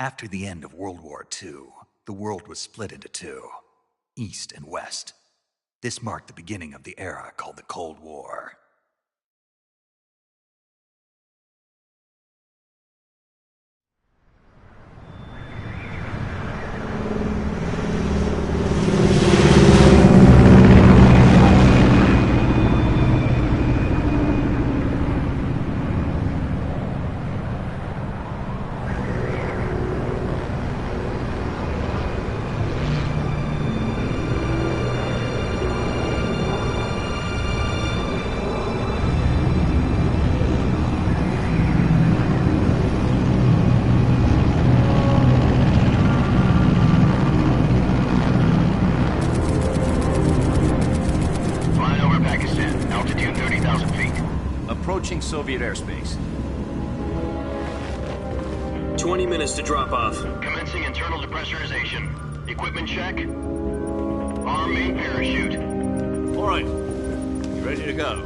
After the end of World War II, the world was split into two, East and West. This marked the beginning of the era called the Cold War. Approaching Soviet airspace. 20 minutes to drop off. Commencing internal depressurization. Equipment check. Arm main parachute. All right. You ready to go?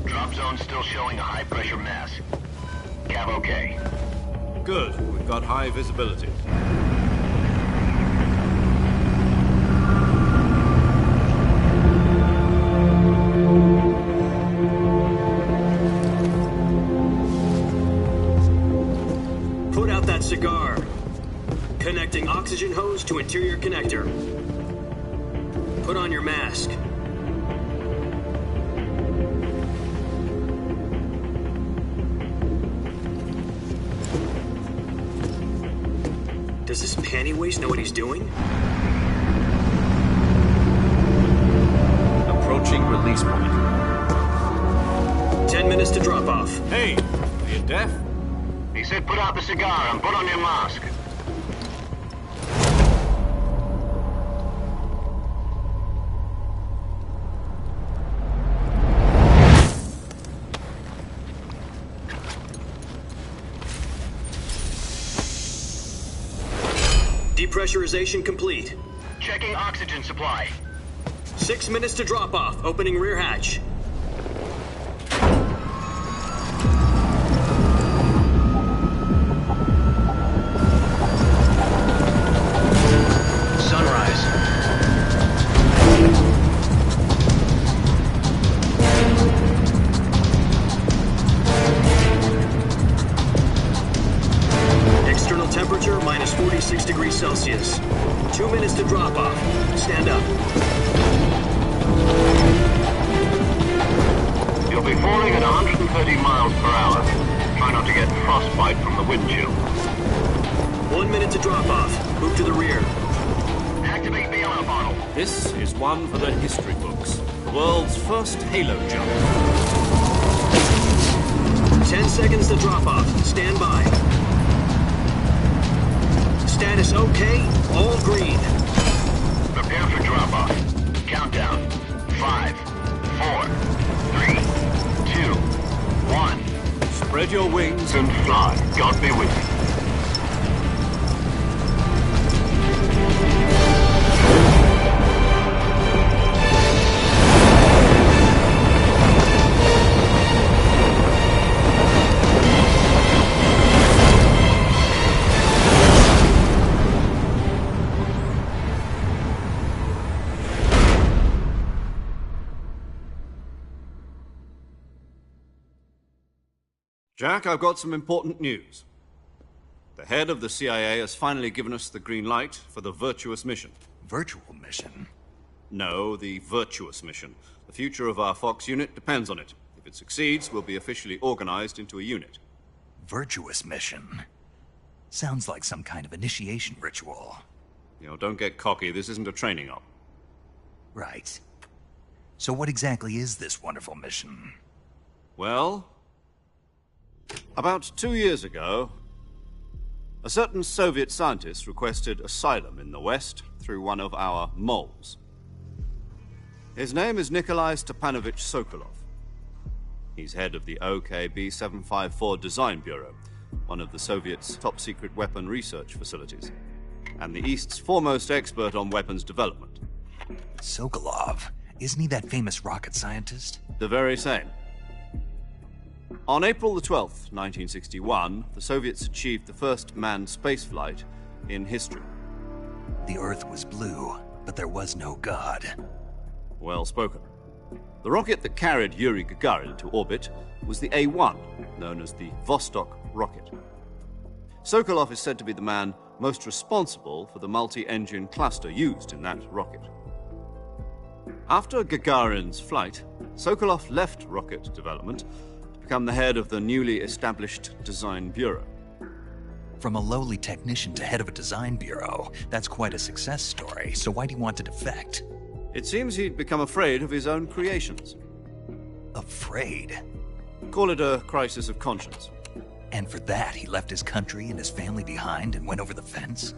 Drop zone still showing a high pressure mass. Cav okay. Good. We've got high visibility. Put out that cigar. Connecting oxygen hose to interior connector. Put on your mask. Does this panty waste know what he's doing? Approaching release point. 10 minutes to drop off. Hey, are you deaf? He said put out the cigar and put on your mask. Depressurization complete. Checking oxygen supply. 6 minutes to drop off. Opening rear hatch. Sunrise. External temperature minus 46 degrees Celsius. 2 minutes to drop off. Stand up. You'll be falling at 130 miles per hour. Try not to get frostbite from the wind chill. 1 minute to drop off. Move to the rear. Activate the oil bottle. This is one for the history books. The world's first halo jump. 10 seconds to drop off. Stand by. Status okay. All green. Prepare for drop off. Countdown. 5, 4, 3, 2, 1. Spread your wings And fly. God be with you. Jack, I've got some important news. The head of the CIA has finally given us the green light for the virtuous mission. Virtual mission? No, the virtuous mission. The future of our Fox unit depends on it. If it succeeds, we'll be officially organized into a unit. Virtuous mission? Sounds like some kind of initiation ritual. You know, don't get cocky. This isn't a training op. Right. So what exactly is this wonderful mission? Well, about 2 years ago, a certain Soviet scientist requested asylum in the West through one of our moles. His name is Nikolai Stepanovich Sokolov. He's head of the OKB-754 Design Bureau, one of the Soviets' top-secret weapon research facilities, and the East's foremost expert on weapons development. Sokolov? Isn't he that famous rocket scientist? The very same. On April the 12th, 1961, the Soviets achieved the first manned spaceflight in history. The Earth was blue, but there was no God. Well spoken. The rocket that carried Yuri Gagarin to orbit was the A-1, known as the Vostok rocket. Sokolov is said to be the man most responsible for the multi-engine cluster used in that rocket. After Gagarin's flight, Sokolov left rocket development to become the head of the newly established Design Bureau. From a lowly technician to head of a design bureau, that's quite a success story, so why'd he want to defect? It seems he'd become afraid of his own creations. Afraid? Call it a crisis of conscience. And for that, he left his country and his family behind and went over the fence?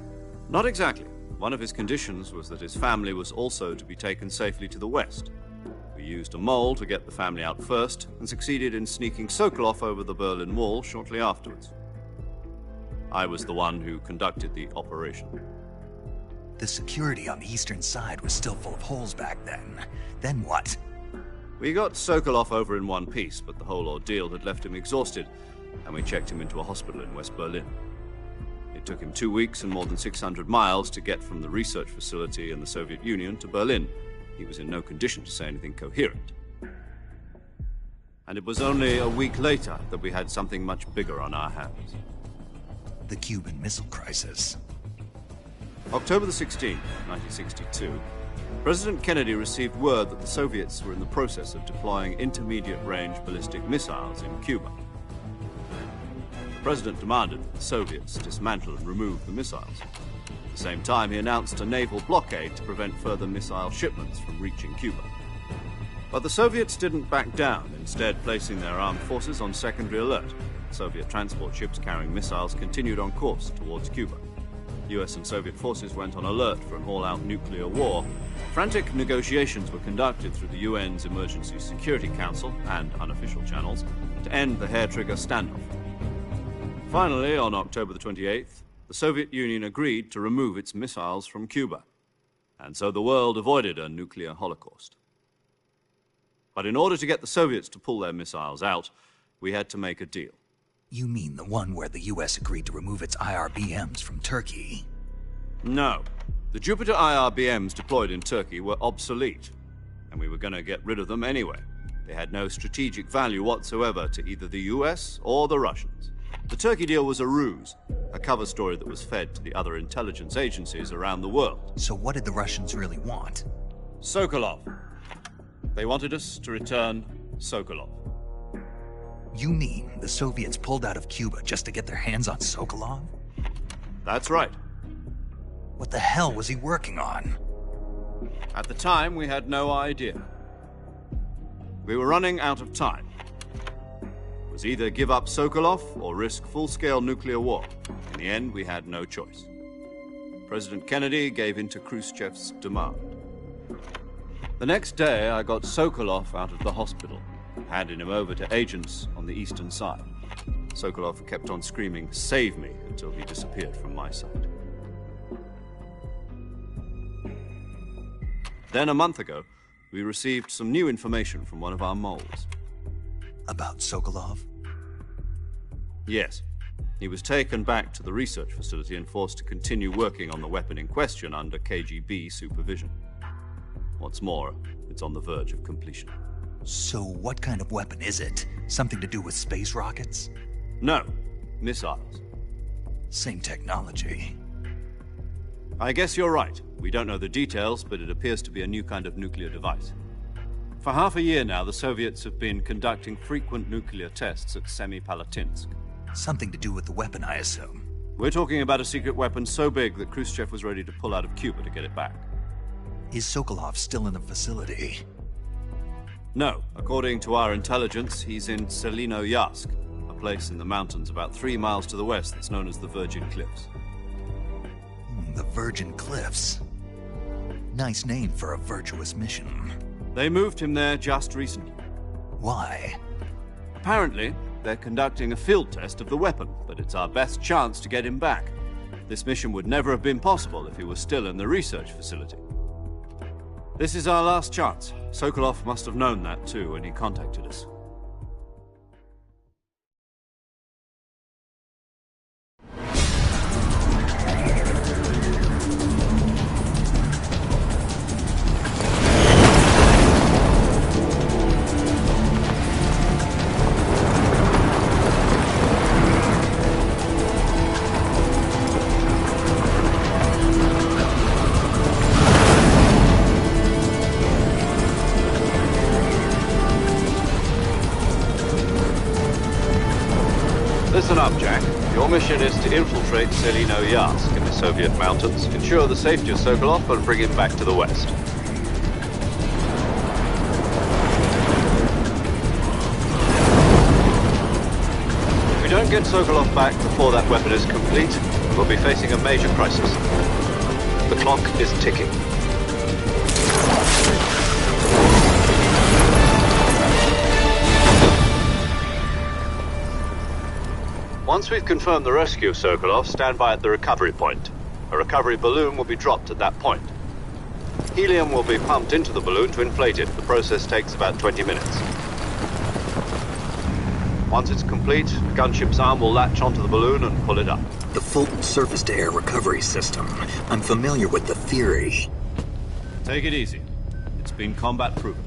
Not exactly. One of his conditions was that his family was also to be taken safely to the west. We used a mole to get the family out first and succeeded in sneaking Sokolov over the Berlin Wall shortly afterwards. I was the one who conducted the operation. The security on the eastern side was still full of holes back then. Then what? We got Sokolov over in one piece, but the whole ordeal had left him exhausted, and we checked him into a hospital in West Berlin. It took him 2 weeks and more than 600 miles to get from the research facility in the Soviet Union to Berlin. He was in no condition to say anything coherent. And it was only a week later that we had something much bigger on our hands. The Cuban Missile Crisis. October the 16th, 1962, President Kennedy received word that the Soviets were in the process of deploying intermediate-range ballistic missiles in Cuba. The president demanded that the Soviets dismantle and remove the missiles. At the same time, he announced a naval blockade to prevent further missile shipments from reaching Cuba. But the Soviets didn't back down, instead placing their armed forces on secondary alert. Soviet transport ships carrying missiles continued on course towards Cuba. US and Soviet forces went on alert for an all-out nuclear war. Frantic negotiations were conducted through the UN's Emergency Security Council and unofficial channels to end the hair-trigger standoff. Finally, on October the 28th, the Soviet Union agreed to remove its missiles from Cuba, and so the world avoided a nuclear holocaust. But in order to get the Soviets to pull their missiles out, we had to make a deal. You mean the one where the US agreed to remove its IRBMs from Turkey? No. The Jupiter IRBMs deployed in Turkey were obsolete, and we were going to get rid of them anyway. They had no strategic value whatsoever to either the US or the Russians. The Turkey deal was a ruse, a cover story that was fed to the other intelligence agencies around the world. So what did the Russians really want? Sokolov. They wanted us to return Sokolov. You mean the Soviets pulled out of Cuba just to get their hands on Sokolov? That's right. What the hell was he working on? At the time, we had no idea. We were running out of time. It was either give up Sokolov or risk full-scale nuclear war. In the end, we had no choice. President Kennedy gave in to Khrushchev's demand. The next day, I got Sokolov out of the hospital, handing him over to agents on the eastern side. Sokolov kept on screaming, "Save me," until he disappeared from my sight. Then a month ago, we received some new information from one of our moles. About Sokolov? Yes. He was taken back to the research facility and forced to continue working on the weapon in question under KGB supervision. What's more, it's on the verge of completion. So what kind of weapon is it? Something to do with space rockets? No, missiles. Same technology. I guess you're right. We don't know the details, but it appears to be a new kind of nuclear device. For half a year now, the Soviets have been conducting frequent nuclear tests at Semipalatinsk. Something to do with the weapon, I assume. We're talking about a secret weapon so big that Khrushchev was ready to pull out of Cuba to get it back. Is Sokolov still in the facility? No. According to our intelligence, he's in Selinoyarsk, a place in the mountains about 3 miles to the west that's known as the Virgin Cliffs. The Virgin Cliffs. Nice name for a virtuous mission. They moved him there just recently. Why? Apparently, they're conducting a field test of the weapon, but it's our best chance to get him back. This mission would never have been possible if he was still in the research facility. This is our last chance. Sokolov must have known that too when he contacted us. up, Jack. Your mission is to infiltrate Selino Yask in the Soviet mountains, ensure the safety of Sokolov, and bring him back to the West. If we don't get Sokolov back before that weapon is complete, we'll be facing a major crisis. The clock is ticking. Once we've confirmed the rescue of Sokolov, stand by at the recovery point. A recovery balloon will be dropped at that point. Helium will be pumped into the balloon to inflate it. The process takes about 20 minutes. Once it's complete, the gunship's arm will latch onto the balloon and pull it up. The Fulton surface-to-air recovery system. I'm familiar with the theory. Take it easy. It's been combat-proven.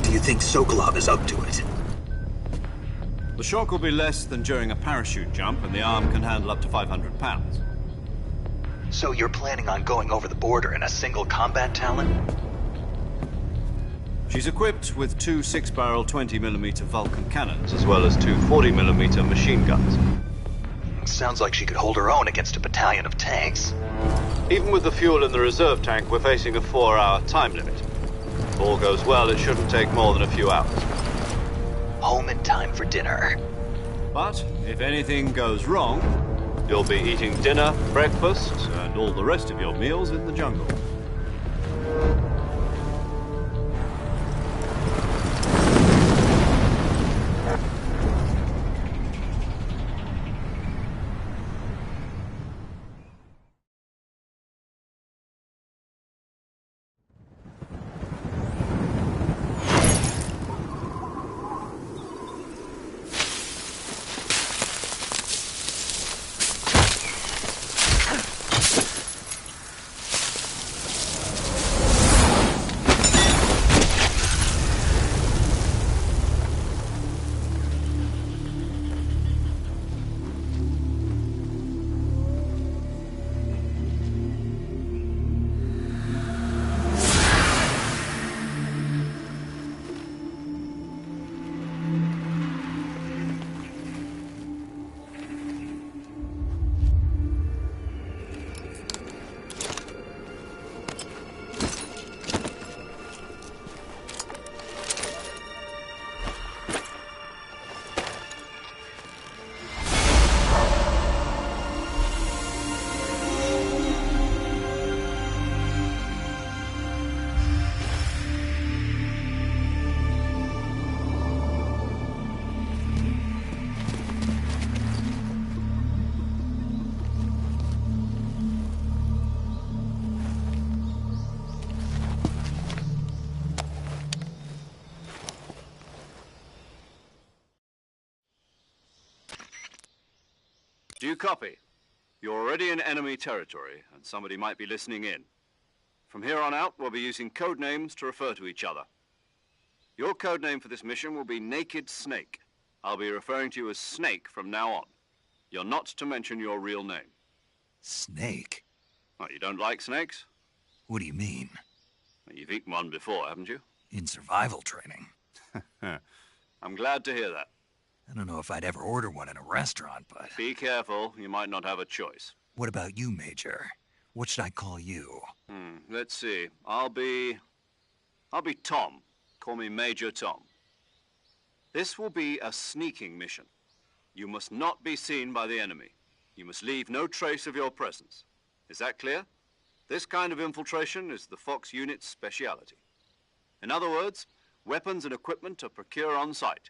Do you think Sokolov is up to it? The shock will be less than during a parachute jump, and the arm can handle up to 500 pounds. So you're planning on going over the border in a single combat Talon? She's equipped with two 6-barrel 20mm Vulcan cannons, as well as two 40mm machine guns. Sounds like she could hold her own against a battalion of tanks. Even with the fuel in the reserve tank, we're facing a 4-hour time limit. If all goes well, it shouldn't take more than a few hours. Home in time for dinner. But if anything goes wrong, you'll be eating dinner, breakfast, and all the rest of your meals in the jungle. Do you copy? You're already in enemy territory, and somebody might be listening in. From here on out, we'll be using code names to refer to each other. Your code name for this mission will be Naked Snake. I'll be referring to you as Snake from now on. You're not to mention your real name. Snake? Oh, you don't like snakes? What do you mean? Well, you've eaten one before, haven't you? In survival training. I'm glad to hear that. I don't know if I'd ever order one in a restaurant, but... Be careful, you might not have a choice. What about you, Major? What should I call you? Let's see. I'll be Tom. Call me Major Tom. This will be a sneaking mission. You must not be seen by the enemy. You must leave no trace of your presence. Is that clear? This kind of infiltration is the Fox unit's speciality. In other words, weapons and equipment are procured on site.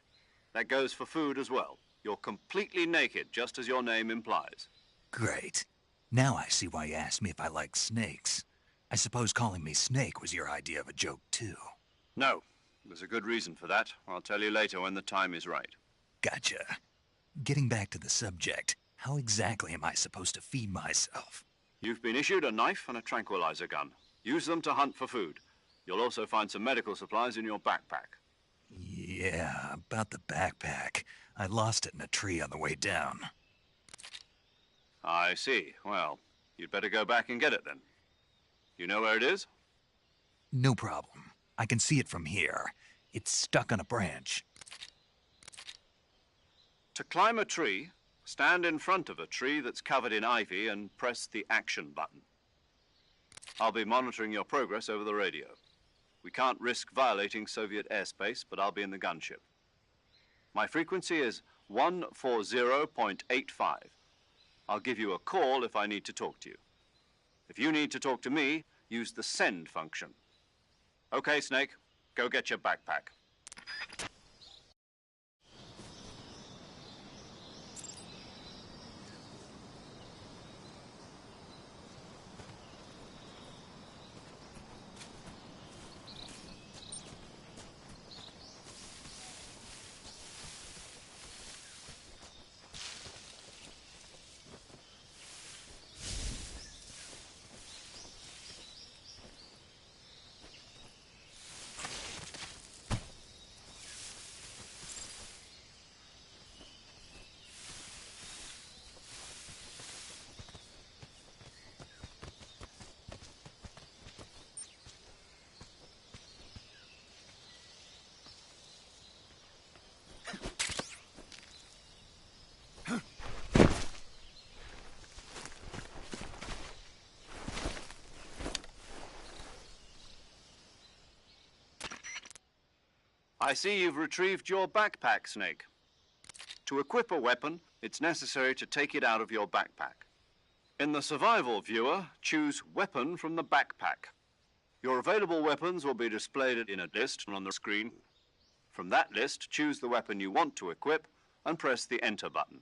That goes for food as well. You're completely naked, just as your name implies. Great. Now I see why you asked me if I like snakes. I suppose calling me Snake was your idea of a joke, too. No. There's a good reason for that. I'll tell you later when the time is right. Gotcha. Getting back to the subject, how exactly am I supposed to feed myself? You've been issued a knife and a tranquilizer gun. Use them to hunt for food. You'll also find some medical supplies in your backpack. Yeah, about the backpack. I lost it in a tree on the way down. I see. Well, you'd better go back and get it then. You know where it is? No problem. I can see it from here. It's stuck on a branch. To climb a tree, stand in front of a tree that's covered in ivy and press the action button. I'll be monitoring your progress over the radio. We can't risk violating Soviet airspace, but I'll be in the gunship. My frequency is 140.85. I'll give you a call if I need to talk to you. If you need to talk to me, use the send function. Okay, Snake, go get your backpack. I see you've retrieved your backpack, Snake. To equip a weapon, it's necessary to take it out of your backpack. In the survival viewer, choose Weapon from the backpack. Your available weapons will be displayed in a list on the screen. From that list, choose the weapon you want to equip and press the Enter button.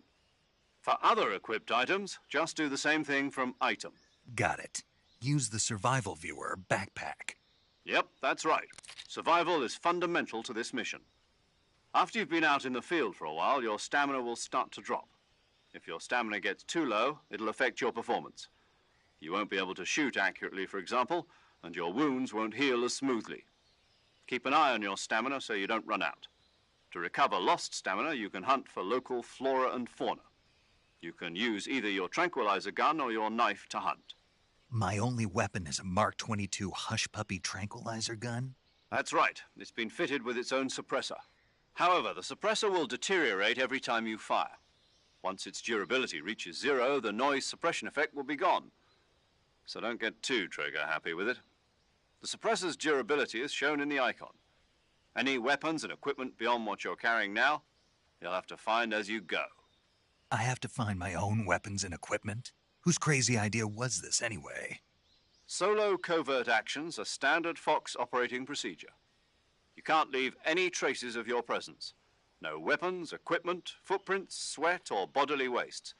For other equipped items, just do the same thing from Item. Got it. Use the survival viewer backpack. Yep, that's right. Survival is fundamental to this mission. After you've been out in the field for a while, your stamina will start to drop. If your stamina gets too low, it'll affect your performance. You won't be able to shoot accurately, for example, and your wounds won't heal as smoothly. Keep an eye on your stamina so you don't run out. To recover lost stamina, you can hunt for local flora and fauna. You can use either your tranquilizer gun or your knife to hunt. My only weapon is a Mark 22 Hush Puppy tranquilizer gun? That's right. It's been fitted with its own suppressor. However, the suppressor will deteriorate every time you fire. Once its durability reaches 0, the noise suppression effect will be gone. So don't get too trigger happy with it. The suppressor's durability is shown in the icon. Any weapons and equipment beyond what you're carrying now, you'll have to find as you go. I have to find my own weapons and equipment? Whose crazy idea was this anyway? Solo covert actions are standard Fox operating procedure. You can't leave any traces of your presence. No weapons, equipment, footprints, sweat, or bodily waste.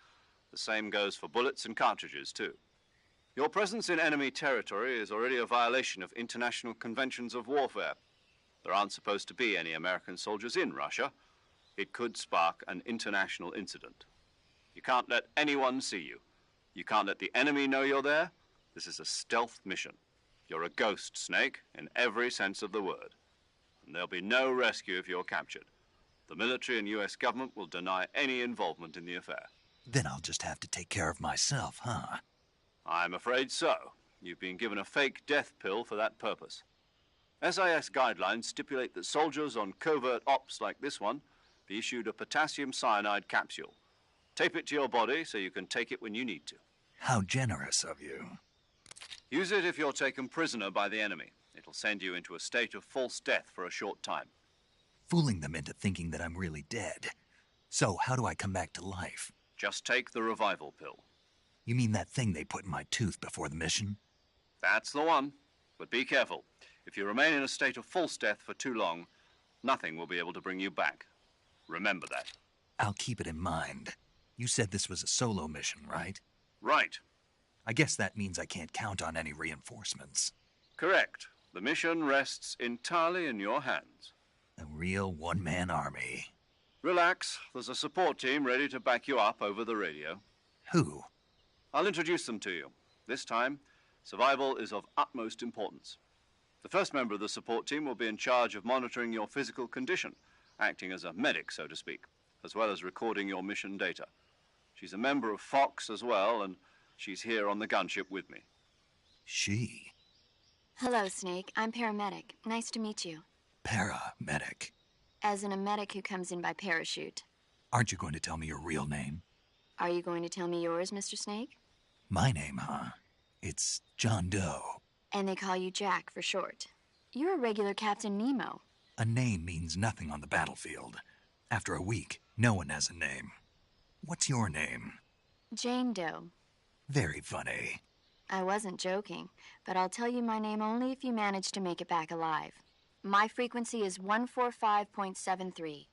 The same goes for bullets and cartridges, too. Your presence in enemy territory is already a violation of international conventions of warfare. There aren't supposed to be any American soldiers in Russia. It could spark an international incident. You can't let anyone see you. You can't let the enemy know you're there. This is a stealth mission. You're a ghost, Snake, in every sense of the word. And there'll be no rescue if you're captured. The military and U.S. government will deny any involvement in the affair. Then I'll just have to take care of myself, huh? I'm afraid so. You've been given a fake death pill for that purpose. SIS guidelines stipulate that soldiers on covert ops like this one be issued a potassium cyanide capsule. Tape it to your body so you can take it when you need to. How generous of you. Use it if you're taken prisoner by the enemy. It'll send you into a state of false death for a short time. Fooling them into thinking that I'm really dead. So how do I come back to life? Just take the revival pill. You mean that thing they put in my tooth before the mission? That's the one. But be careful. If you remain in a state of false death for too long, nothing will be able to bring you back. Remember that. I'll keep it in mind. You said this was a solo mission, right? Right. I guess that means I can't count on any reinforcements. Correct. The mission rests entirely in your hands. A real one-man army. Relax. There's a support team ready to back you up over the radio. Who? I'll introduce them to you. This time, survival is of utmost importance. The first member of the support team will be in charge of monitoring your physical condition, acting as a medic, so to speak, as well as recording your mission data. She's a member of Fox as well, and she's here on the gunship with me. She? Hello, Snake. I'm paramedic. Nice to meet you. Paramedic. As in a medic who comes in by parachute. Aren't you going to tell me your real name? Are you going to tell me yours, Mr. Snake? My name, huh? It's John Doe. And they call you Jack for short. You're a regular Captain Nemo. A name means nothing on the battlefield. After a week, no one has a name. What's your name? Jane Doe. Very funny. I wasn't joking, but I'll tell you my name only if you manage to make it back alive. My frequency is 145.73.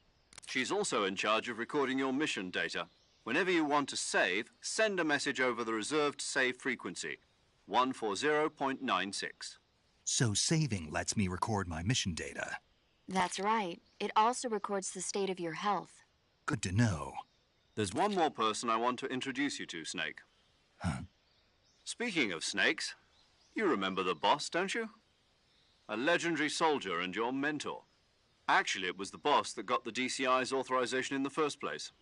She's also in charge of recording your mission data. Whenever you want to save, send a message over the reserved save frequency, 140.96. So saving lets me record my mission data. That's right. It also records the state of your health. Good to know. There's one more person I want to introduce you to, Snake. Huh? Speaking of snakes, you remember the boss, don't you? A legendary soldier and your mentor. Actually, it was the boss that got the DCI's authorization in the first place.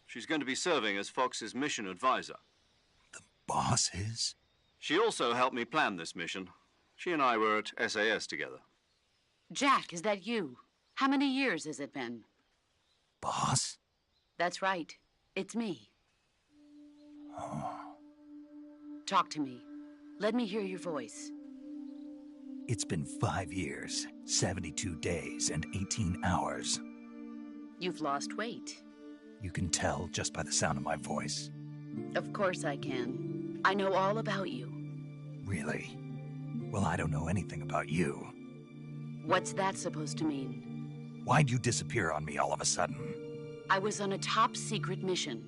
She's going to be serving as Fox's mission advisor. The boss is? She also helped me plan this mission. She and I were at SAS together. Jack, is that you? How many years has it been? Boss? That's right. It's me. Oh. Talk to me. Let me hear your voice. It's been 5 years, 72 days, and 18 hours. You've lost weight. You can tell just by the sound of my voice. Of course I can. I know all about you. Really? Well, I don't know anything about you. What's that supposed to mean? Why'd you disappear on me all of a sudden? I was on a top-secret mission.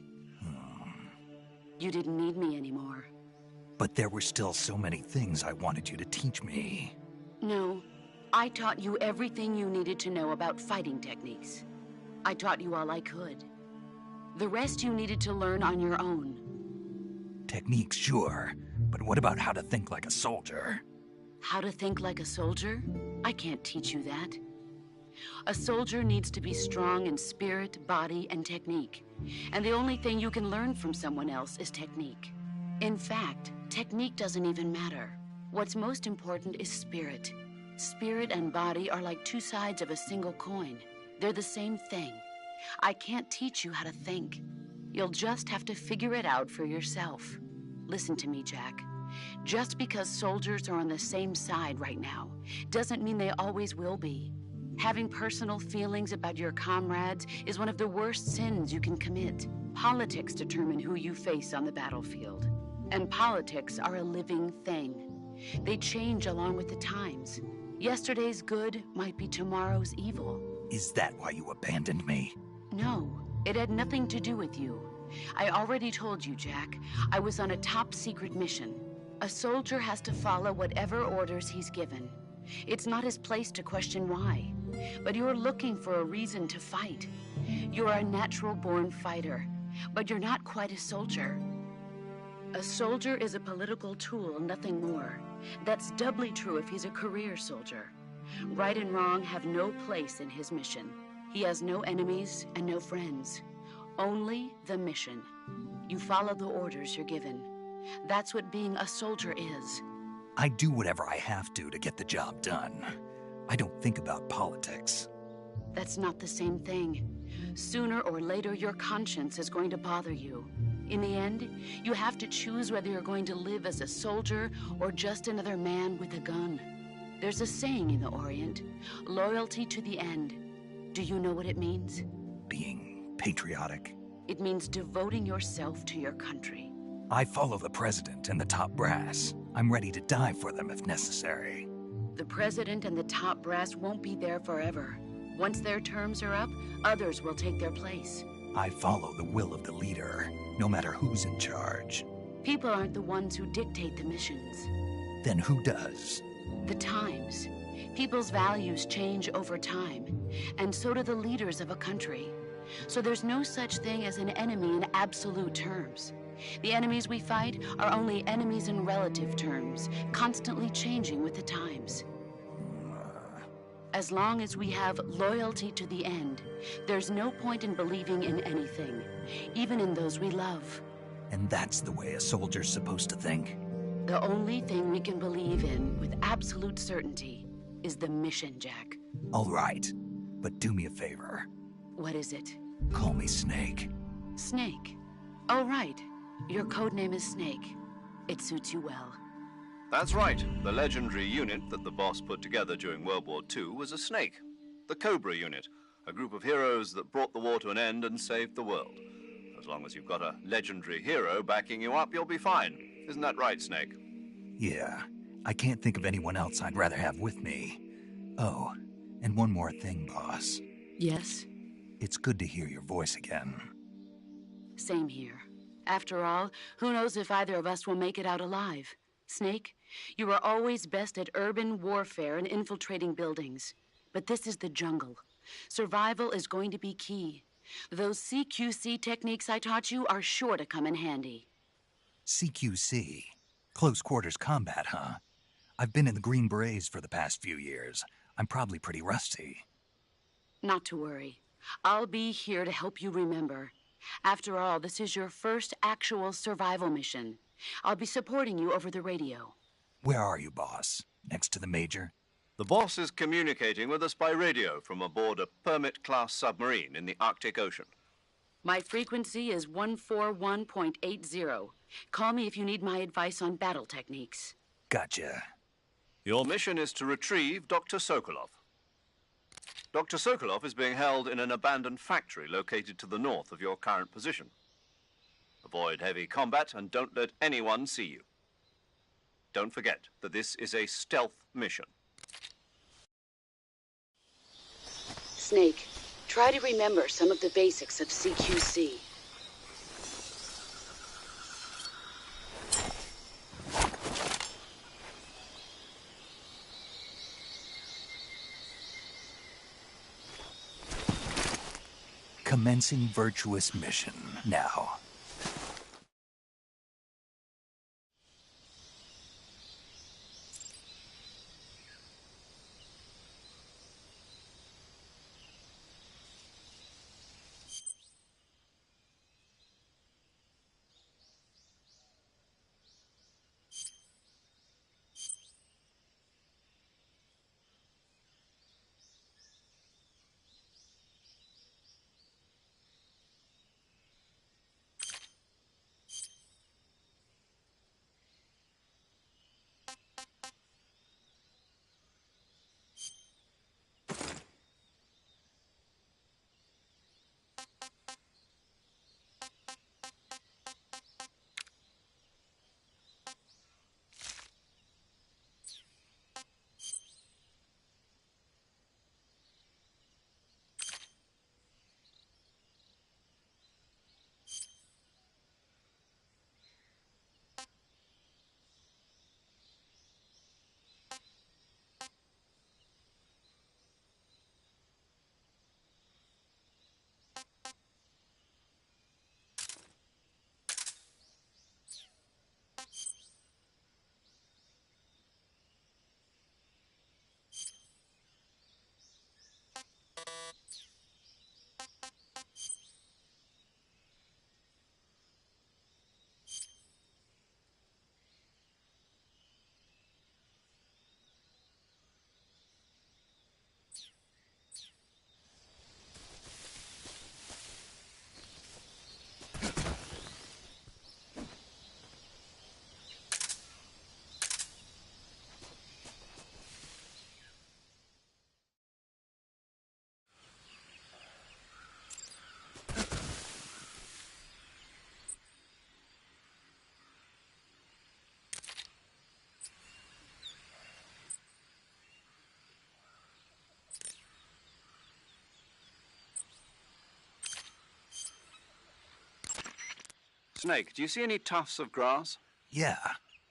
You didn't need me anymore. But there were still so many things I wanted you to teach me. No, I taught you everything you needed to know about fighting techniques. I taught you all I could. The rest you needed to learn on your own. Techniques, sure. But what about how to think like a soldier? How to think like a soldier? I can't teach you that. A soldier needs to be strong in spirit, body, and technique. And the only thing you can learn from someone else is technique. In fact, technique doesn't even matter. What's most important is spirit. Spirit and body are like two sides of a single coin. They're the same thing. I can't teach you how to think. You'll just have to figure it out for yourself. Listen to me, Jack. Just because soldiers are on the same side right now doesn't mean they always will be. Having personal feelings about your comrades is one of the worst sins you can commit. Politics determine who you face on the battlefield. And politics are a living thing. They change along with the times. Yesterday's good might be tomorrow's evil. Is that why you abandoned me? No, it had nothing to do with you. I already told you, Jack. I was on a top-secret mission. A soldier has to follow whatever orders he's given. It's not his place to question why. But you're looking for a reason to fight. You're a natural-born fighter, but you're not quite a soldier. A soldier is a political tool, nothing more. That's doubly true if he's a career soldier. Right and wrong have no place in his mission. He has no enemies and no friends. Only the mission. You follow the orders you're given. That's what being a soldier is. I do whatever I have to get the job done. I don't think about politics. That's not the same thing. Sooner or later, your conscience is going to bother you. In the end, you have to choose whether you're going to live as a soldier or just another man with a gun. There's a saying in the Orient, loyalty to the end. Do you know what it means? Being patriotic. It means devoting yourself to your country. I follow the president and the top brass. I'm ready to die for them if necessary. The president and the top brass won't be there forever. Once their terms are up, others will take their place. I follow the will of the leader, no matter who's in charge. People aren't the ones who dictate the missions. Then who does? The times. People's values change over time, and so do the leaders of a country. So there's no such thing as an enemy in absolute terms. The enemies we fight are only enemies in relative terms, constantly changing with the times. As long as we have loyalty to the end, there's no point in believing in anything, even in those we love. And that's the way a soldier's supposed to think? The only thing we can believe in with absolute certainty is the mission, Jack. All right, but do me a favor. What is it? Call me Snake. Snake. Oh, right. Your code name is Snake. It suits you well. That's right. The legendary unit that the boss put together during World War II was a snake. The Cobra unit, a group of heroes that brought the war to an end and saved the world. As long as you've got a legendary hero backing you up, you'll be fine. Isn't that right, Snake? Yeah, I can't think of anyone else I'd rather have with me. Oh, and one more thing, boss. Yes? It's good to hear your voice again. Same here. After all, who knows if either of us will make it out alive? Snake, you are always best at urban warfare and infiltrating buildings. But this is the jungle. Survival is going to be key. Those CQC techniques I taught you are sure to come in handy. CQC? Close quarters combat, huh? I've been in the Green Berets for the past few years. I'm probably pretty rusty. Not to worry. I'll be here to help you remember. After all, this is your first actual survival mission. I'll be supporting you over the radio. Where are you, boss? Next to the Major? The boss is communicating with us by radio from aboard a Permit-class submarine in the Arctic Ocean. My frequency is 141.80. Call me if you need my advice on battle techniques. Gotcha. Your mission is to retrieve Dr. Sokolov. Dr. Sokolov is being held in an abandoned factory located to the north of your current position. Avoid heavy combat and don't let anyone see you. Don't forget that this is a stealth mission. Snake, try to remember some of the basics of CQC. Commencing virtuous mission now. Snake, do you see any tufts of grass? Yeah,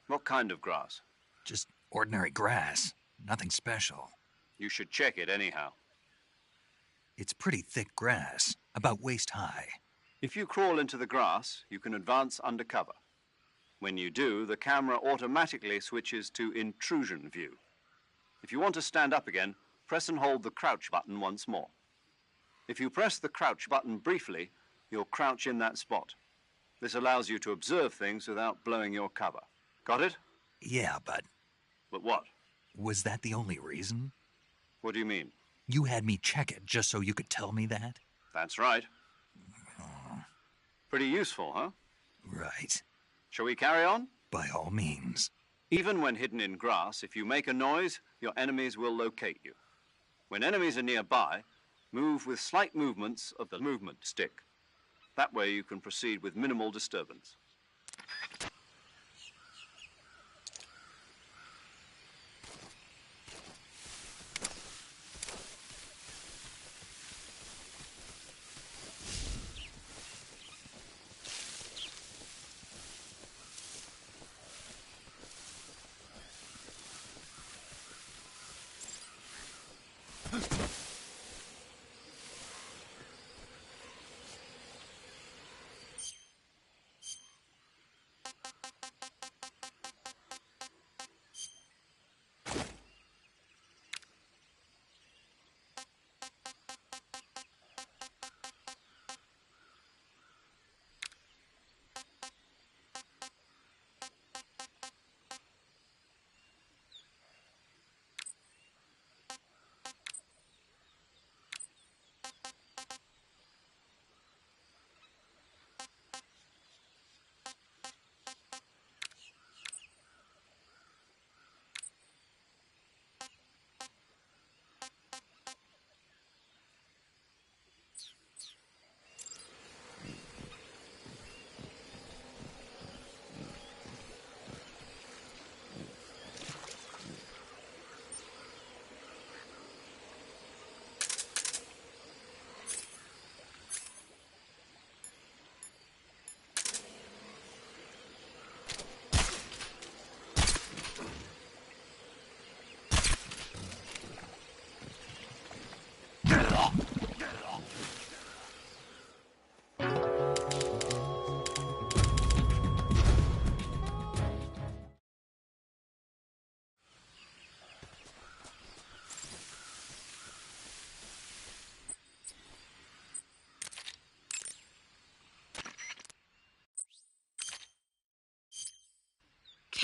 What kind of grass? just ordinary grass. Nothing special. You should check it anyhow. It's pretty thick grass, about waist high. If you crawl into the grass, you can advance under cover. When you do, the camera automatically switches to intrusion view. If you want to stand up again, press and hold the crouch button once more. If you press the crouch button briefly, you'll crouch in that spot. This allows you to observe things without blowing your cover. Got it? Yeah, but But what? was that the only reason? What do you mean? You had me check it just so you could tell me that? That's right. Pretty useful, huh? Right. Shall we carry on? By all means. Even when hidden in grass, if you make a noise, your enemies will locate you. When enemies are nearby, move with slight movements of the movement stick. That way you can proceed with minimal disturbance.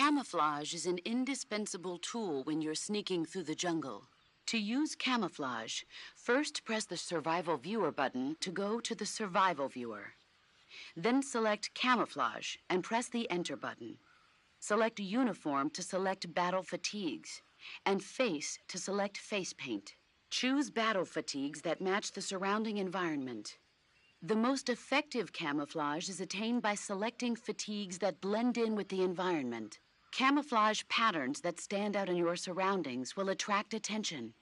Camouflage is an indispensable tool when you're sneaking through the jungle. To use camouflage, first press the Survival Viewer button to go to the Survival Viewer. Then select Camouflage and press the Enter button. Select Uniform to select Battle Fatigues, and Face to select Face Paint. Choose battle fatigues that match the surrounding environment. The most effective camouflage is attained by selecting fatigues that blend in with the environment. Camouflage patterns that stand out in your surroundings will attract attention.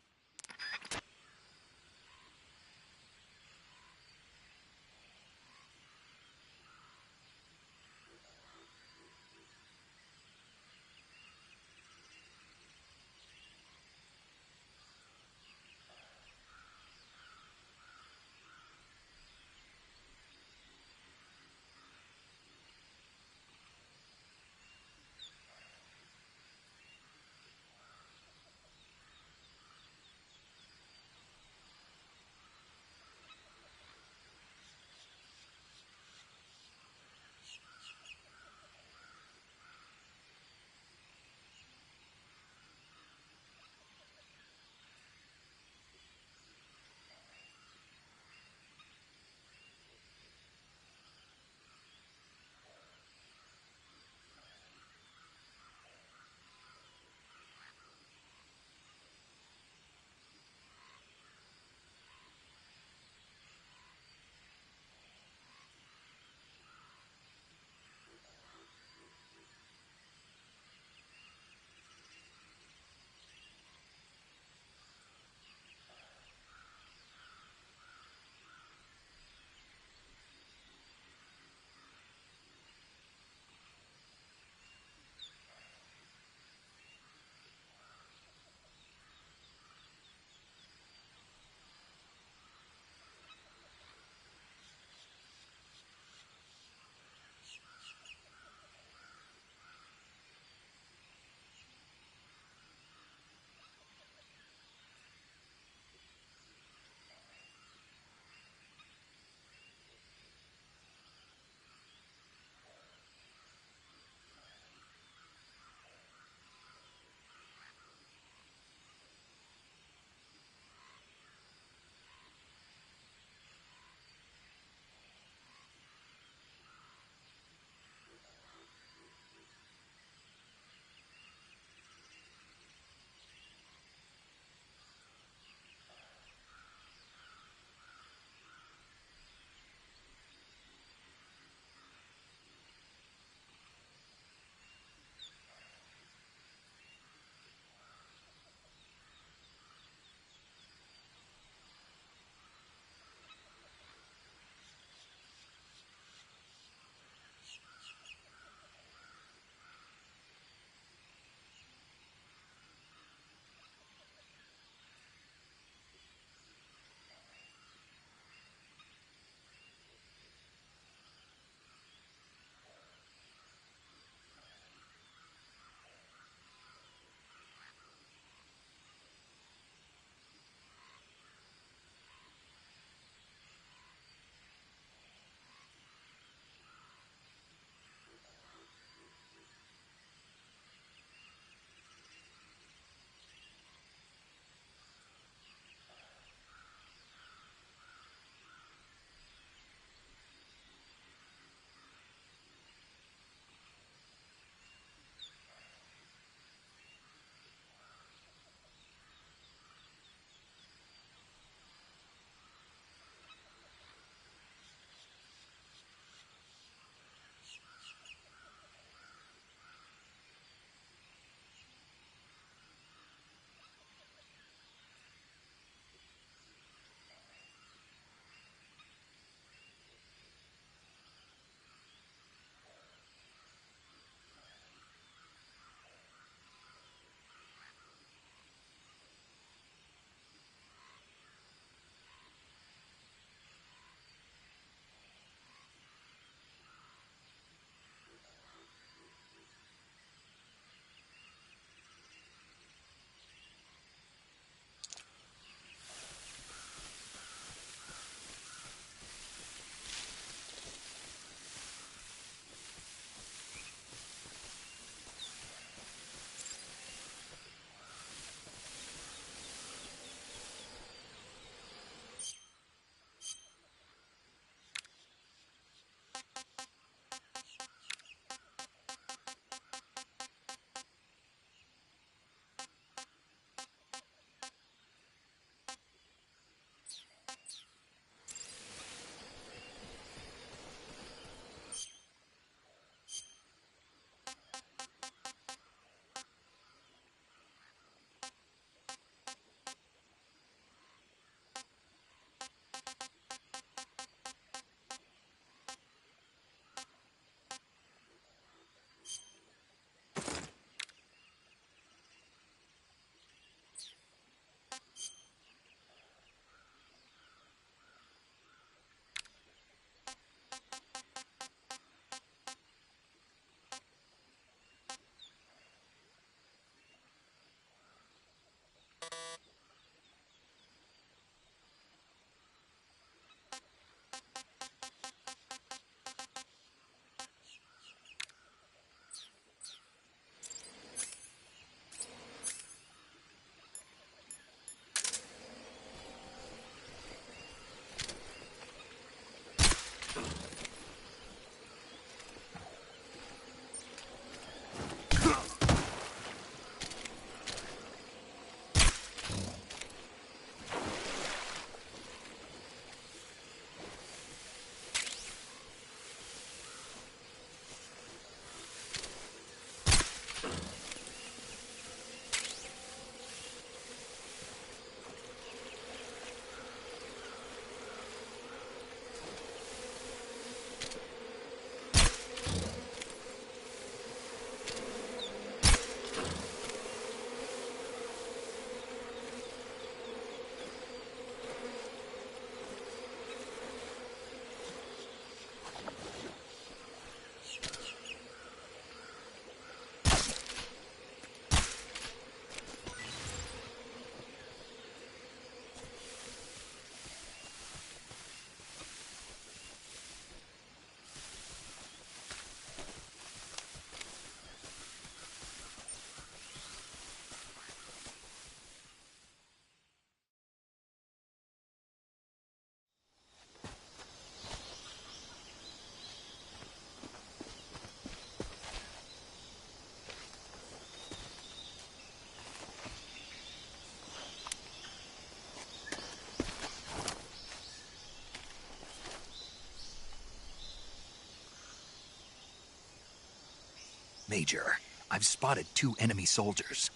Major, I've spotted 2 enemy soldiers.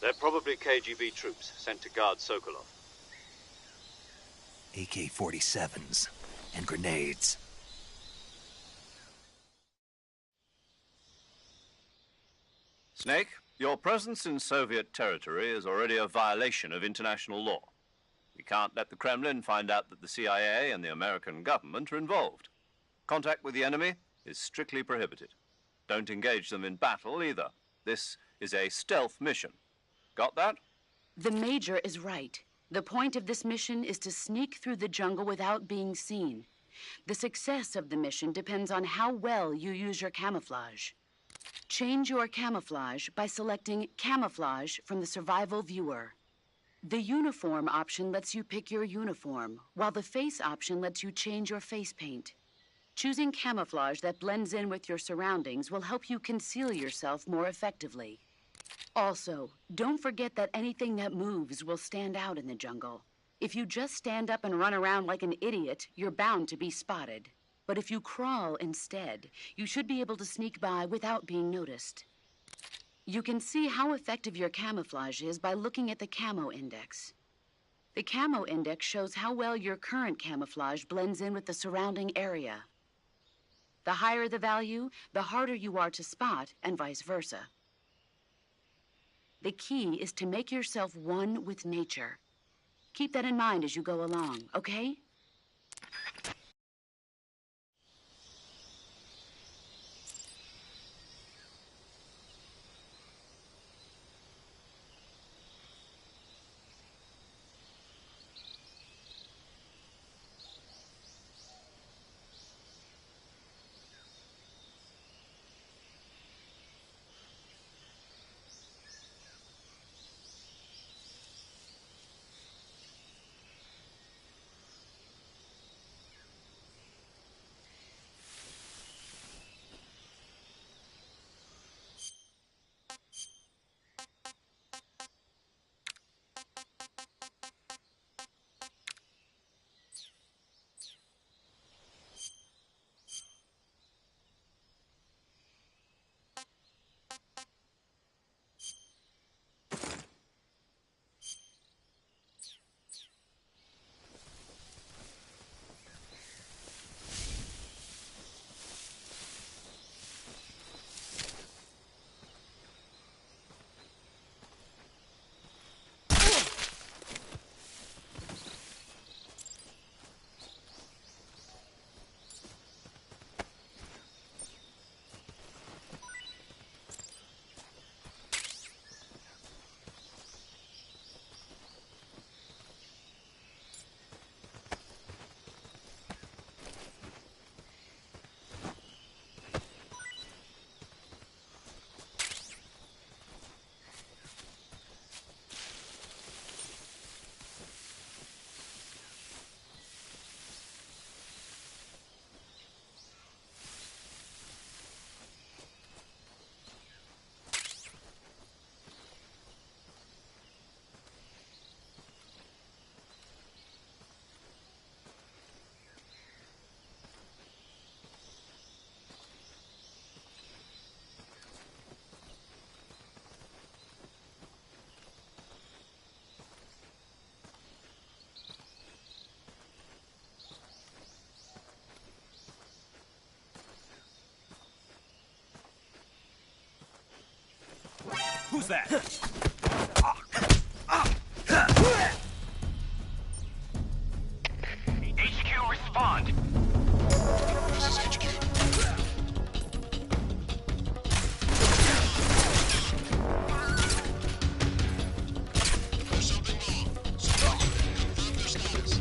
They're probably KGB troops sent to guard Sokolov. AK-47s and grenades. Snake, your presence in Soviet territory is already a violation of international law. We can't let the Kremlin find out that the CIA and the American government are involved. Contact with the enemy is strictly prohibited. Don't engage them in battle either. This is a stealth mission. Got that? The Major is right. The point of this mission is to sneak through the jungle without being seen. The success of the mission depends on how well you use your camouflage. Change your camouflage by selecting Camouflage from the Survival Viewer. The Uniform option lets you pick your uniform, while the Face option lets you change your face paint. Choosing camouflage that blends in with your surroundings will help you conceal yourself more effectively. Also, don't forget that anything that moves will stand out in the jungle. If you just stand up and run around like an idiot, you're bound to be spotted. But if you crawl instead, you should be able to sneak by without being noticed. You can see how effective your camouflage is by looking at the Camo Index. The Camo Index shows how well your current camouflage blends in with the surrounding area. The higher the value, the harder you are to spot, and vice versa. The key is to make yourself one with nature. Keep that in mind as you go along, okay? Who's that? HQ, respond! This is HQ. There's something wrong. Security, confirm their status.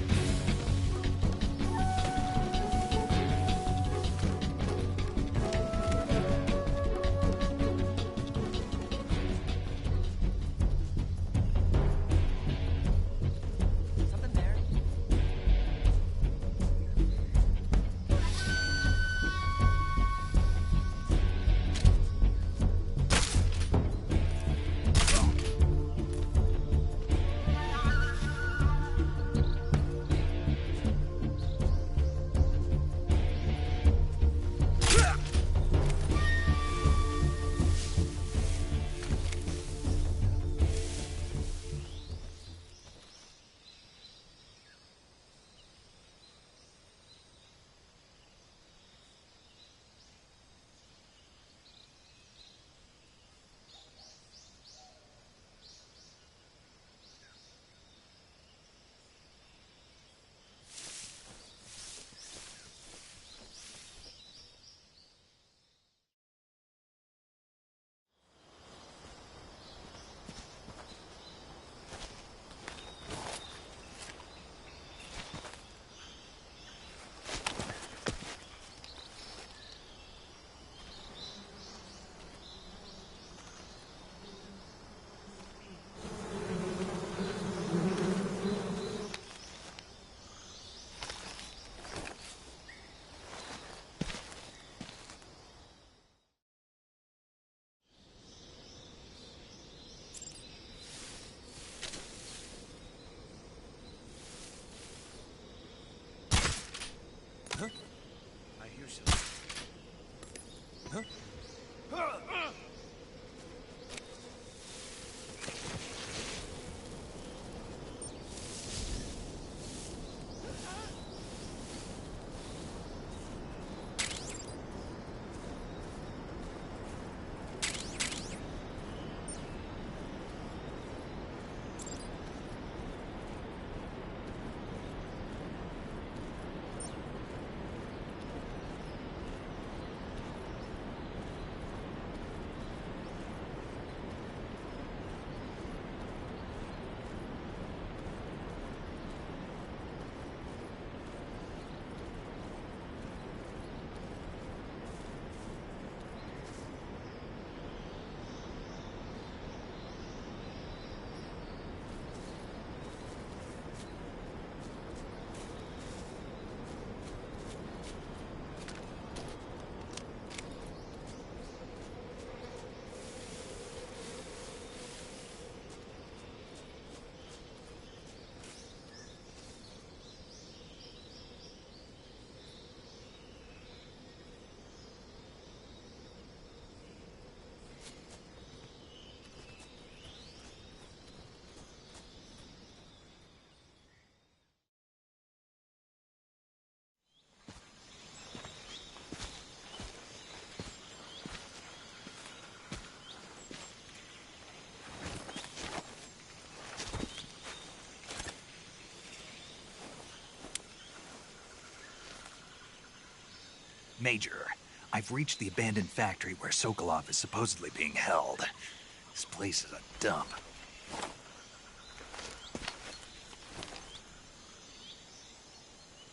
Major, I've reached the abandoned factory where Sokolov is supposedly being held. This place is a dump.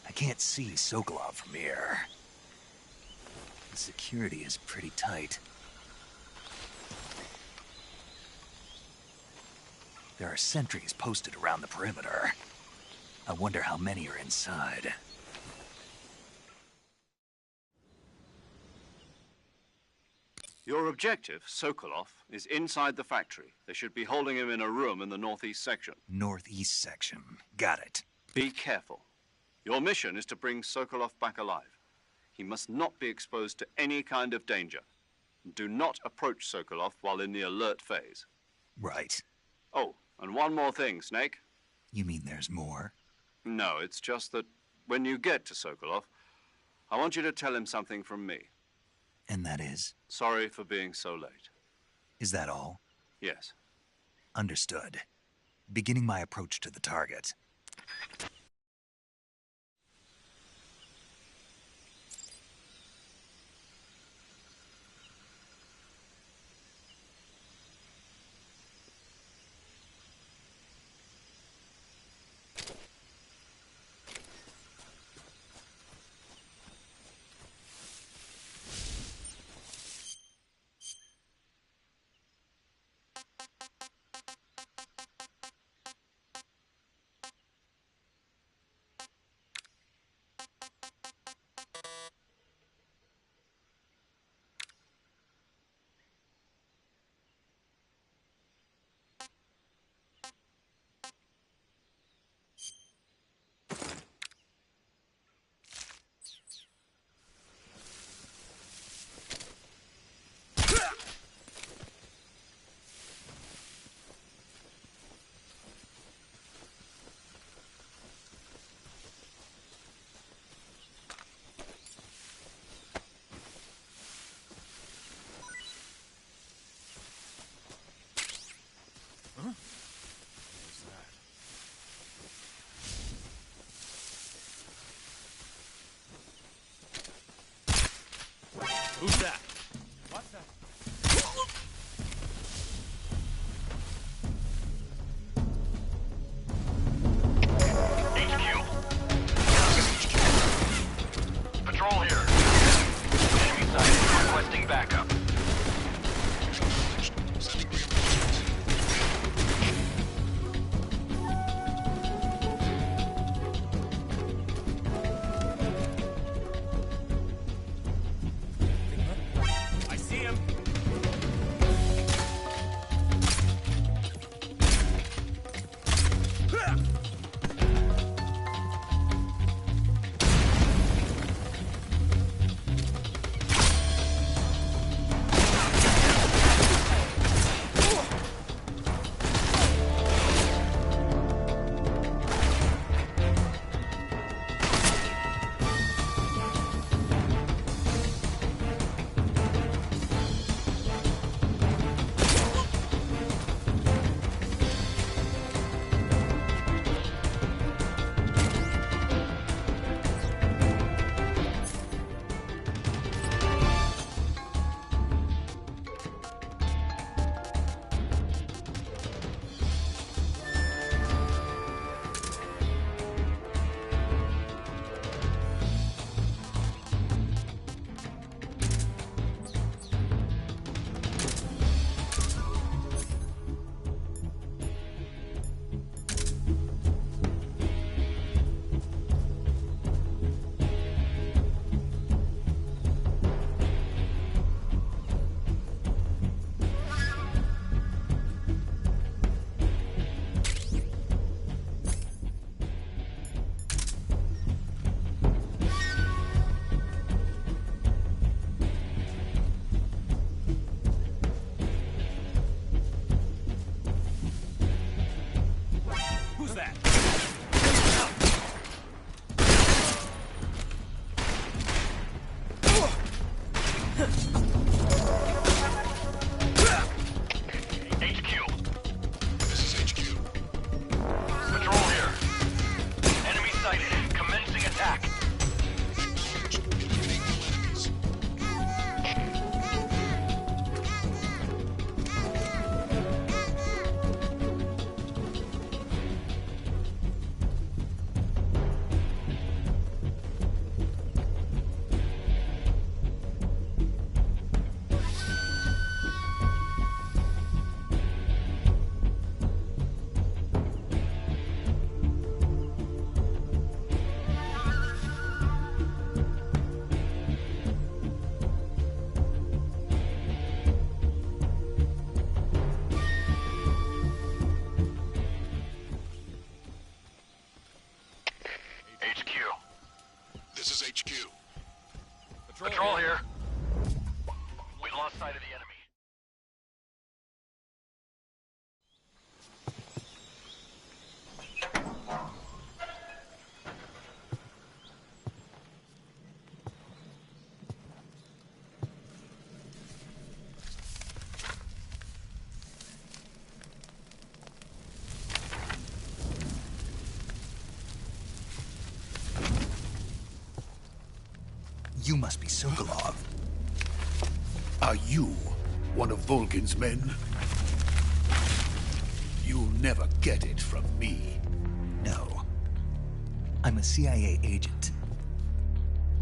I can't see Sokolov from here. The security is pretty tight. There are sentries posted around the perimeter. I wonder how many are inside. Your objective, Sokolov, is inside the factory. They should be holding him in a room in the northeast section. Northeast section. Got it. Be careful. Your mission is to bring Sokolov back alive. He must not be exposed to any kind of danger. Do not approach Sokolov while in the alert phase. Right. Oh, and one more thing, Snake. You mean there's more? No, it's just that when you get to Sokolov, I want you to tell him something from me. And that is? Sorry for being so late. Is that all? Yes. Understood. Beginning my approach to the target. Who's that? What's that? HQ. Patrol here. Enemy side requesting backup. Sending reinforcements. Patrol here. We lost sight of the enemy. You must be Sokolov. Are you one of Volgin's men? You'll never get it from me. No. I'm a CIA agent.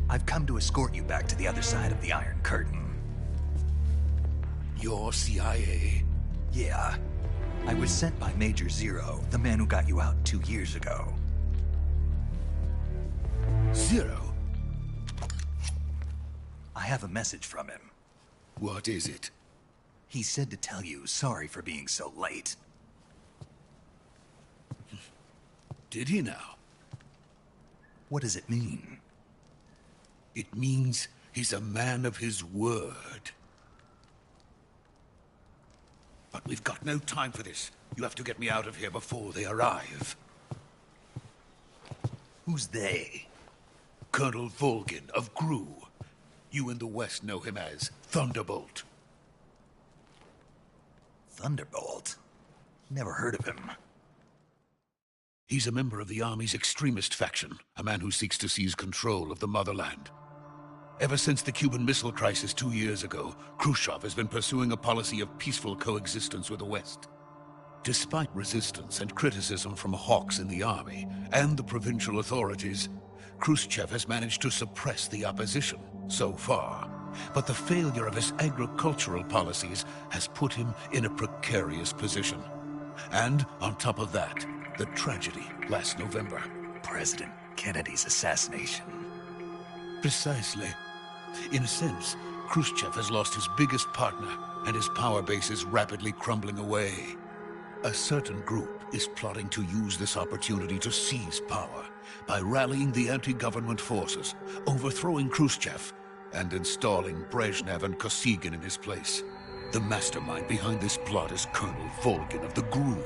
I've come to escort you back to the other side of the Iron Curtain. You're CIA? Yeah. I was sent by Major Zero, the man who got you out 2 years ago. Zero? I have a message from him. What is it? He said to tell you sorry for being so late. Did he now? What does it mean? It means he's a man of his word. But we've got no time for this. You have to get me out of here before they arrive. Who's they? Colonel Volgin of GRU. You in the West know him as Thunderbolt. Thunderbolt? Never heard of him. He's a member of the Army's extremist faction, a man who seeks to seize control of the motherland. Ever since the Cuban Missile Crisis 2 years ago, Khrushchev has been pursuing a policy of peaceful coexistence with the West. Despite resistance and criticism from hawks in the Army and the provincial authorities, Khrushchev has managed to suppress the opposition so far. But the failure of his agricultural policies has put him in a precarious position. And on top of that, the tragedy last November. President Kennedy's assassination. Precisely. In a sense, Khrushchev has lost his biggest partner, and his power base is rapidly crumbling away. A certain group is plotting to use this opportunity to seize power by rallying the anti-government forces, overthrowing Khrushchev, and installing Brezhnev and Kosygin in his place. The mastermind behind this plot is Colonel Volgin of the GRU.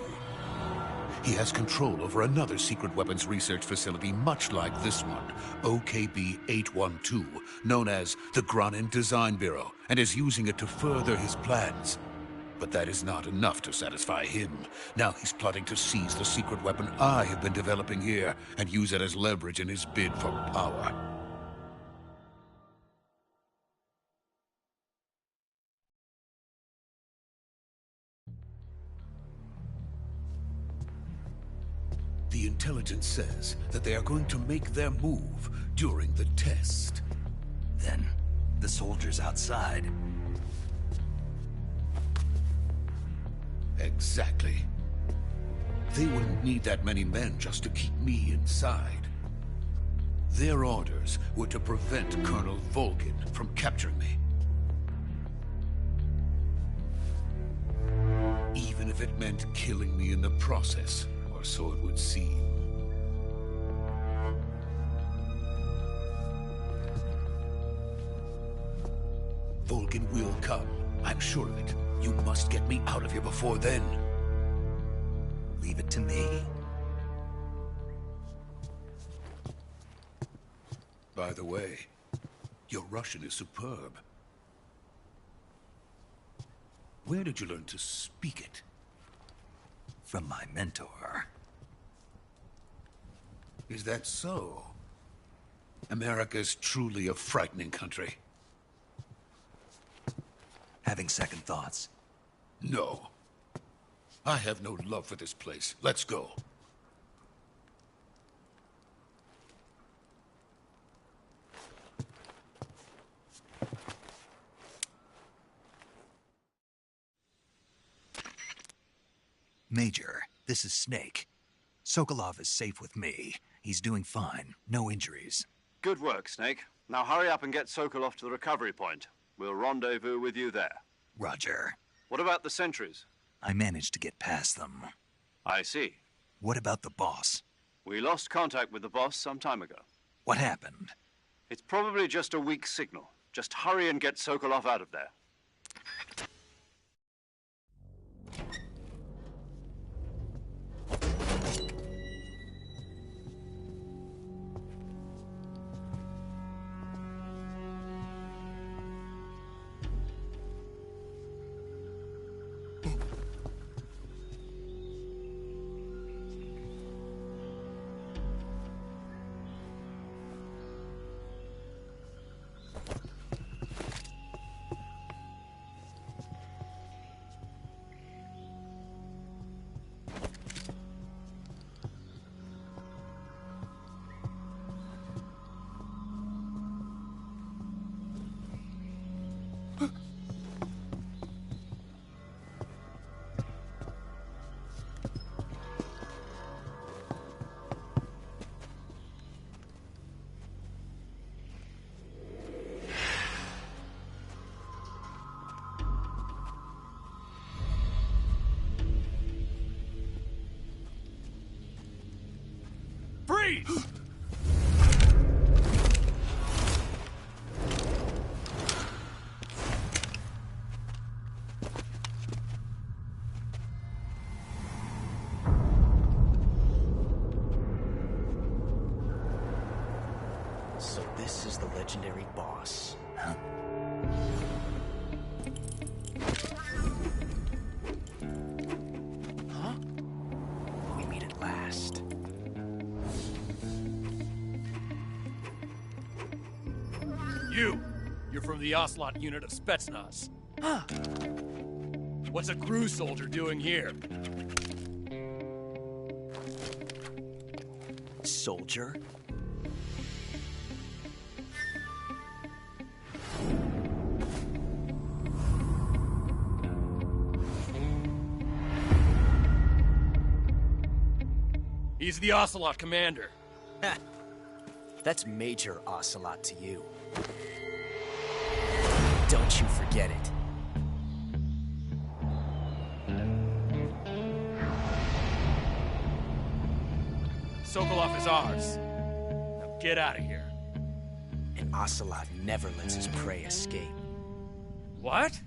He has control over another secret weapons research facility much like this one, OKB-812, known as the Granin Design Bureau, and is using it to further his plans. But that is not enough to satisfy him. Now he's plotting to seize the secret weapon I have been developing here and use it as leverage in his bid for power. The intelligence says that they are going to make their move during the test. Then, the soldiers outside. Exactly. They wouldn't need that many men just to keep me inside. Their orders were to prevent Colonel Volgin from capturing me. Even if it meant killing me in the process, or so it would seem. Volgin will come. I'm sure of it. You must get me out of here before then. Leave it to me. By the way, your Russian is superb. Where did you learn to speak it? From my mentor. Is that so? America's truly a frightening country. Having second thoughts? No. I have no love for this place. Let's go. Major, this is Snake. Sokolov is safe with me. He's doing fine. No injuries. Good work, Snake. Now hurry up and get Sokolov to the recovery point. We'll rendezvous with you there. Roger. What about the sentries? I managed to get past them. I see. What about the boss? We lost contact with the boss some time ago. What happened? It's probably just a weak signal. Just hurry and get Sokolov out of there. Freeze! So this is the legendary boss. Huh? We meet at last. You're from the Ocelot unit of Spetsnaz. What's a crew soldier doing here? Soldier? He's the Ocelot commander. That's Major Ocelot to you. Don't you forget it. Sokolov is ours. Now get out of here. And Ocelot never lets his prey escape. What?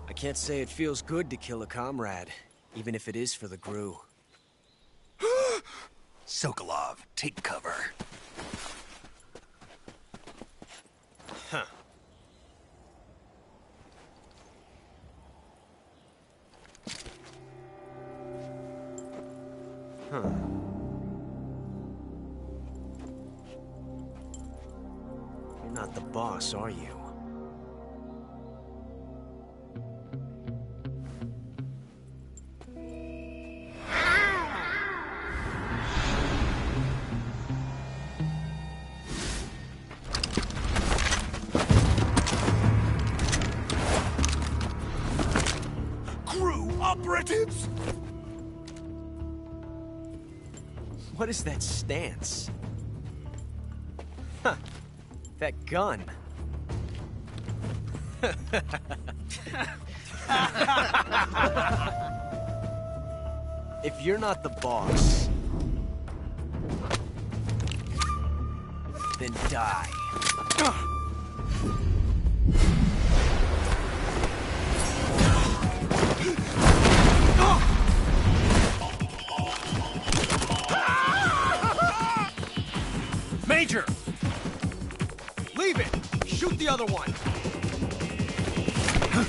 I can't say it feels good to kill a comrade, even if it is for the GRU. Sokolov, take cover. Huh. Huh. You're not the boss, are you? Operatives! What is that stance? Huh. That gun. If you're not the boss, then die. another one!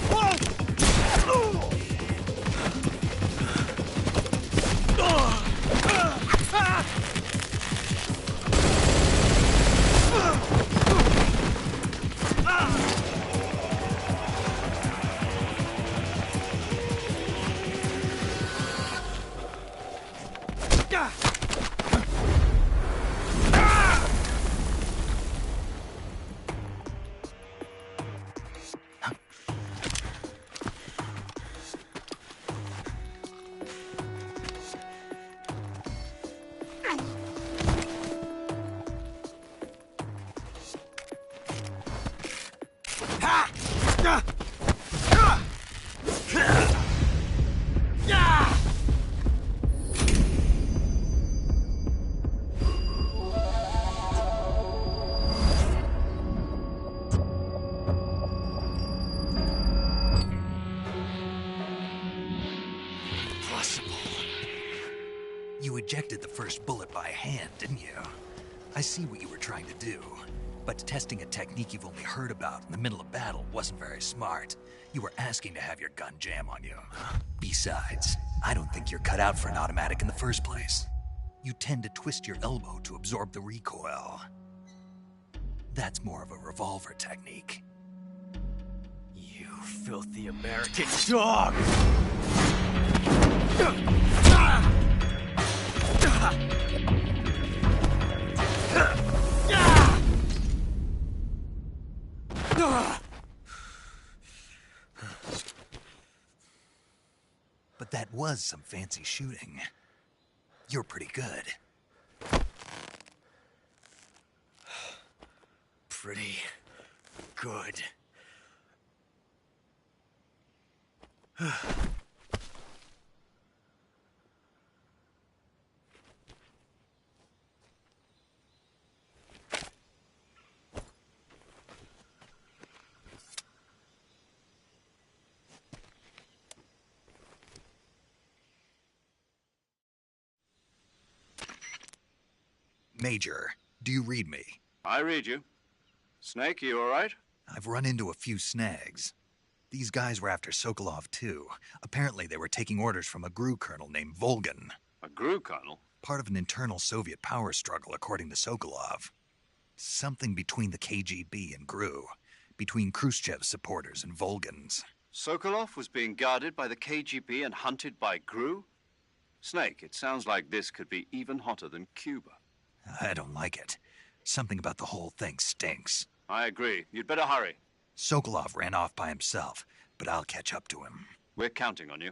Whoa! You ejected the first bullet by hand, didn't you? I see what you were trying to do. But testing a technique you've only heard about in the middle of battle wasn't very smart. You were asking to have your gun jam on you. Besides, I don't think you're cut out for an automatic in the first place. You tend to twist your elbow to absorb the recoil. That's more of a revolver technique. You filthy American dog! But that was some fancy shooting. You're pretty good. Pretty good. Major, do you read me? I read you. Snake, you all right? I've run into a few snags. These guys were after Sokolov, too. Apparently they were taking orders from a GRU colonel named Volgan. A GRU colonel? Part of an internal Soviet power struggle, according to Sokolov. Something between the KGB and GRU. Between Khrushchev's supporters and Volgan's. Sokolov was being guarded by the KGB and hunted by GRU? Snake, it sounds like this could be even hotter than Cuba. I don't like it. Something about the whole thing stinks. I agree. You'd better hurry. Sokolov ran off by himself, but I'll catch up to him. We're counting on you.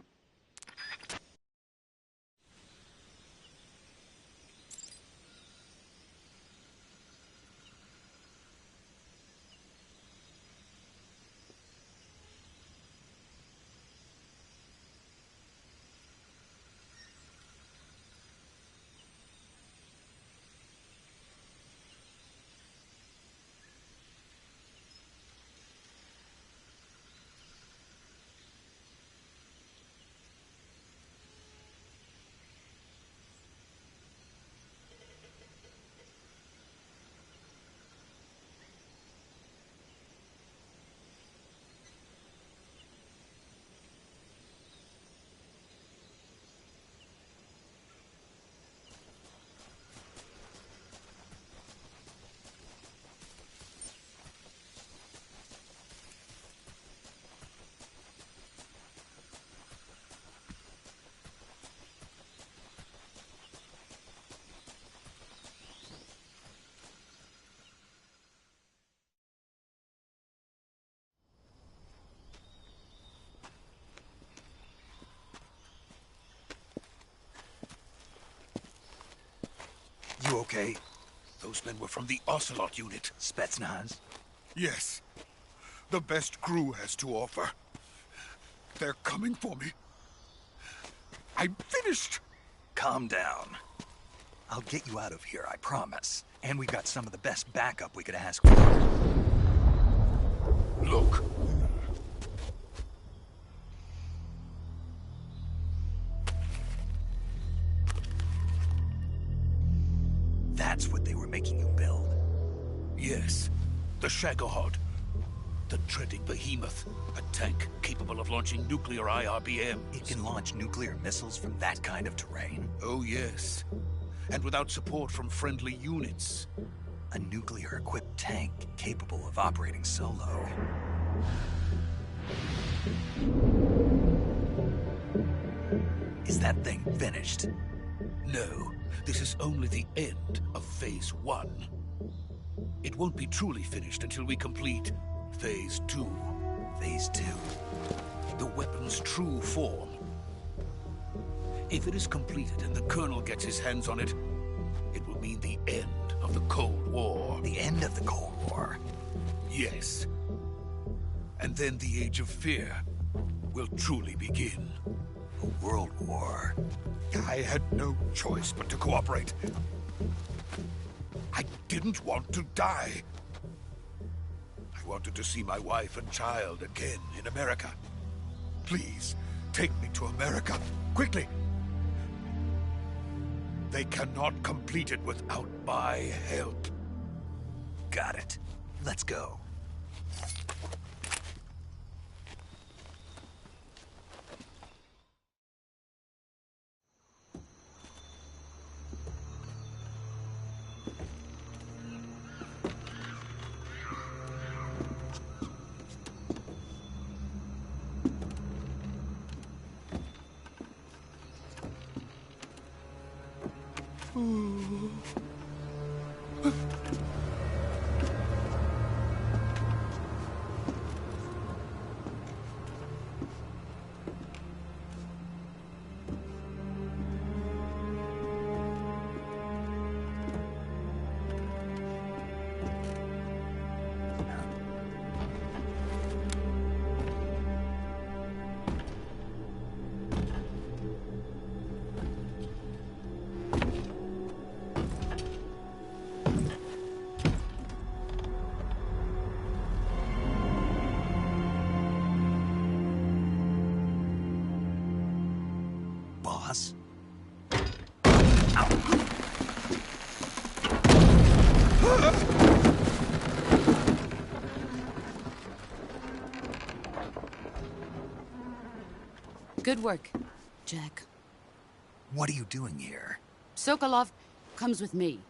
You okay? Those men were from the Ocelot unit. Spetsnaz? Yes. The best GRU has to offer. They're coming for me. I'm finished. Calm down. I'll get you out of here, I promise. And we've got some of the best backup we could ask for. Look. That's what they were making you build. Yes. The Shagohod. The treading behemoth. A tank capable of launching nuclear IRBMs. It can launch nuclear missiles from that kind of terrain? Oh, yes. And without support from friendly units. A nuclear-equipped tank capable of operating solo. Is that thing finished? No, this is only the end of Phase 1. It won't be truly finished until we complete Phase 2. Phase 2? The weapon's true form. If it is completed and the Colonel gets his hands on it, it will mean the end of the Cold War. The end of the Cold War? Yes. And then the Age of Fear will truly begin. A world war. I had no choice but to cooperate. I didn't want to die. I wanted to see my wife and child again in America. Please, take me to America, quickly. They cannot complete it without my help. Got it. Let's go. Boss? Good work, Jack. What are you doing here? Sokolov comes with me.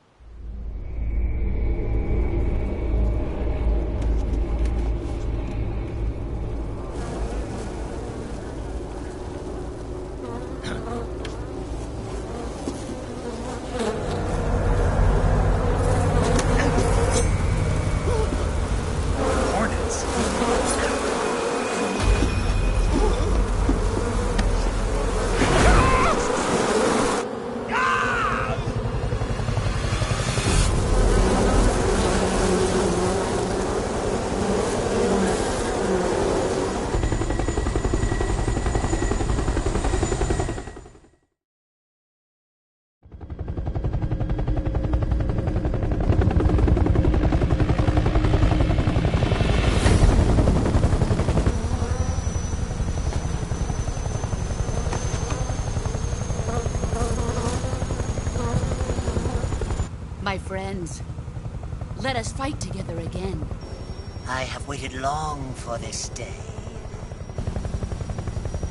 My friends, let us fight together again. I have waited long for this day.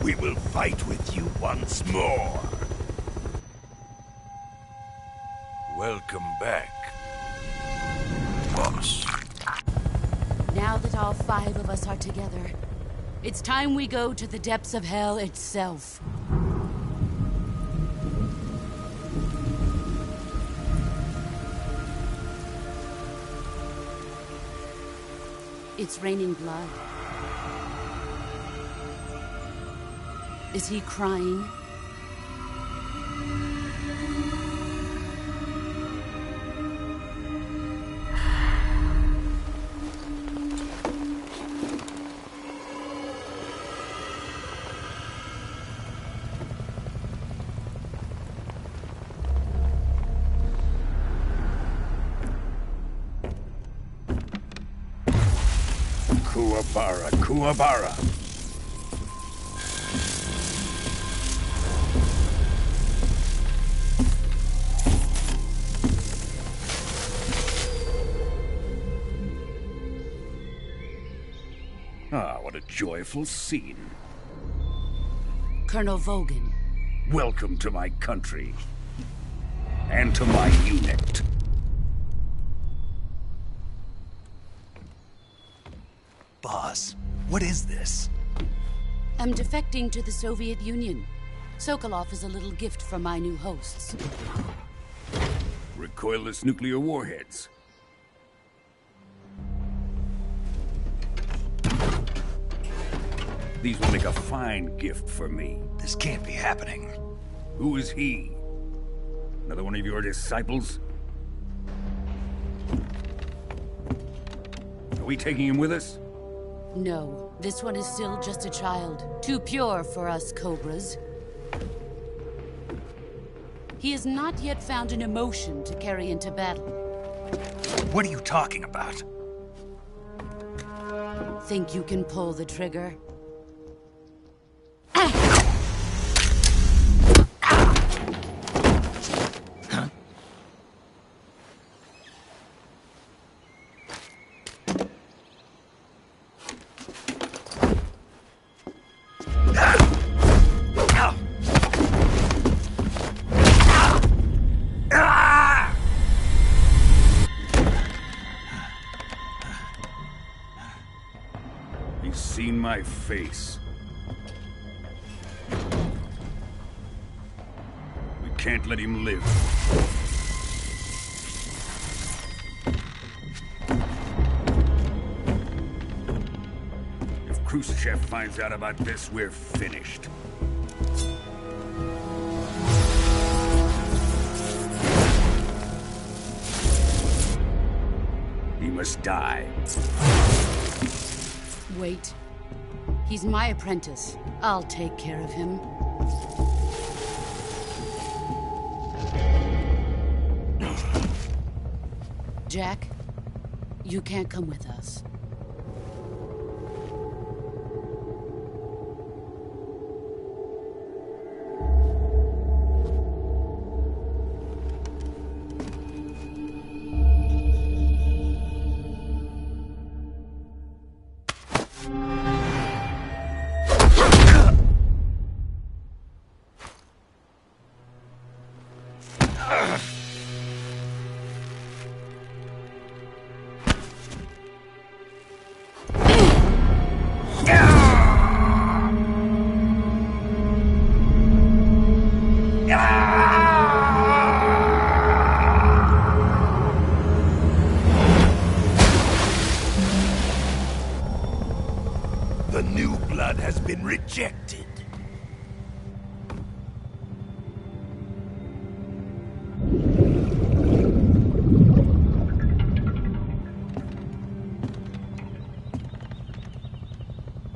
We will fight with you once more. Welcome back, boss. Now that all 5 of us are together, it's time we go to the depths of hell itself. It's raining blood. Is he crying? Kuwabara, Kuwabara. What a joyful scene. Colonel Vogan. Welcome to my country. And to my unit. Boss, what is this? I'm defecting to the Soviet Union. Sokolov is a little gift from my new hosts. Recoilless nuclear warheads. These will make a fine gift for me. This can't be happening. Who is he? Another one of your disciples? Are we taking him with us? No, this one is still just a child. Too pure for us Cobras. He has not yet found an emotion to carry into battle. What are you talking about? Think you can pull the trigger? He's seen my face. We can't let him live. If Khrushchev finds out about this, we're finished. He must die. Wait. He's my apprentice. I'll take care of him. Jack, you can't come with us. The new blood has been rejected.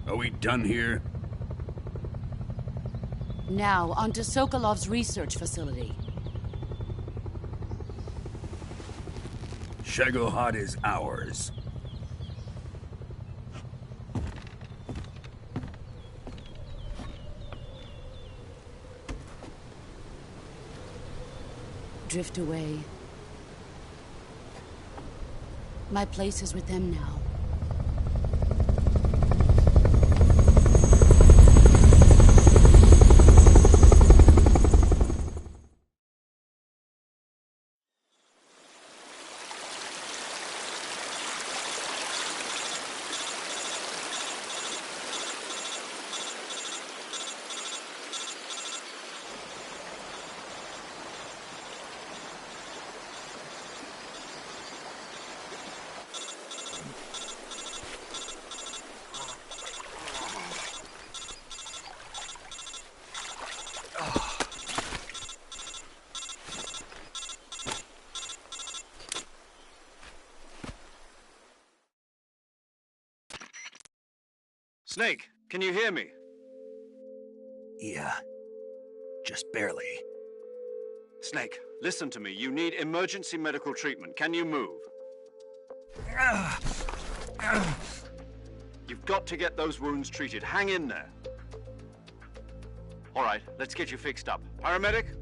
Are we done here? Now, onto Sokolov's research facility. Shagohod is ours. Drift away. My place is with them now. Snake, can you hear me? Yeah. Just barely. Snake, listen to me. You need emergency medical treatment. Can you move? You've got to get those wounds treated. Hang in there. All right, let's get you fixed up. Paramedic?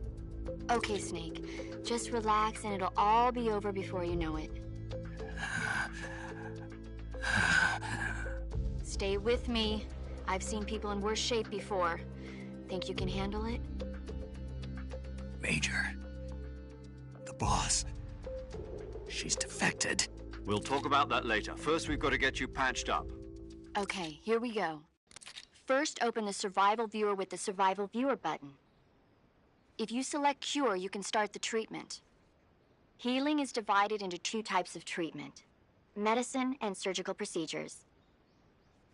Okay, Snake. Just relax and it'll all be over before you know it. Stay with me. I've seen people in worse shape before. Think you can handle it? Major. The boss. She's defected. We'll talk about that later. First, we've got to get you patched up. Okay, here we go. First, open the Survival Viewer with the Survival Viewer button. If you select Cure, you can start the treatment. Healing is divided into 2 types of treatment: medicine and surgical procedures.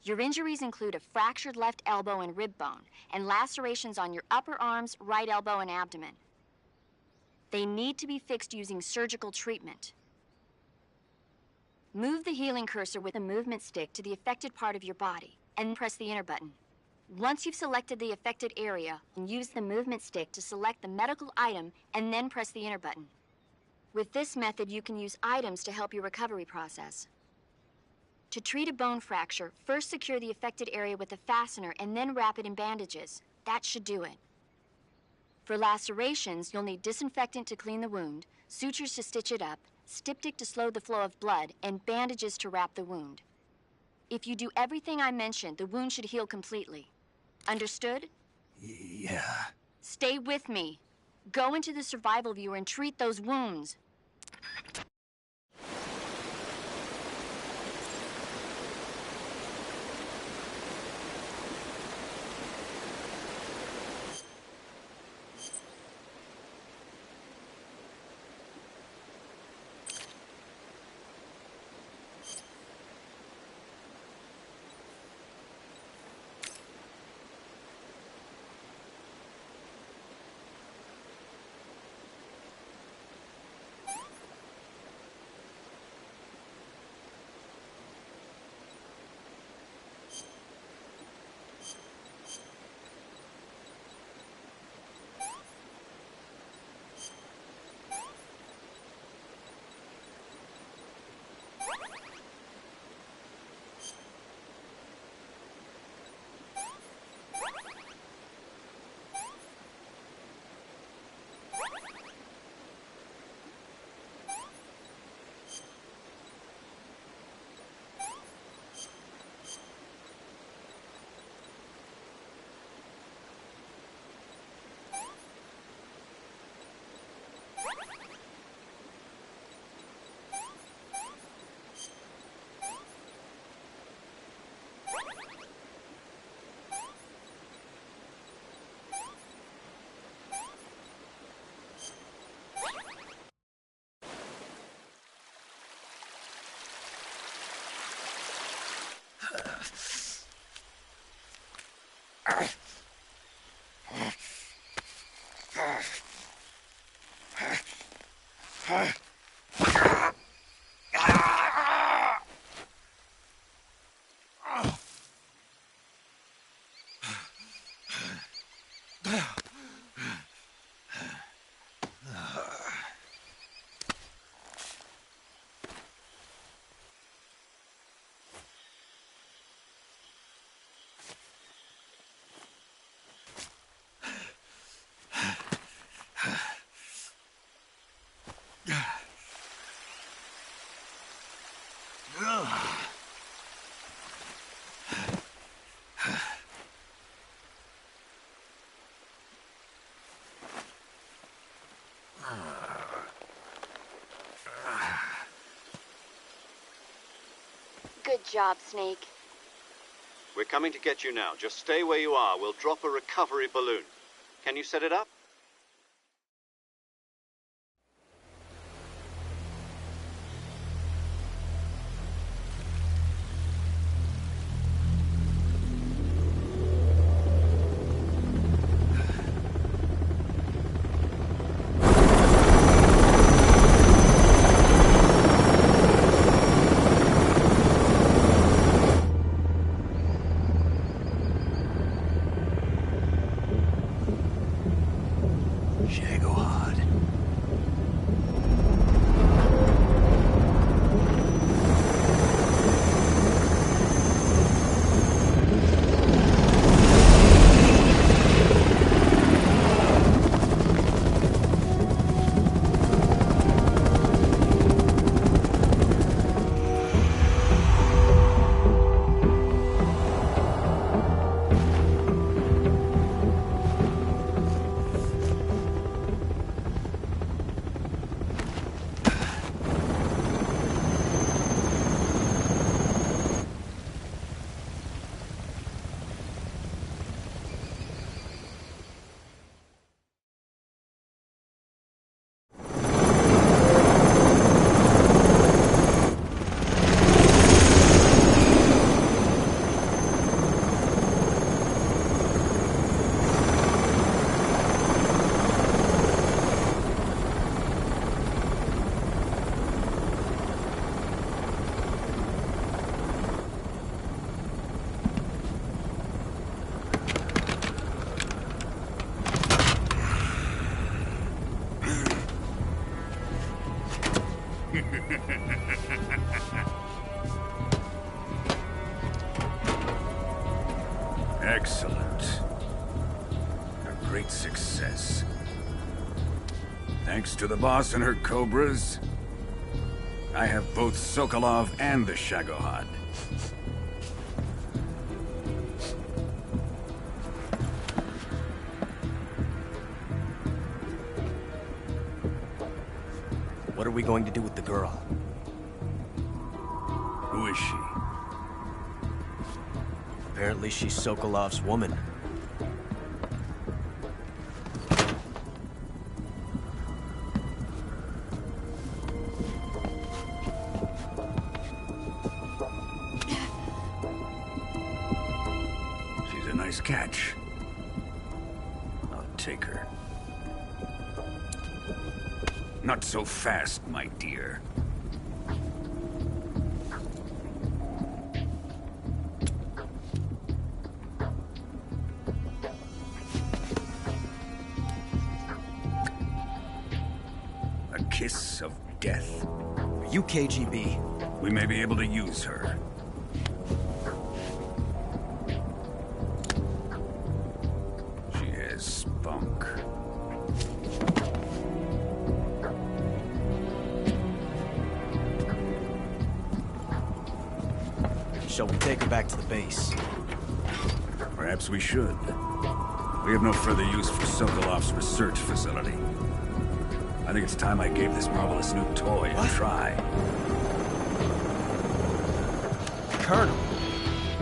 Your injuries include a fractured left elbow and rib bone, and lacerations on your upper arms, right elbow, and abdomen. They need to be fixed using surgical treatment. Move the healing cursor with a movement stick to the affected part of your body, and press the enter button. Once you've selected the affected area, use the movement stick to select the medical item, and then press the enter button. With this method, you can use items to help your recovery process. To treat a bone fracture, first secure the affected area with a fastener and then wrap it in bandages. That should do it. For lacerations, you'll need disinfectant to clean the wound, sutures to stitch it up, styptic to slow the flow of blood, and bandages to wrap the wound. If you do everything I mentioned, the wound should heal completely. Understood? Yeah. Stay with me. Go into the Survival Viewer and treat those wounds. Good job, Snake. We're coming to get you now. Just stay where you are. We'll drop a recovery balloon. Can you set it up? success. Thanks to the boss and her cobras, I have both Sokolov and the Shagohod. What are we going to do with the girl? Who is she? Apparently she's Sokolov's woman. She's a nice catch. I'll take her. Not so fast, my dear. A kiss of death. Are you KGB? We may be able to use her. She has spunk. Shall we take her back to the base? Perhaps we should. We have no further use for Sokolov's research facility. I think it's time I gave this marvelous new toy a try. Colonel,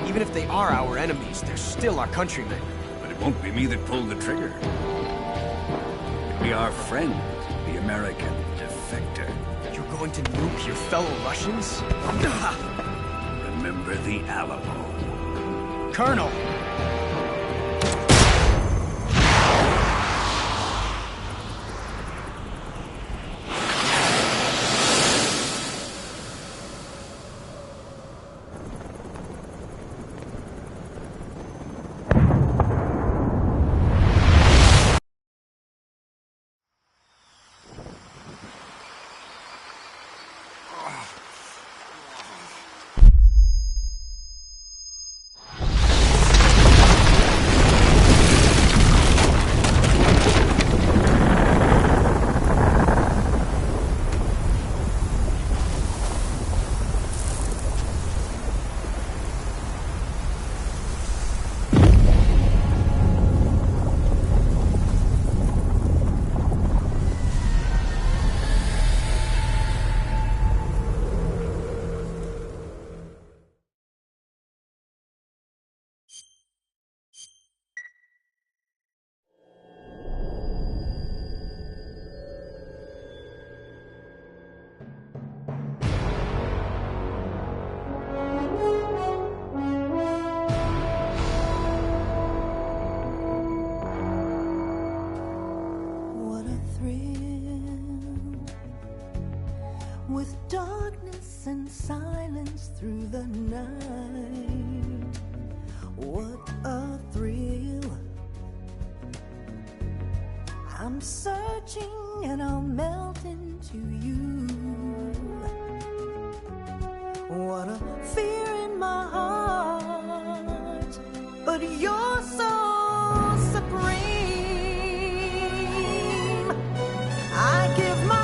even if they are our enemies, they're still our countrymen. But it won't be me that pulled the trigger. It'll be our friend, the American defector. You're going to nuke your fellow Russians? Remember the Alamo. Colonel! With darkness and silence through the night, what a thrill. I'm searching and I'll melt into you. What a fear in my heart, but you're so supreme. I give my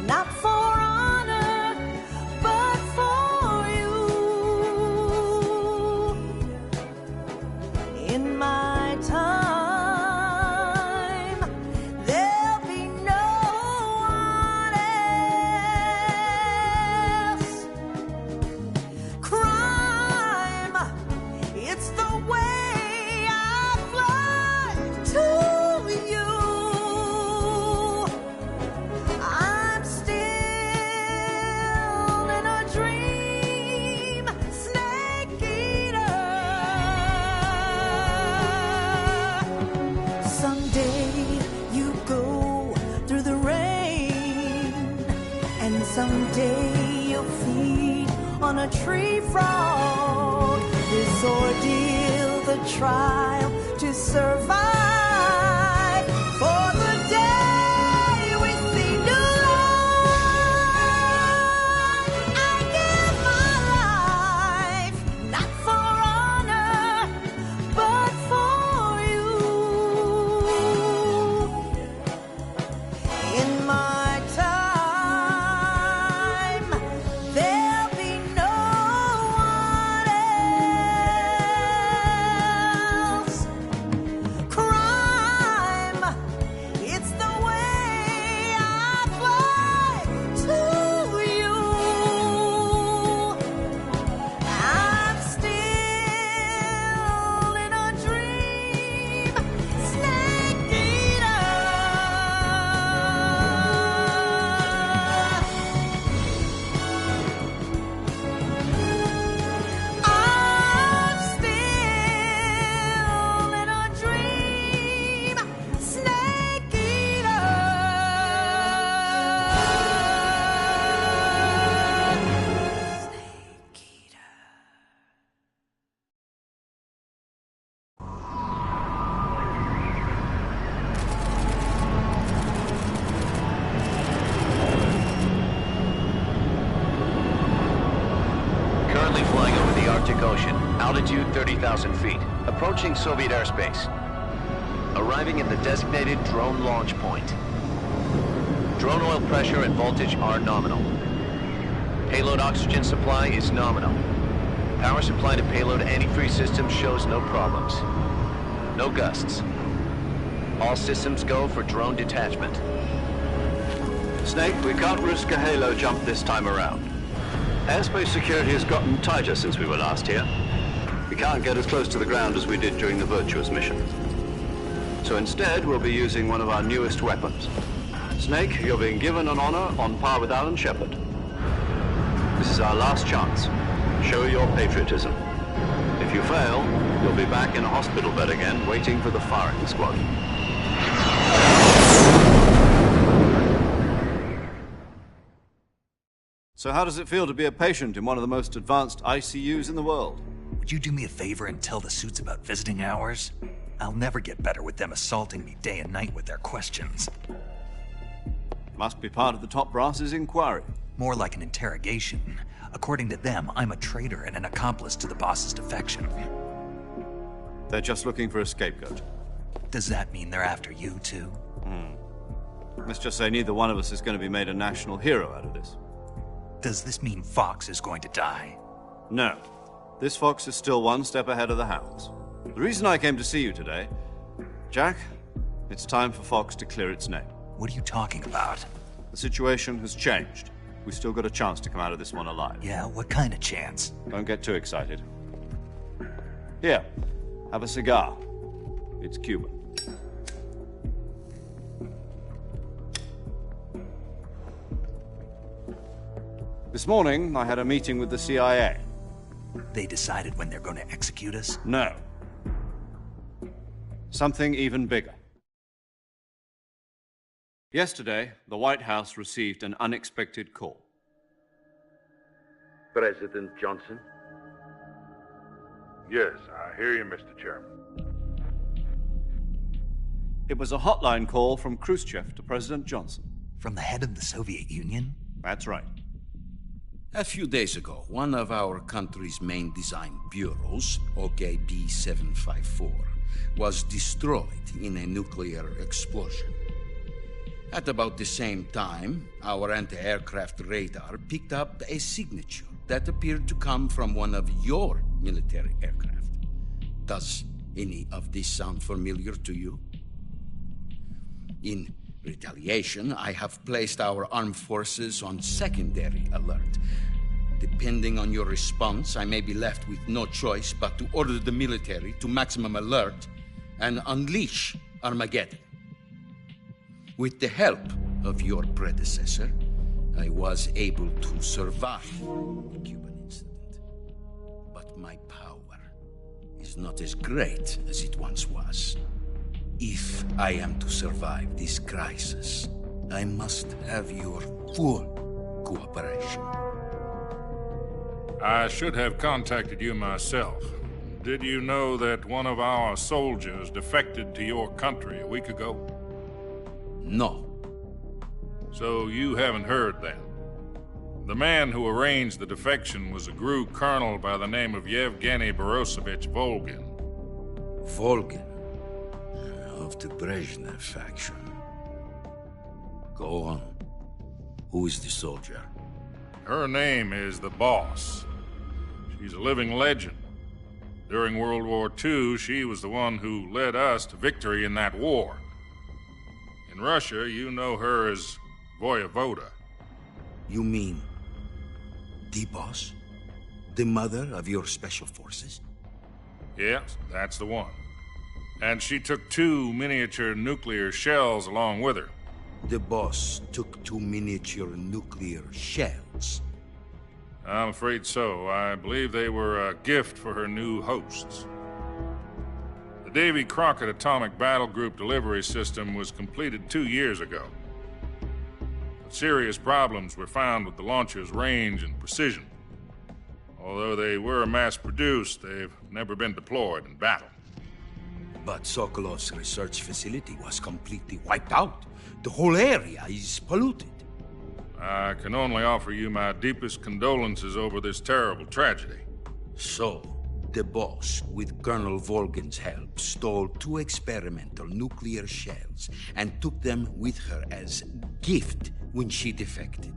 not for honor, but for you. In my time, there'll be no one else. Crime, it's the way I fly to you. Someday you'll feed on a tree frog. This ordeal, the trial to survive. For the day we see new life, I give my life, not for honor, but for you. 30,000 feet, approaching Soviet airspace. Arriving at the designated drone launch point. Drone oil pressure and voltage are nominal. Payload oxygen supply is nominal. Power supply to payload antifreeze system shows no problems. No gusts. All systems go for drone detachment. Snake, we can't risk a halo jump this time around. Airspace security has gotten tighter since we were last here. We can't get as close to the ground as we did during the Virtuous mission. So instead, we'll be using one of our newest weapons. Snake, you're being given an honor on par with Alan Shepard. This is our last chance. Show your patriotism. If you fail, you'll be back in a hospital bed again, waiting for the firing squad. So how does it feel to be a patient in one of the most advanced ICUs in the world? Would you do me a favor and tell the suits about visiting hours? I'll never get better with them assaulting me day and night with their questions. Must be part of the top brass's inquiry. More like an interrogation. According to them, I'm a traitor and an accomplice to the boss's defection. They're just looking for a scapegoat. Does that mean they're after you, too? Let's just say neither one of us is going to be made a national hero out of this. Does this mean Fox is going to die? No. This Fox is still one step ahead of the Hounds. The reason I came to see you today... Jack, it's time for Fox to clear its name. What are you talking about? The situation has changed. We've still got a chance to come out of this one alive. Yeah, what kind of chance? Don't get too excited. Here, have a cigar. It's Cuban. This morning, I had a meeting with the CIA. They decided when they're going to execute us? No. Something even bigger. Yesterday, the White House received an unexpected call. President Johnson? Yes, I hear you, Mr. Chairman. It was a hotline call from Khrushchev to President Johnson. From the head of the Soviet Union? That's right. A few days ago, one of our country's main design bureaus, OKB 754, was destroyed in a nuclear explosion. At about the same time, our anti-aircraft radar picked up a signature that appeared to come from one of your military aircraft. Does any of this sound familiar to you? In retaliation, I have placed our armed forces on secondary alert. Depending on your response, I may be left with no choice but to order the military to maximum alert and unleash Armageddon. With the help of your predecessor, I was able to survive the Cuban incident. But my power is not as great as it once was. If I am to survive this crisis, I must have your full cooperation. I should have contacted you myself. Did you know that one of our soldiers defected to your country a week ago? No. So you haven't heard then. The man who arranged the defection was a GRU colonel by the name of Yevgeny Borosovich Volgin. Volgin? Of the Brezhnev faction. Go on. Who is the soldier? Her name is the Boss. She's a living legend. During World War II, she was the one who led us to victory in that war. In Russia, you know her as Voyevoda. You mean the Boss? The mother of your special forces? Yes, that's the one. And she took 2 miniature nuclear shells along with her. The Boss took 2 miniature nuclear shells? I'm afraid so. I believe they were a gift for her new hosts. The Davy Crockett Atomic Battle Group delivery system was completed 2 years ago. But serious problems were found with the launcher's range and precision. Although they were mass-produced, they've never been deployed in battle. But Sokolov's research facility was completely wiped out. The whole area is polluted. I can only offer you my deepest condolences over this terrible tragedy. So, The boss, with Colonel Volgin's help, stole 2 experimental nuclear shells and took them with her as gift when she defected.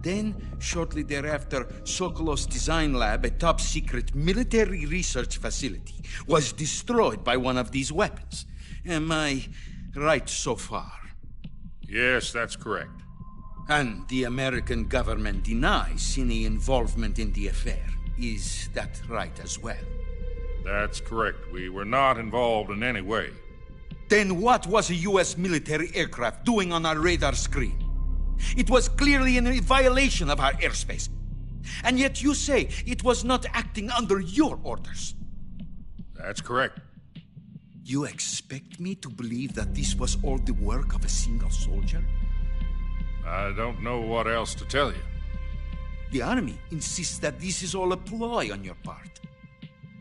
Then, shortly thereafter, Sokolov's design lab, a top-secret military research facility, was destroyed by one of these weapons. Am I right so far? Yes, that's correct. And the American government denies any involvement in the affair. Is that right as well? That's correct. We were not involved in any way. Then what was a U.S. military aircraft doing on our radar screen? It was clearly in violation of our airspace. And yet you say it was not acting under your orders. That's correct. You expect me to believe that this was all the work of a single soldier? I don't know what else to tell you. The Army insists that this is all a ploy on your part.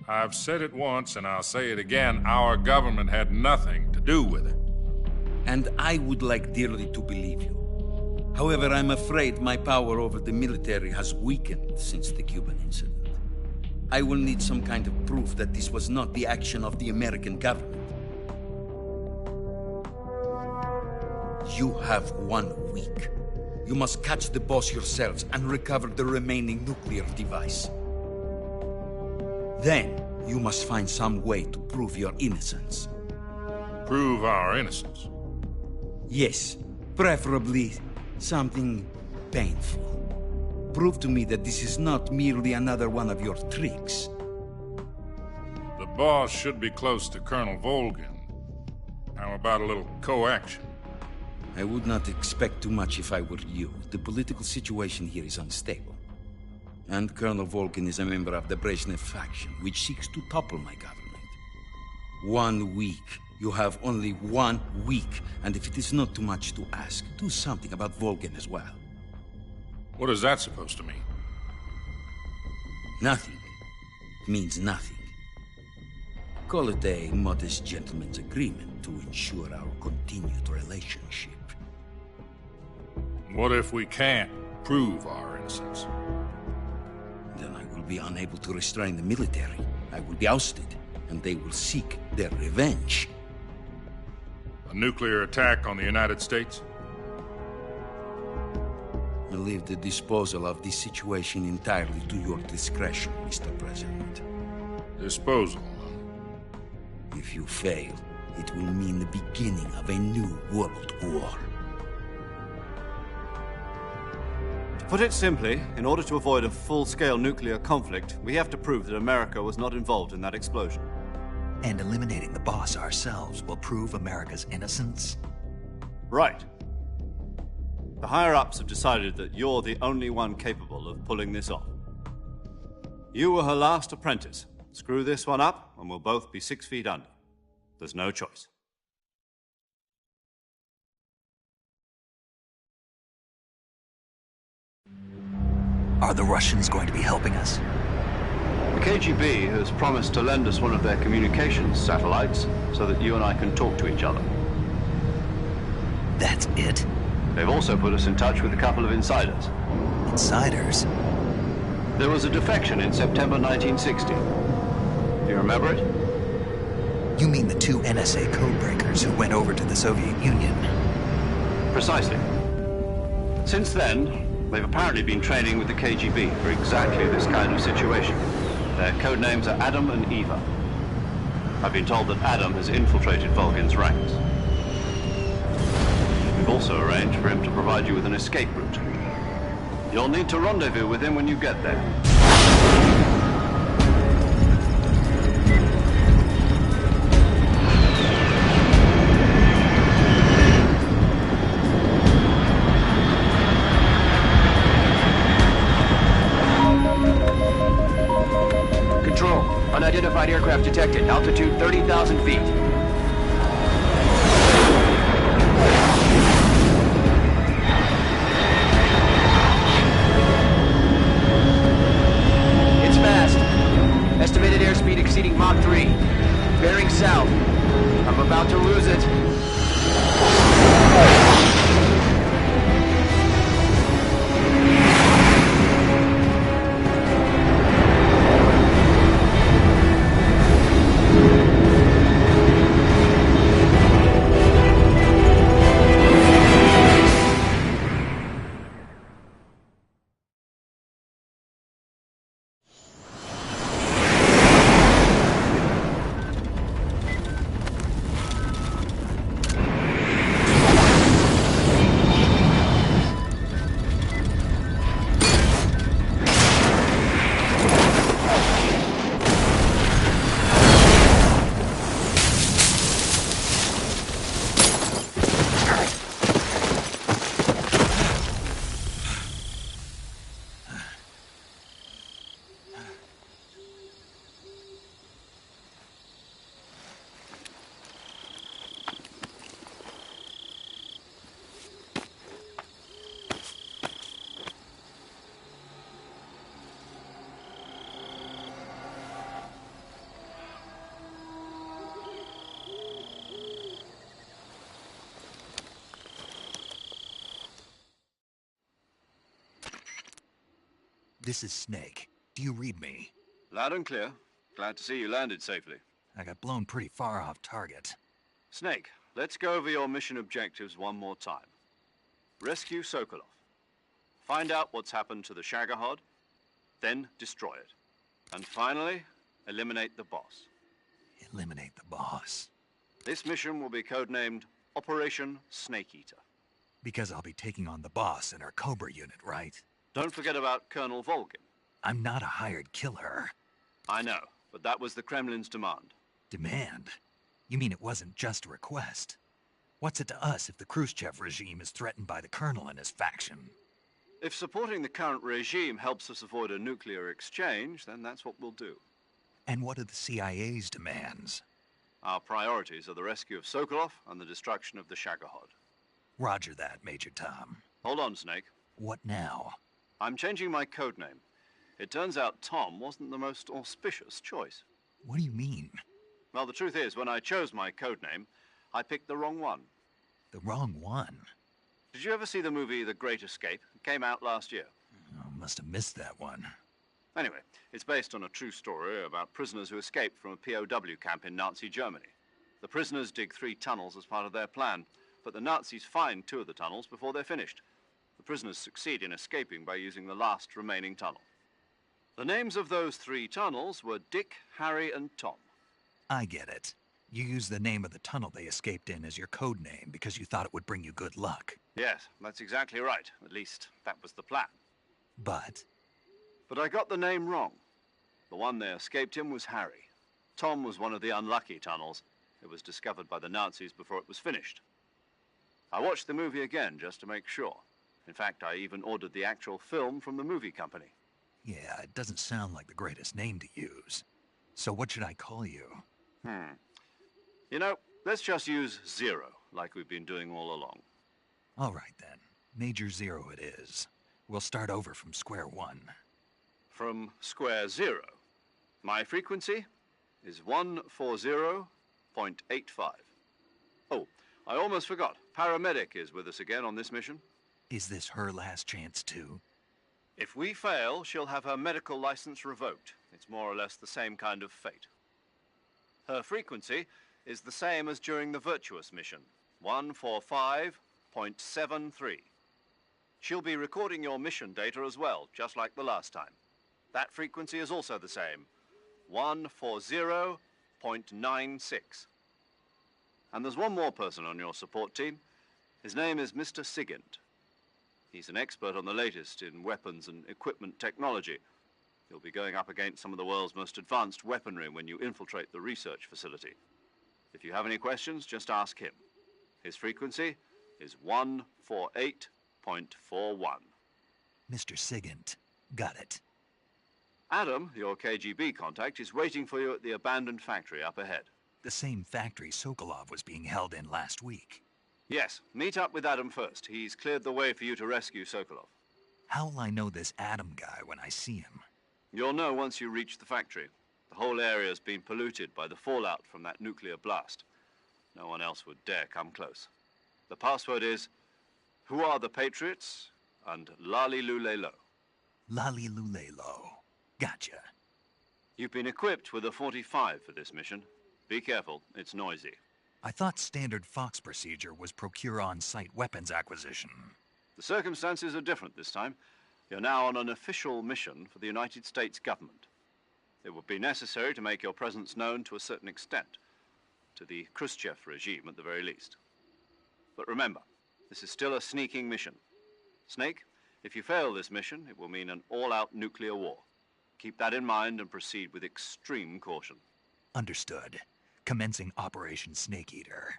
I've said it once, and I'll say it again. Our government had nothing to do with it. And I would like dearly to believe you. However, I'm afraid my power over the military has weakened since the Cuban incident. I will need some kind of proof that this was not the action of the American government. You have 1 week. You must catch the boss yourselves and recover the remaining nuclear device. Then, you must find some way to prove your innocence. Prove our innocence? Yes, preferably something painful. Prove to me that this is not merely another one of your tricks. The boss should be close to Colonel Volgin. How about a little co-action? I would not expect too much if I were you. The political situation here is unstable. And Colonel Volgin is a member of the Brezhnev faction, which seeks to topple my government. 1 week. You have only 1 week, and if it is not too much to ask, do something about Volgin as well. What is that supposed to mean? Nothing. It means nothing. Call it a modest gentleman's agreement to ensure our continued relationship. What if we can't prove our innocence? Then I will be unable to restrain the military. I will be ousted, and they will seek their revenge. A nuclear attack on the United States? I leave the disposal of this situation entirely to your discretion, Mr. President. Disposal? If you fail, it will mean the beginning of a new world war. To put it simply, in order to avoid a full-scale nuclear conflict, we have to prove that America was not involved in that explosion. And eliminating the boss ourselves will prove America's innocence? Right. The higher-ups have decided that you're the only one capable of pulling this off. You were her last apprentice. Screw this one up, and we'll both be 6 feet under. There's no choice. Are the Russians going to be helping us? The KGB has promised to lend us one of their communications satellites so that you and I can talk to each other. That's it? They've also put us in touch with a couple of insiders. Insiders? There was a defection in September 1960. Do you remember it? You mean the 2 NSA codebreakers who went over to the Soviet Union? Precisely. Since then, they've apparently been training with the KGB for exactly this kind of situation. Their code names are Adam and Eva. I've been told that Adam has infiltrated Volgin's ranks. We've also arranged for him to provide you with an escape route. You'll need to rendezvous with him when you get there. Control. Unidentified aircraft detected. Altitude 30,000 feet. It's fast. Estimated airspeed exceeding Mach 3. Bearing south. I'm about to lose it. This is Snake. Do you read me? Loud and clear. Glad to see you landed safely. I got blown pretty far off target. Snake, let's go over your mission objectives one more time. Rescue Sokolov. Find out what's happened to the Shagohod, then destroy it. And finally, eliminate the boss. Eliminate the boss. This mission will be codenamed Operation Snake Eater. Because I'll be taking on the boss in our Cobra unit, right? Don't forget about Colonel Volgin. I'm not a hired killer. I know, but that was the Kremlin's demand. Demand? You mean it wasn't just a request? What's it to us if the Khrushchev regime is threatened by the Colonel and his faction? If supporting the current regime helps us avoid a nuclear exchange, then that's what we'll do. And what are the CIA's demands? Our priorities are the rescue of Sokolov and the destruction of the Shagohod. Roger that, Major Tom. Hold on, Snake. What now? I'm changing my codename. It turns out Tom wasn't the most auspicious choice. What do you mean? Well, the truth is, when I chose my codename, I picked the wrong one. The wrong one? Did you ever see the movie The Great Escape? It came out last year. Oh, must have missed that one. Anyway, it's based on a true story about prisoners who escaped from a POW camp in Nazi Germany. The prisoners dig 3 tunnels as part of their plan, but the Nazis find 2 of the tunnels before they're finished. The prisoners succeed in escaping by using the last remaining tunnel. The names of those 3 tunnels were Dick, Harry, and Tom. I get it. You used the name of the tunnel they escaped in as your code name because you thought it would bring you good luck. Yes, that's exactly right. At least, that was the plan. But I got the name wrong. The one they escaped in was Harry. Tom was one of the unlucky tunnels. It was discovered by the Nazis before it was finished. I watched the movie again just to make sure. In fact, I even ordered the actual film from the movie company. yeah, it doesn't sound like the greatest name to use. So what should I call you? You know, let's just use Zero, like we've been doing all along. All right, then. Major Zero it is. We'll start over from square one. From square 0. My frequency is 140.85. Oh, I almost forgot. Paramedic is with us again on this mission. Is this her last chance, too? If we fail, she'll have her medical license revoked. It's more or less the same kind of fate. Her frequency is the same as during the Virtuous mission, 145.73. She'll be recording your mission data as well, just like the last time. That frequency is also the same, 140.96. And there's one more person on your support team. His name is Mr. Sigint. He's an expert on the latest in weapons and equipment technology. You'll be going up against some of the world's most advanced weaponry when you infiltrate the research facility. If you have any questions, just ask him. His frequency is 148.41. Mr. Sigint. Got it. Adam, your KGB contact, is waiting for you at the abandoned factory up ahead. The same factory Sokolov was being held in last week. Yes, meet up with Adam first. He's cleared the way for you to rescue Sokolov. How'll I know this Adam guy when I see him? You'll know once you reach the factory. The whole area's been polluted by the fallout from that nuclear blast. No one else would dare come close. The password is, "Who are the Patriots?" and Lali Lulelo. Lali Lulelo. Gotcha. You've been equipped with a 45 for this mission. Be careful, it's noisy. I thought standard Fox procedure was procure on-site weapons acquisition. The circumstances are different this time. You're now on an official mission for the United States government. It would be necessary to make your presence known to a certain extent, to the Khrushchev regime at the very least. But remember, this is still a sneaking mission. Snake, if you fail this mission, it will mean an all-out nuclear war. Keep that in mind and proceed with extreme caution. Understood. Commencing Operation Snake Eater.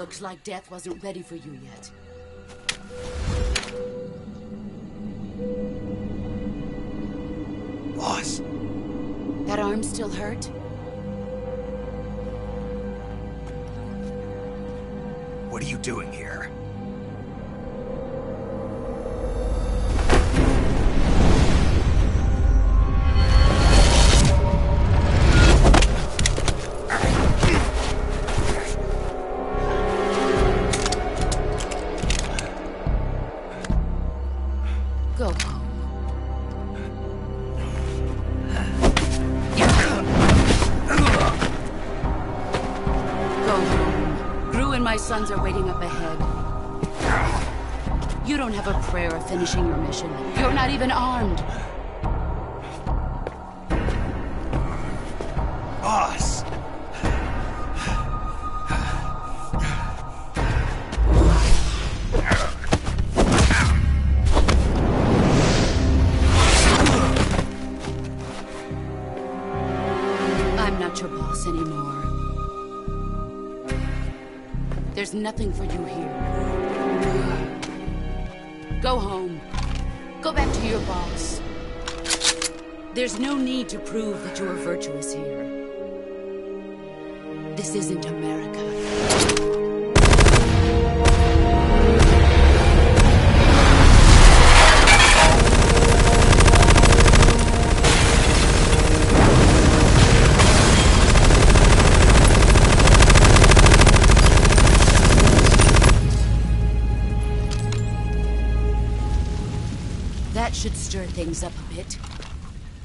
Looks like death wasn't ready for you yet. Boss. That arm still hurt? What are you doing here? Go home. My sons are waiting up ahead. You don't have a prayer of finishing your mission. You're not even armed. Boss! I'm not your boss anymore. There's nothing for you here. Go home. Go back to your boss. There's no need to prove that you are virtuous here. This isn't America. That should stir things up a bit.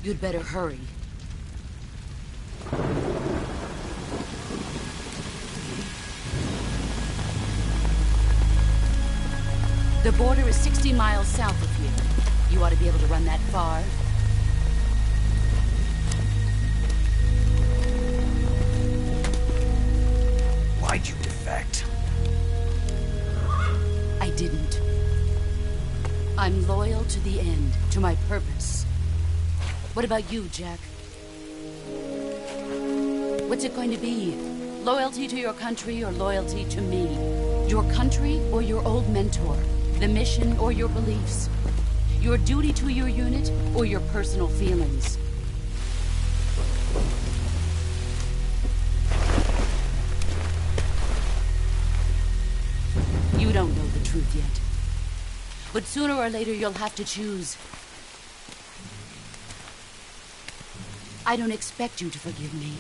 You'd better hurry. The border is 60 miles south of here. You ought to be able to run that far. Why'd you defect? I didn't. I'm loyal to the end, to my purpose. What about you, Jack? What's it going to be? Loyalty to your country or loyalty to me? Your country or your old mentor? The mission or your beliefs? Your duty to your unit or your personal feelings? You don't know the truth yet. But sooner or later, you'll have to choose. I don't expect you to forgive me.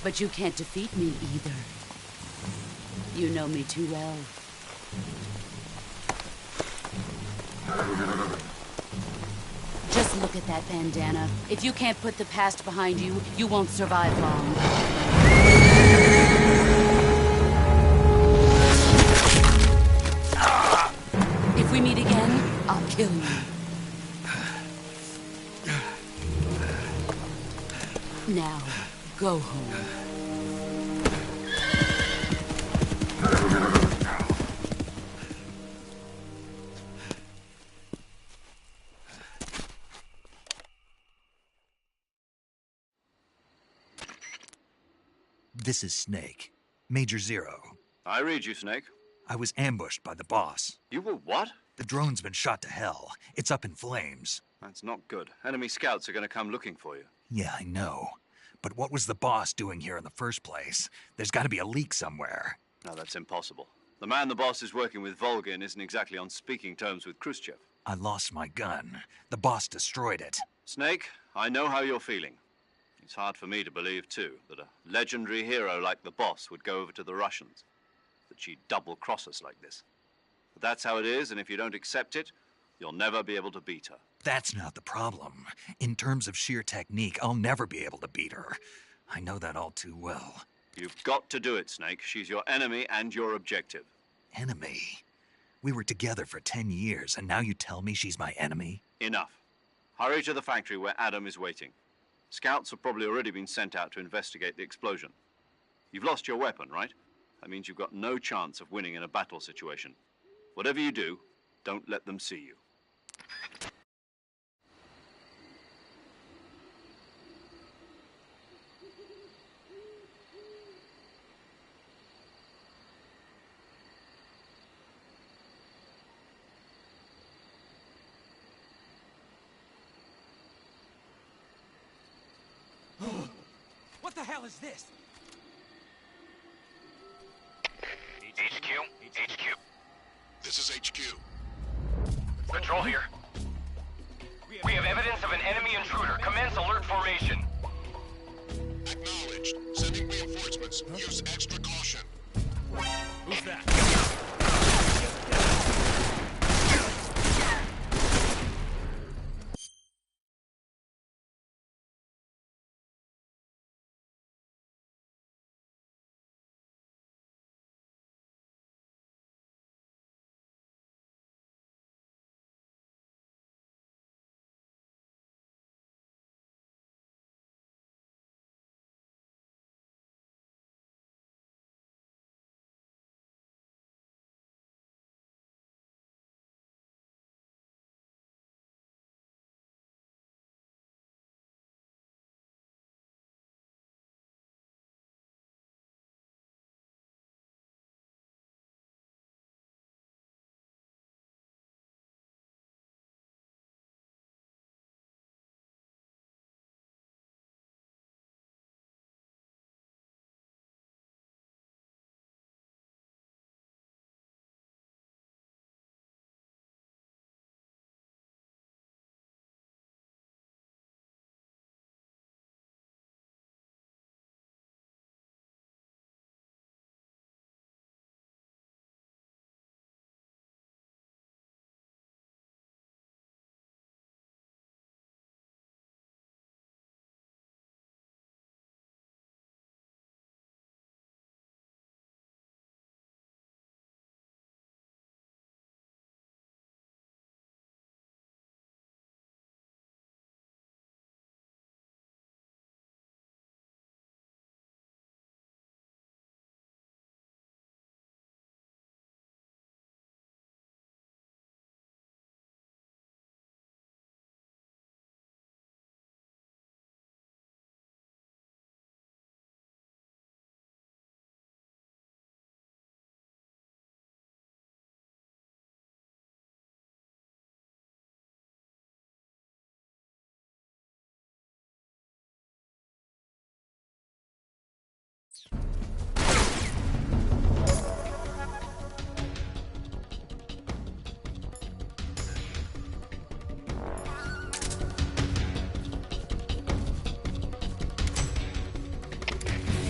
But you can't defeat me either. You know me too well. Just look at that bandana. If you can't put the past behind you, you won't survive long. If we meet again, I'll kill you. Now, go home. This is Snake. Major Zero. I read you, Snake. I was ambushed by the boss. You were what? The drone's been shot to hell. It's up in flames. That's not good. Enemy scouts are going to come looking for you. Yeah, I know. But what was the boss doing here in the first place? There's got to be a leak somewhere. No, that's impossible. The man the boss is working with, Volgin, isn't exactly on speaking terms with Khrushchev. I lost my gun. The boss destroyed it. Snake, I know how you're feeling. It's hard for me to believe, too, that a legendary hero like the boss would go over to the Russians. That she'd double-cross us like this. But that's how it is, and if you don't accept it, you'll never be able to beat her. That's not the problem. In terms of sheer technique, I'll never be able to beat her. I know that all too well. You've got to do it, Snake. She's your enemy and your objective. Enemy? We were together for 10 years, and now you tell me she's my enemy? Enough. Hurry to the factory where Adam is waiting. Scouts have probably already been sent out to investigate the explosion. You've lost your weapon, right? That means you've got no chance of winning in a battle situation. Whatever you do, don't let them see you. the hell is this? HQ. This is HQ. Patrol here. We have evidence of an enemy intruder. Commence alert formation. Acknowledged. Sending reinforcements. Use extra caution. Who's that?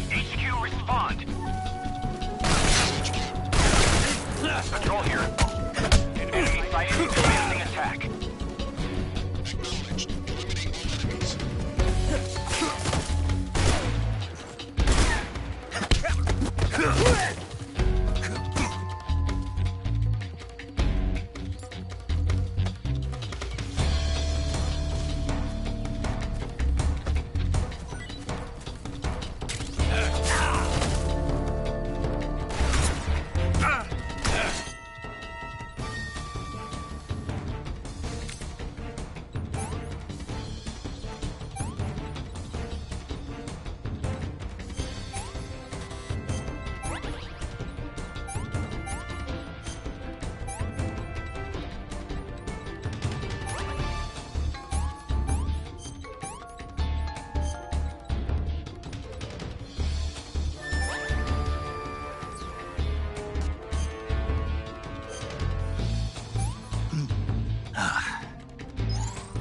HQ, respond. Patrol here. Enemy sighted. Commencing attack. Acknowledged. Eliminating all enemies.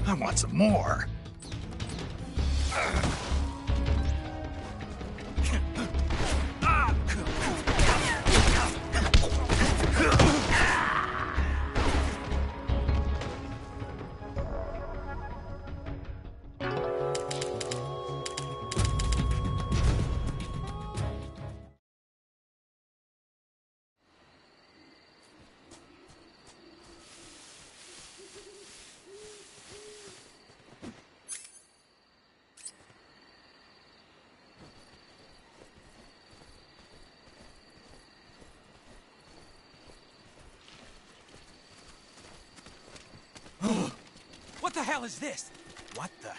I want some more. What the hell is this? What the?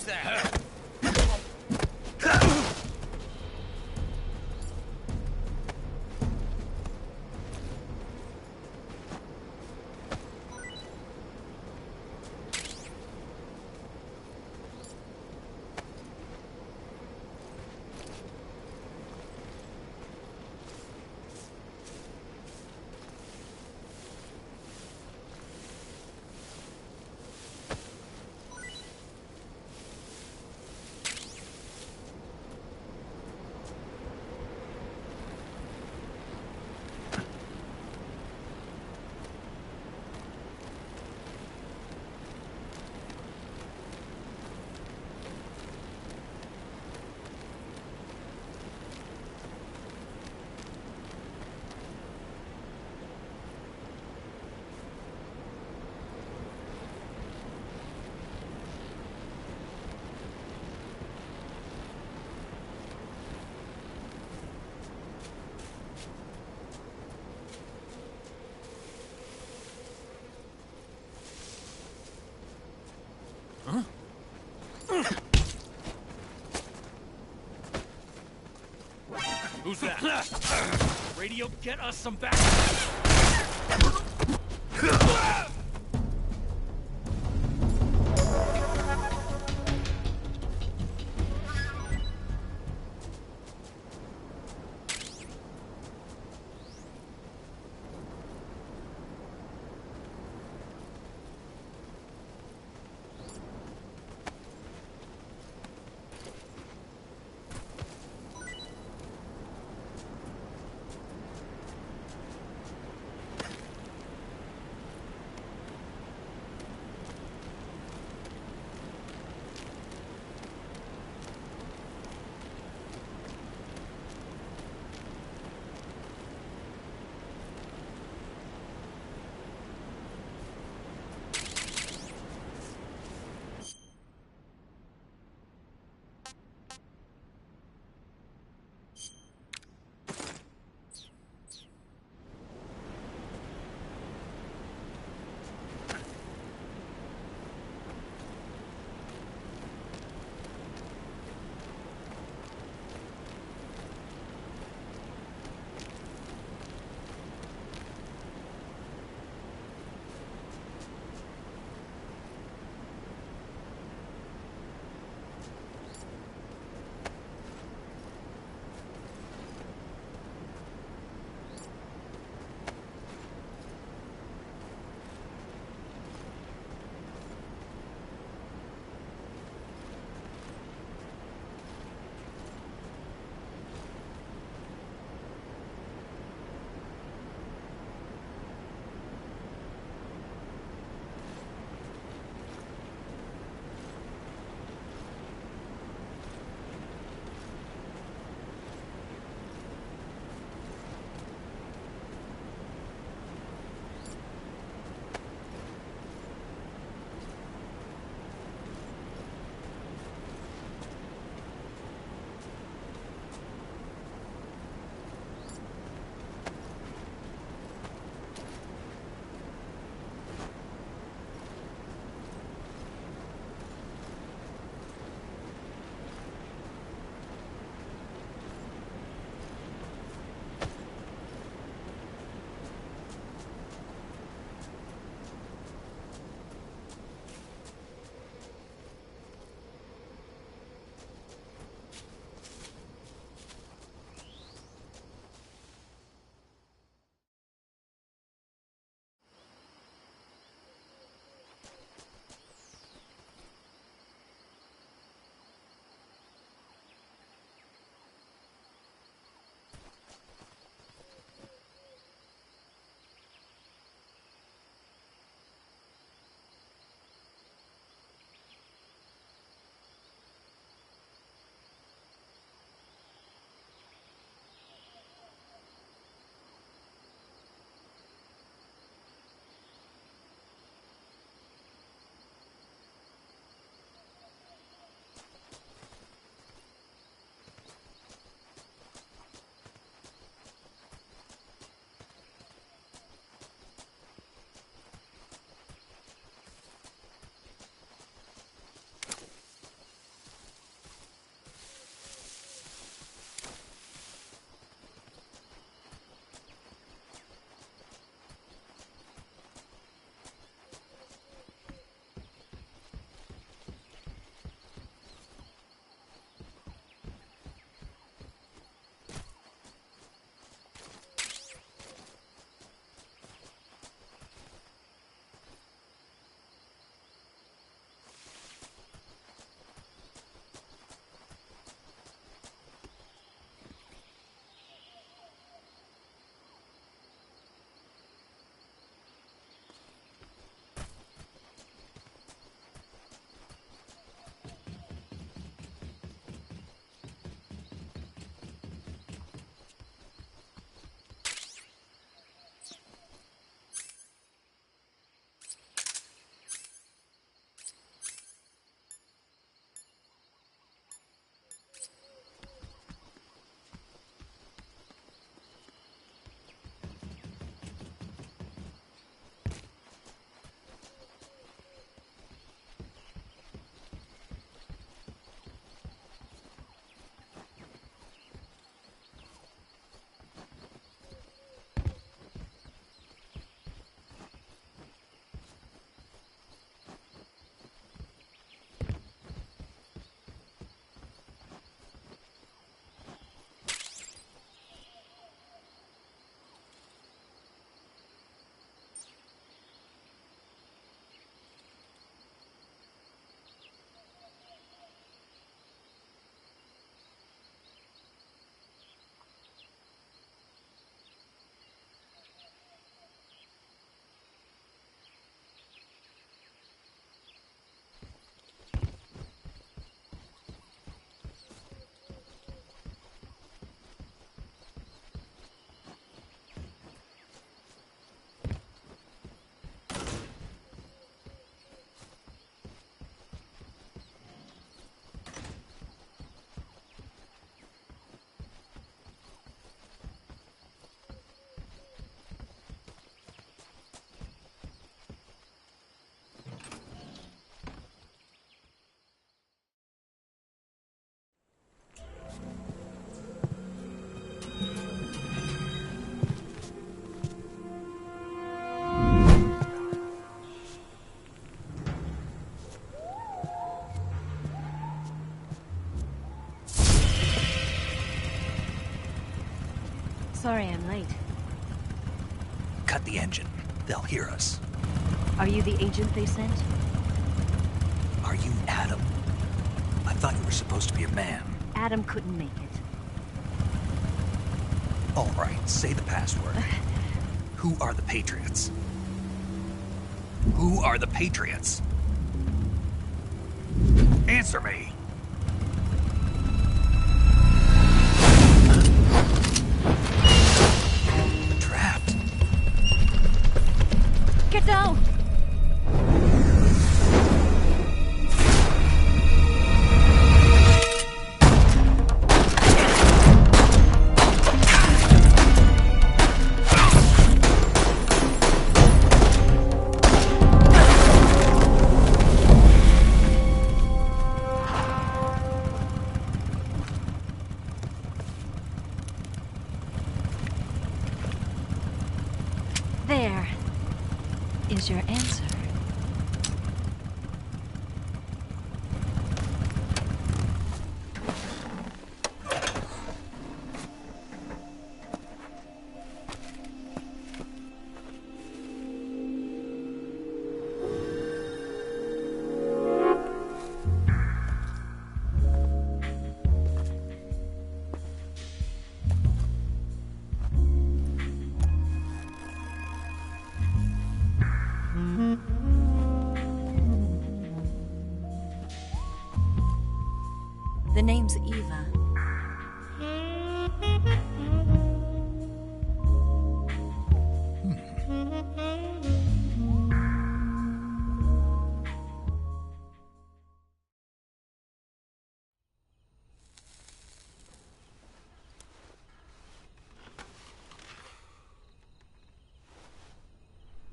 that? Who's that? Radio, get us some backup! Sorry I'm late. Cut the engine. They'll hear us. Are you the agent they sent? Are you Adam? I thought you were supposed to be a man. Adam couldn't make it. All right, say the password. Who are the Patriots? Who are the Patriots? Answer me! Trapped. Get down! There is your answer. The name's Eva.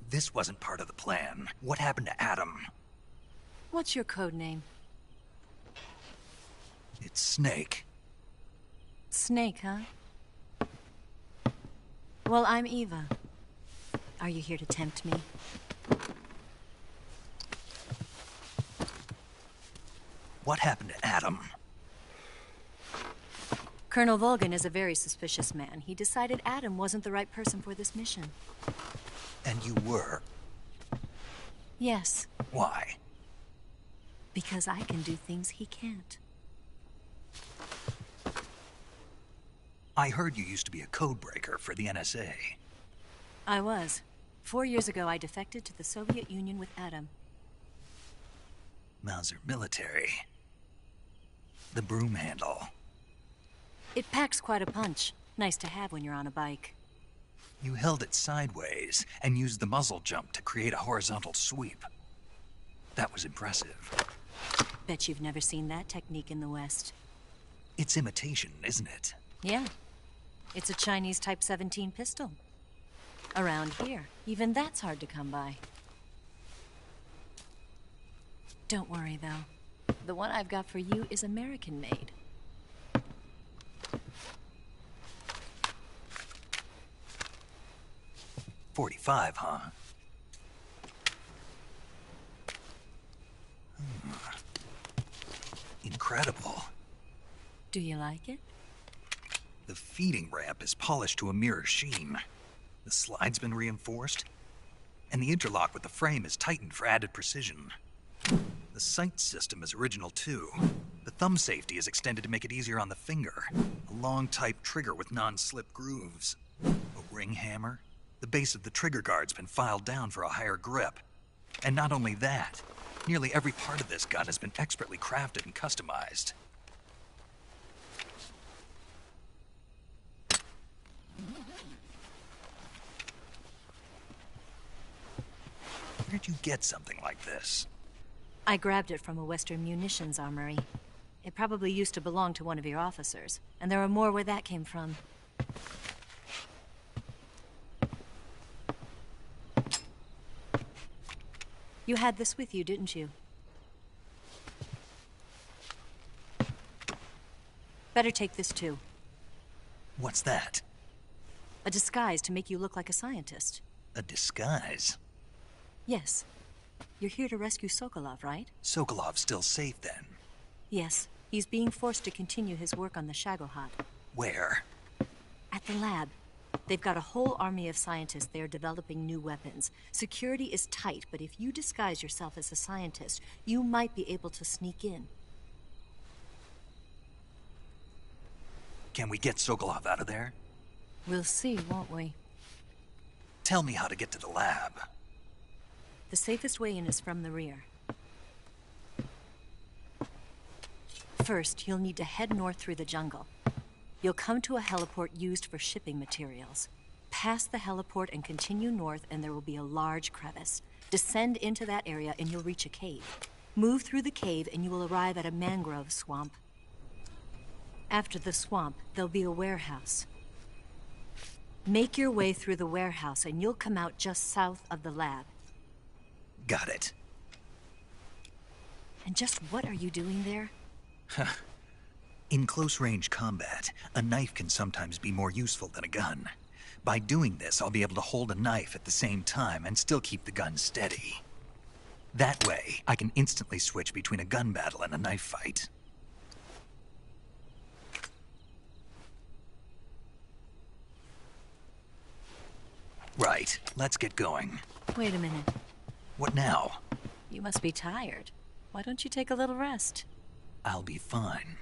This wasn't part of the plan. What happened to Adam? What's your code name? It's Snake. Snake, huh? Well, I'm Eva. Are you here to tempt me? What happened to Adam? Colonel Volgin is a very suspicious man. He decided Adam wasn't the right person for this mission. And you were? Yes. Why? Because I can do things he can't. I heard you used to be a codebreaker for the NSA. I was. 4 years ago, I defected to the Soviet Union with Adam. Mauser military. The broom handle. It packs quite a punch. Nice to have when you're on a bike. You held it sideways and used the muzzle jump to create a horizontal sweep. That was impressive. Bet you've never seen that technique in the West. It's imitation, isn't it? Yeah. It's a Chinese Type 17 pistol. Around here, even that's hard to come by. Don't worry, though. The one I've got for you is American-made. .45, huh? Incredible. Do you like it? The feeding ramp is polished to a mirror sheen. The slide's been reinforced, and the interlock with the frame is tightened for added precision. The sight system is original too. The thumb safety is extended to make it easier on the finger. A long type trigger with non-slip grooves. A ring hammer. The base of the trigger guard's been filed down for a higher grip. And not only that, nearly every part of this gun has been expertly crafted and customized. Where'd you get something like this? I grabbed it from a Western munitions armory. It probably used to belong to one of your officers, and there are more where that came from. You had this with you, didn't you? Better take this too. What's that? A disguise to make you look like a scientist. A disguise? Yes. You're here to rescue Sokolov, right? Sokolov's still safe then? Yes. He's being forced to continue his work on the Shagohod. Where? At the lab. They've got a whole army of scientists there developing new weapons. Security is tight, but if you disguise yourself as a scientist, you might be able to sneak in. Can we get Sokolov out of there? We'll see, won't we? Tell me how to get to the lab. The safest way in is from the rear. First, you'll need to head north through the jungle. You'll come to a heliport used for shipping materials. Pass the heliport and continue north, and there will be a large crevice. Descend into that area and you'll reach a cave. Move through the cave and you will arrive at a mangrove swamp. After the swamp, there'll be a warehouse. Make your way through the warehouse and you'll come out just south of the lab. Got it. And just what are you doing there? In close-range combat, a knife can sometimes be more useful than a gun. By doing this, I'll be able to hold a knife at the same time and still keep the gun steady. That way, I can instantly switch between a gun battle and a knife fight. Right, let's get going. Wait a minute. What now? You must be tired. Why don't you take a little rest? I'll be fine.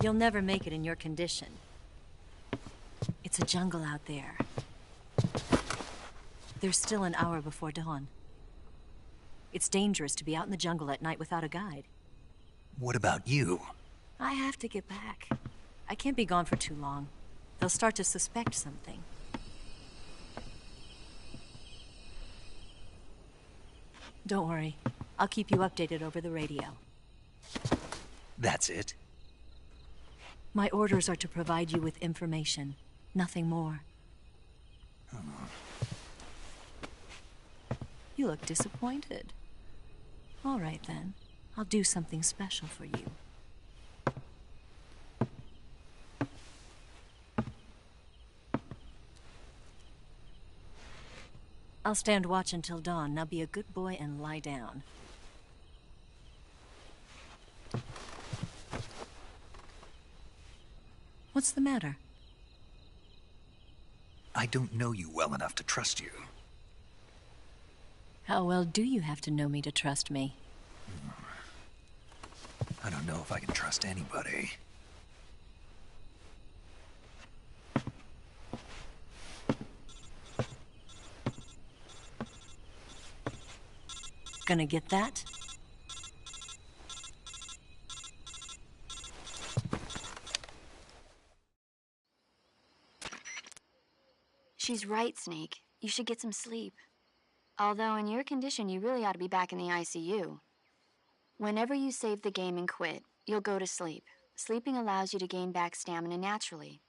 You'll never make it in your condition. It's a jungle out there. There's still an hour before dawn. It's dangerous to be out in the jungle at night without a guide. What about you? I have to get back. I can't be gone for too long. They'll start to suspect something. Don't worry. I'll keep you updated over the radio. That's it? My orders are to provide you with information. Nothing more. You look disappointed. All right, then. I'll do something special for you. I'll stand watch until dawn. Now be a good boy and lie down. What's the matter? I don't know you well enough to trust you. How well do you have to know me to trust me? I don't know if I can trust anybody. Gonna get that? She's right, Snake. You should get some sleep. Although in your condition, you really ought to be back in the ICU. Whenever you save the game and quit, you'll go to sleep. Sleeping allows you to gain back stamina naturally.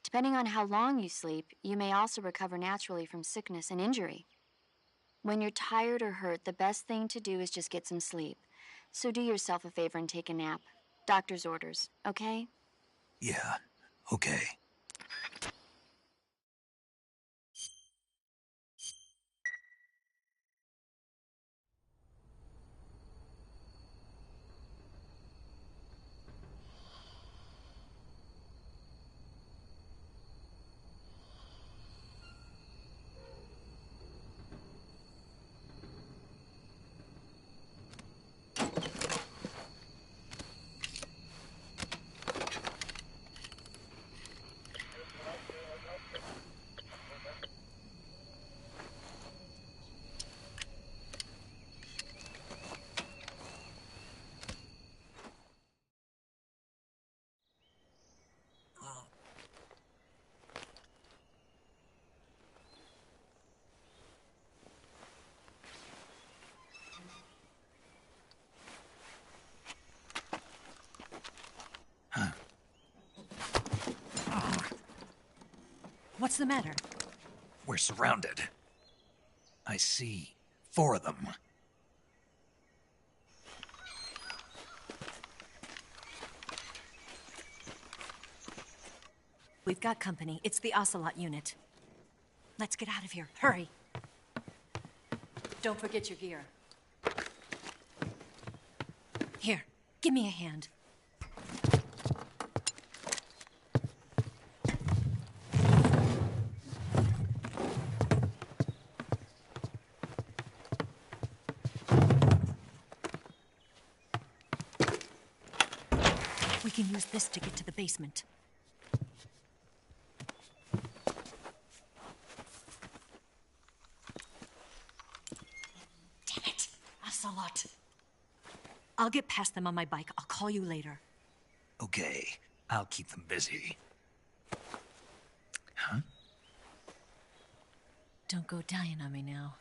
Depending on how long you sleep, you may also recover naturally from sickness and injury. When you're tired or hurt, the best thing to do is just get some sleep. So do yourself a favor and take a nap. Doctor's orders, okay? Yeah, okay. What's the matter? We're surrounded. I see 4 of them. We've got company. It's the Ocelot unit. Let's get out of here. Hurry. Don't forget your gear. Here, give me a hand. Use this to get to the basement. Damn it! Ocelot! I'll get past them on my bike. I'll call you later. Okay, I'll keep them busy. Huh? Don't go dying on me now.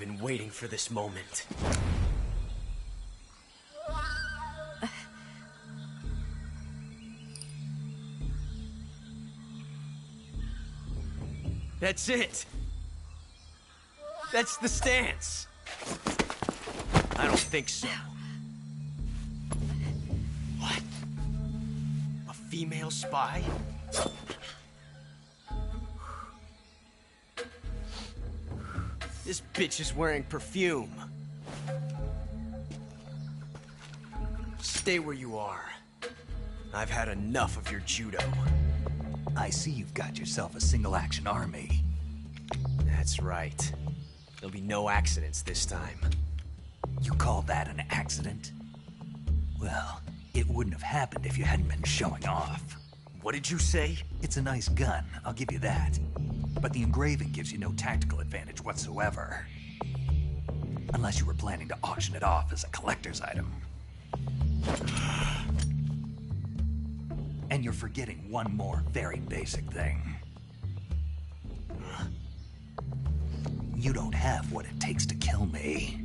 been waiting for this moment. That's it! That's the stance! I don't think so. What? A female spy? This bitch is wearing perfume. Stay where you are. I've had enough of your judo. I see you've got yourself a single-action army. That's right. There'll be no accidents this time. You call that an accident? Well, it wouldn't have happened if you hadn't been showing off. What did you say? It's a nice gun, I'll give you that. But the engraving gives you no tactical advantage whatsoever. Unless you were planning to auction it off as a collector's item. And you're forgetting one more very basic thing. You don't have what it takes to kill me.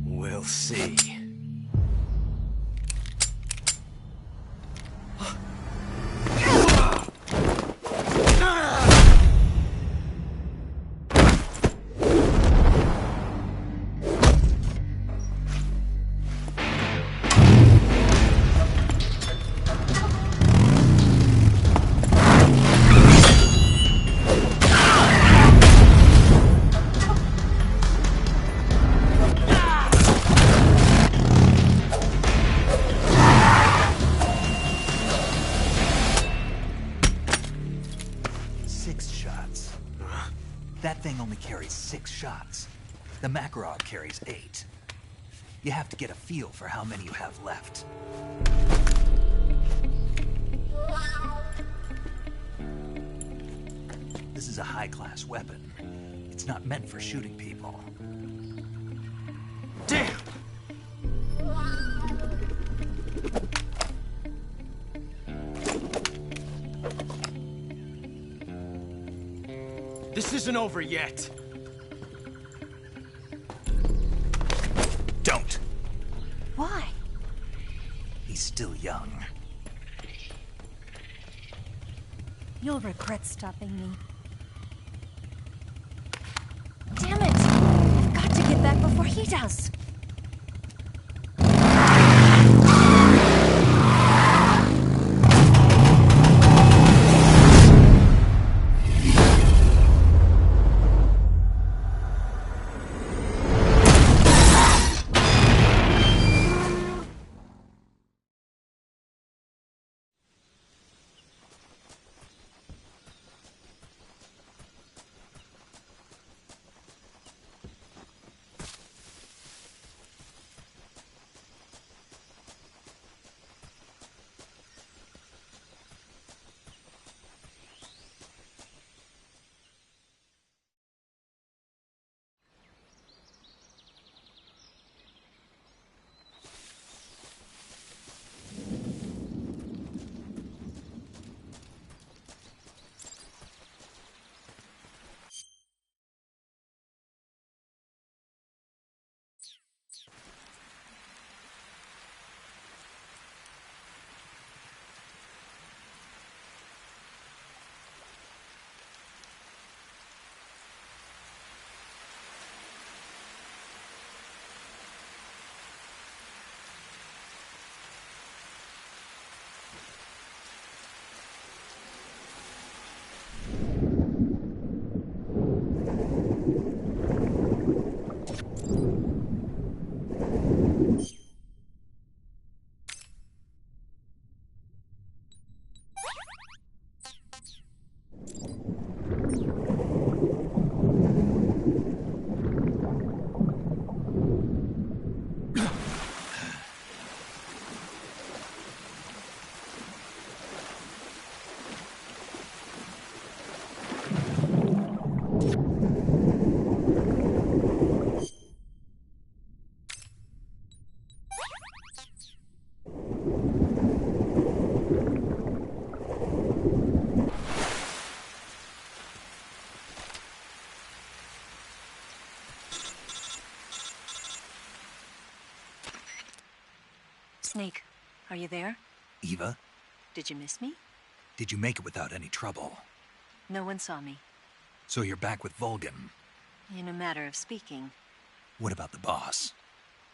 We'll see. That thing only carries 6 shots. The Makarov carries 8. You have to get a feel for how many you have left. This is a high-class weapon. It's not meant for shooting people. Damn! This isn't over yet. Don't. Why? He's still young. You'll regret stopping me. Damn it! I've got to get back before he does. Snake, are you there? Eva, Did you miss me? did you make it without any trouble? No one saw me. So you're back with Vulcan. In a matter of speaking. What about the boss?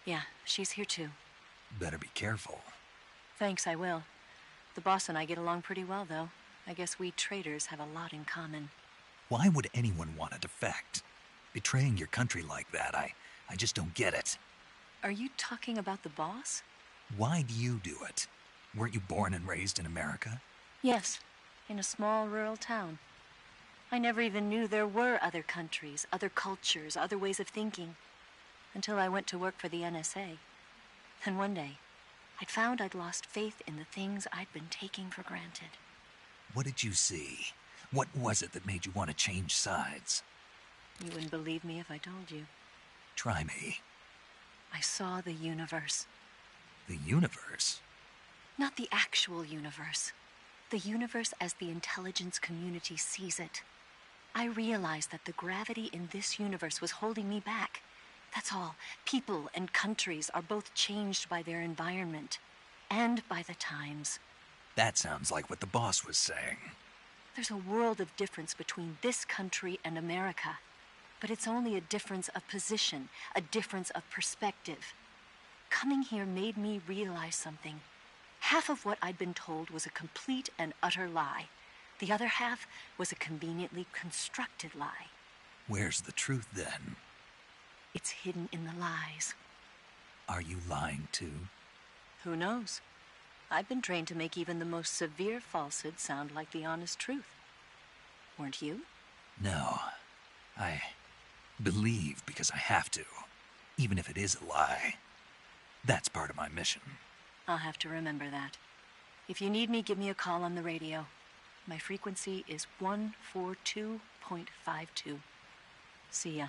Yeah, she's here too. Better be careful. Thanks, I will. The boss and I get along pretty well, though. I guess we traitors have a lot in common. Why would anyone want to defect? Betraying your country like that, I just don't get it. Are you talking about the boss? Why do you do it? Weren't you born and raised in America? Yes, in a small rural town. I never even knew there were other countries, other cultures, other ways of thinking, until I went to work for the NSA. Then one day, I'd found I'd lost faith in the things I'd been taking for granted. What did you see? What was it that made you want to change sides? You wouldn't believe me if I told you. Try me. I saw the universe. The universe? Not the actual universe. The universe as the intelligence community sees it. I realized that the gravity in this universe was holding me back. That's all. People and countries are both changed by their environment and by the times. That sounds like what the boss was saying. There's a world of difference between this country and America. But it's only a difference of position, a difference of perspective. Coming here made me realize something. Half of what I'd been told was a complete and utter lie. The other half was a conveniently constructed lie. Where's the truth, then? It's hidden in the lies. Are you lying, too? Who knows? I've been trained to make even the most severe falsehood sound like the honest truth. Weren't you? No. I believe because I have to, even if it is a lie. That's part of my mission. I'll have to remember that. If you need me, give me a call on the radio. My frequency is 142.52. See ya.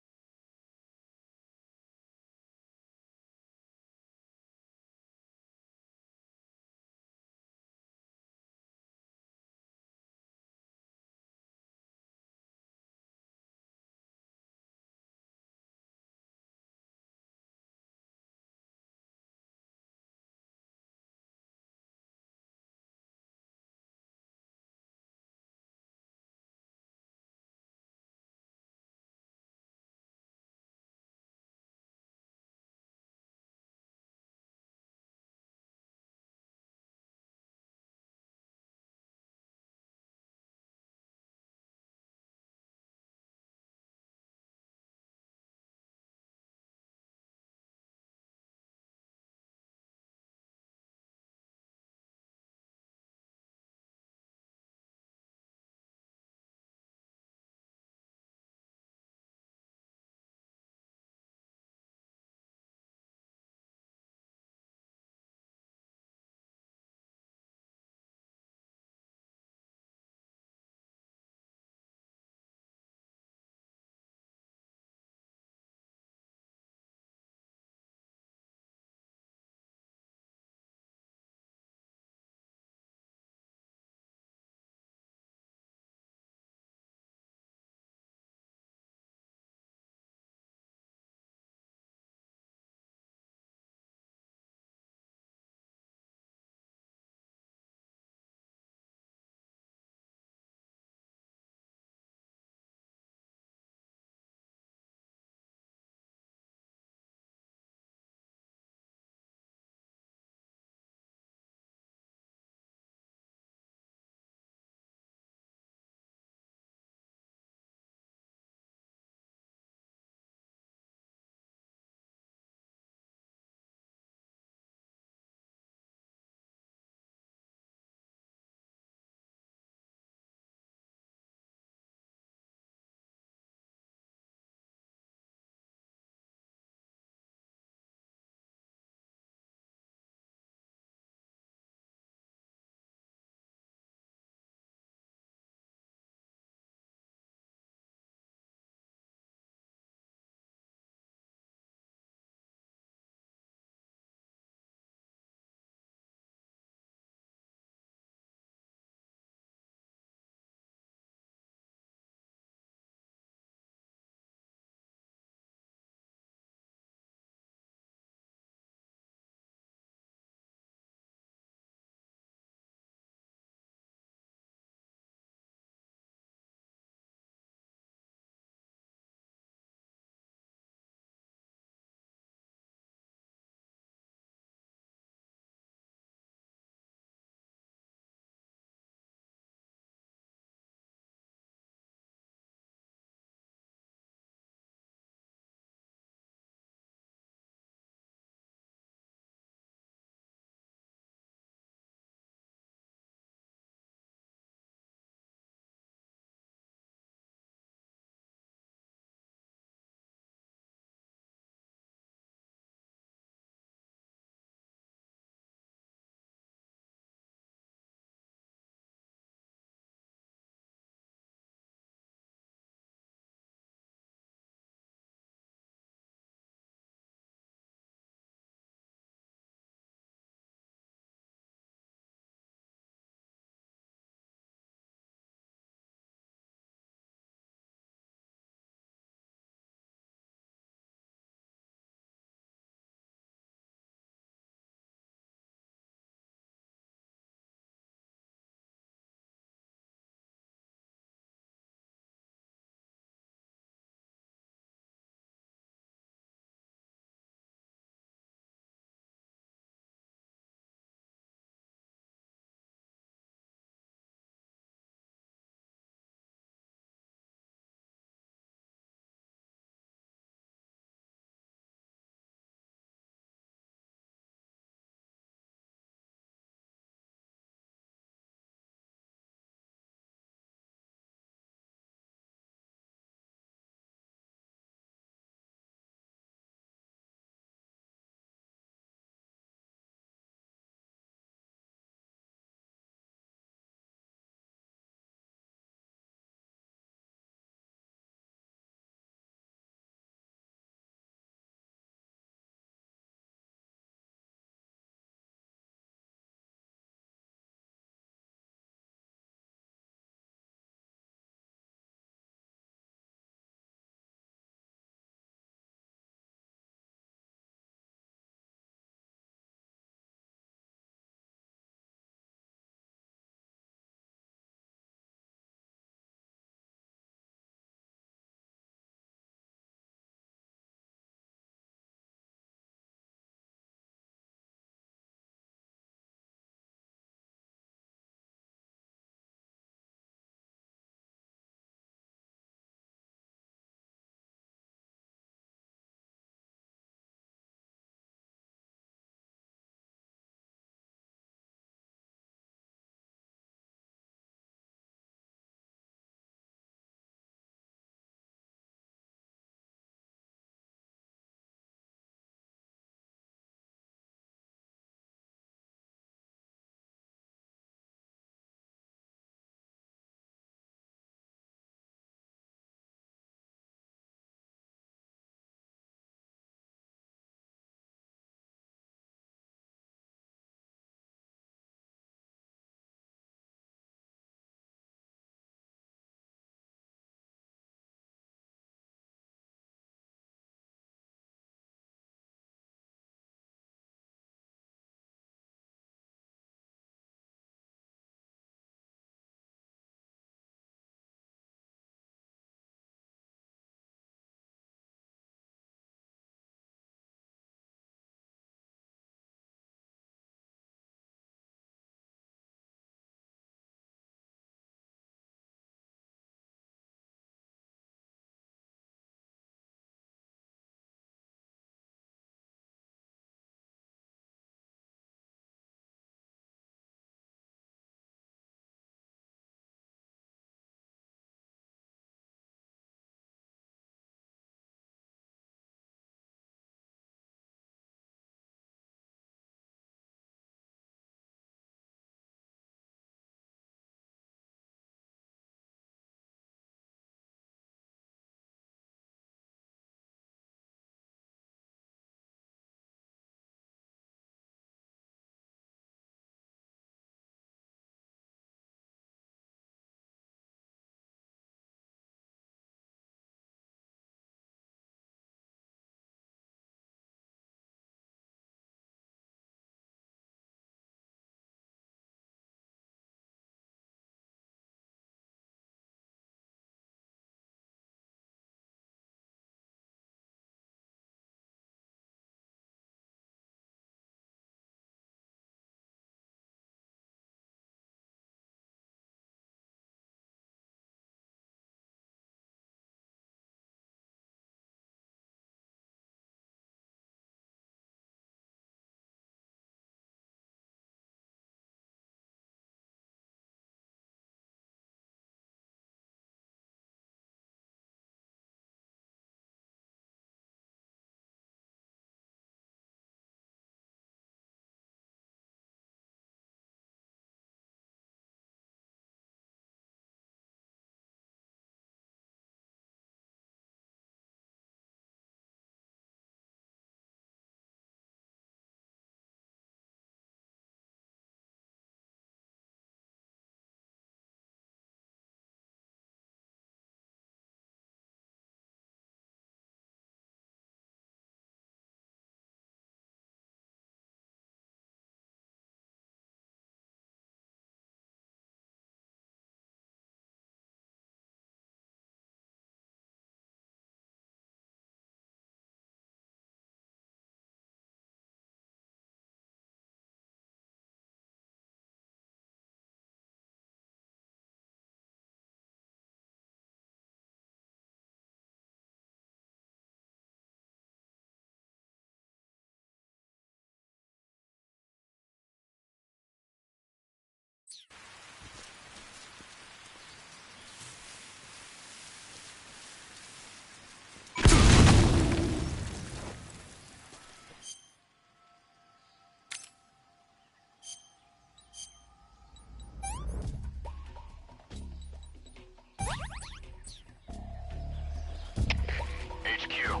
HQ.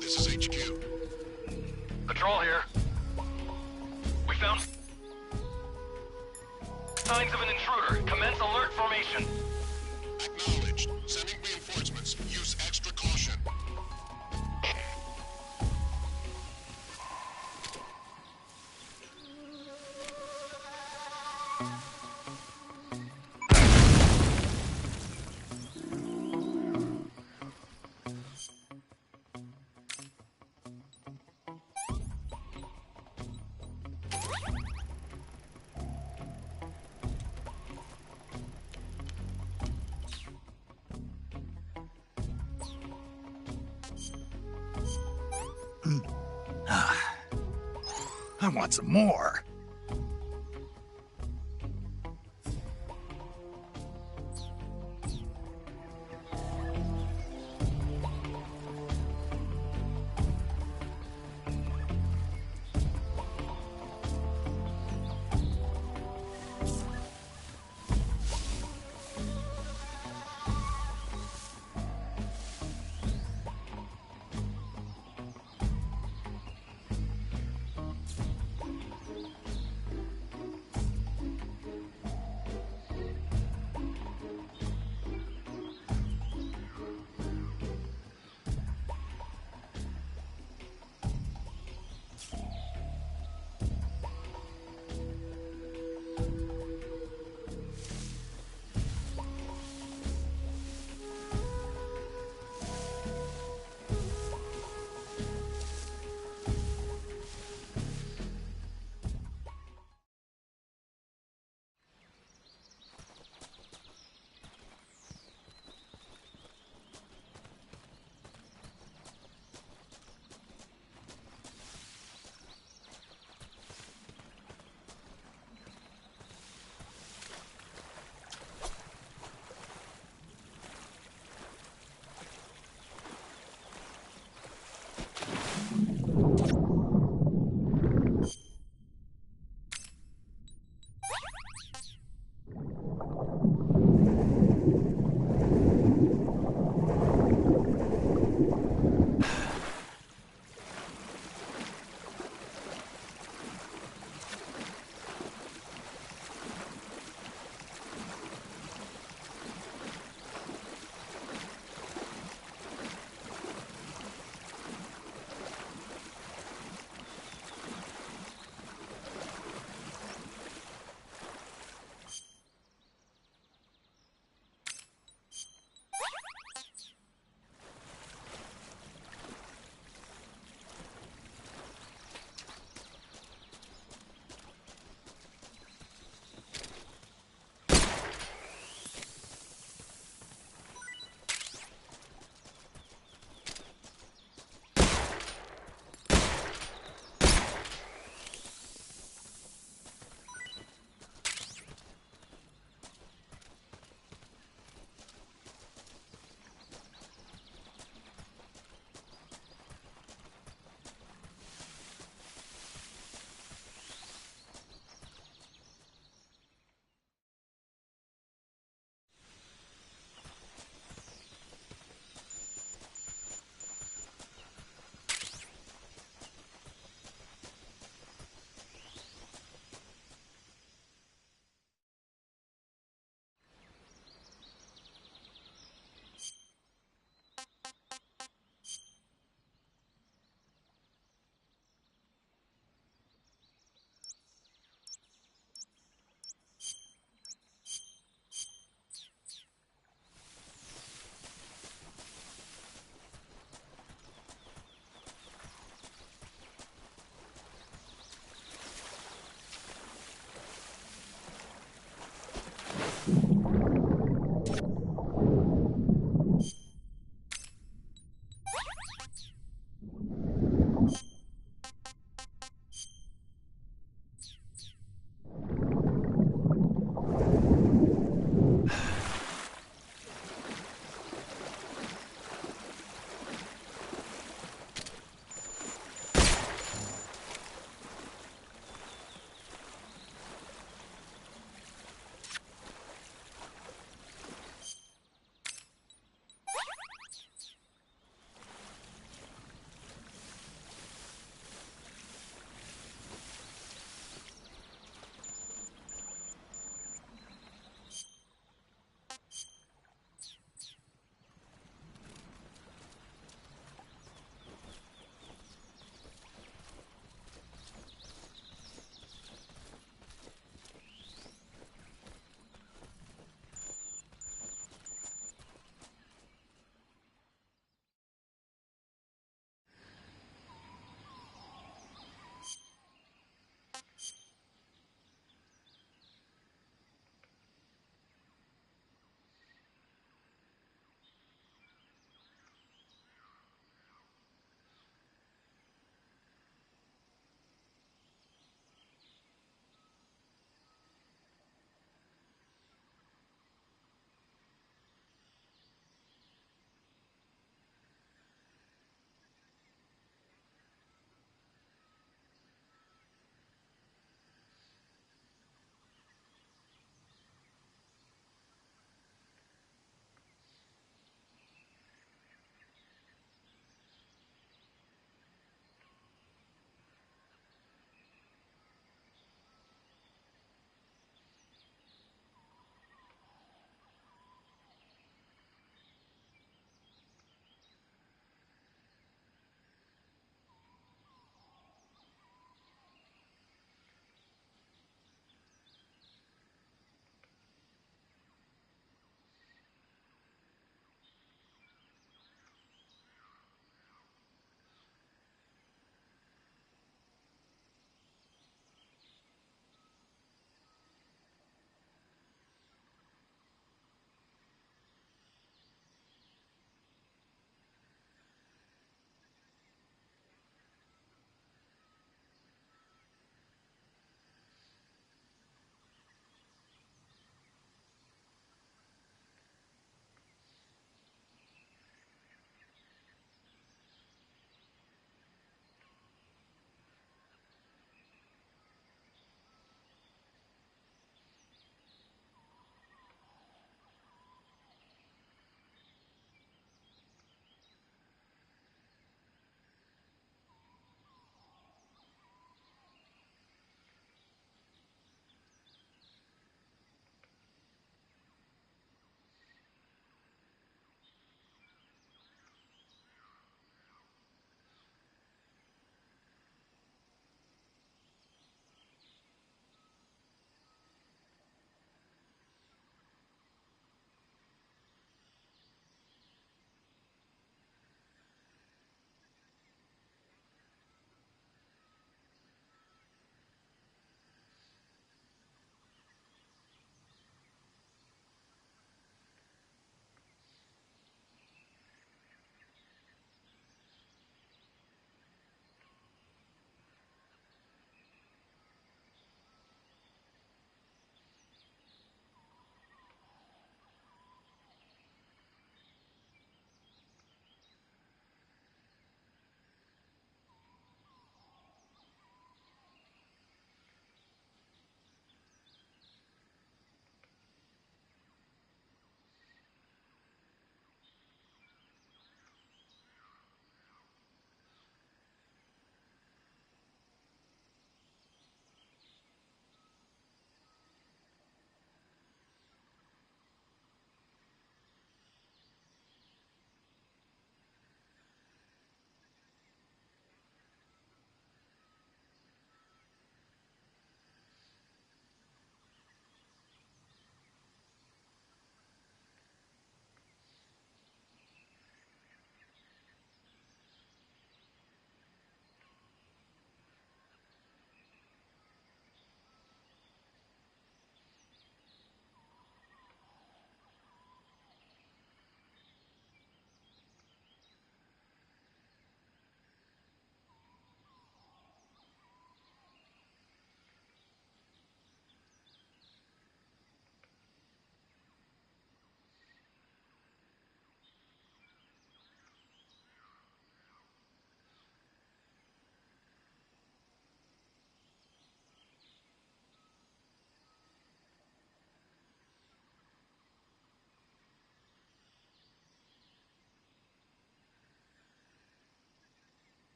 This is HQ. Patrol here. We found signs of an intruder. Commence alert formation. Acknowledged. Sending reinforcements. Use extra caution. I want some more.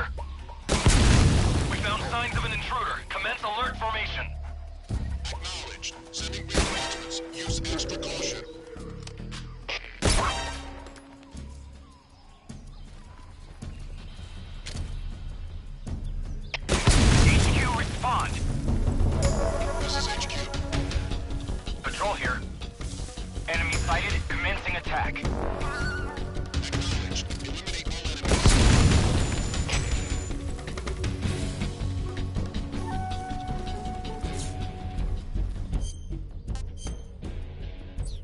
here. We found signs of an intruder. Commence alert formation. Acknowledged. Sending reinforcements. Use extra caution. HQ, respond. This is HQ. Patrol here. Enemy sighted. Commencing attack. Acknowledged. Eliminate all enemies.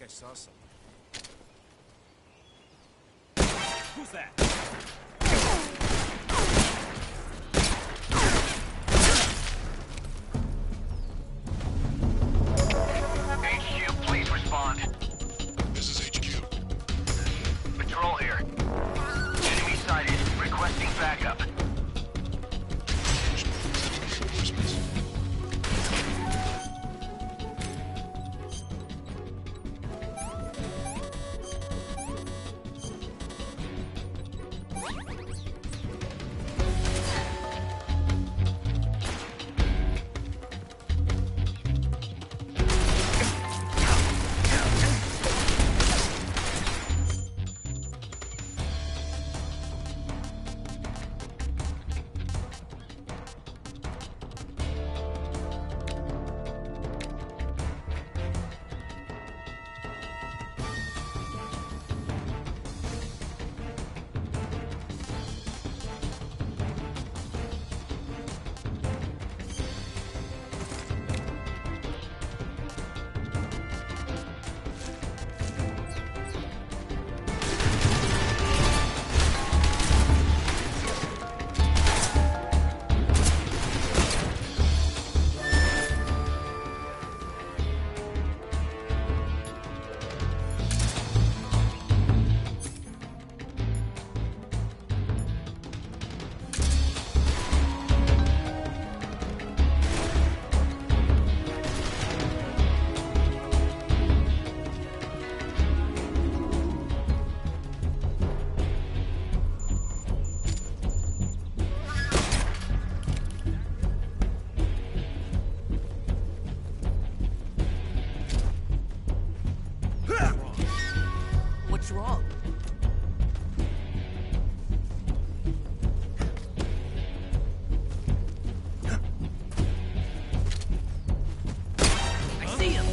think I saw something. Who's that? HQ, please respond. This is HQ. Patrol here. Enemy sighted. Requesting backup. What's wrong? I see him!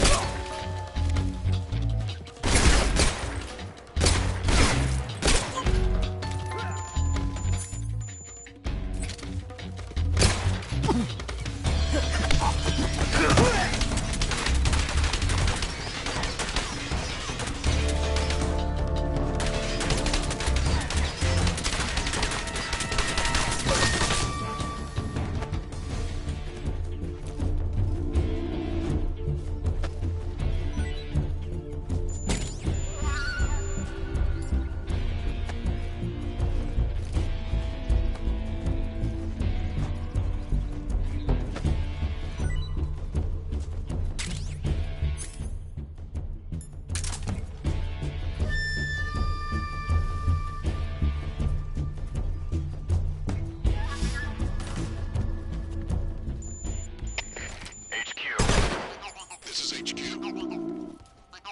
This is HQ.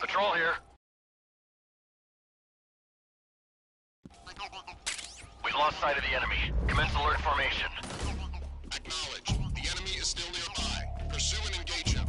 Patrol here. We've lost sight of the enemy. Commence alert formation. Acknowledge. The enemy is still nearby. Pursue and engage him.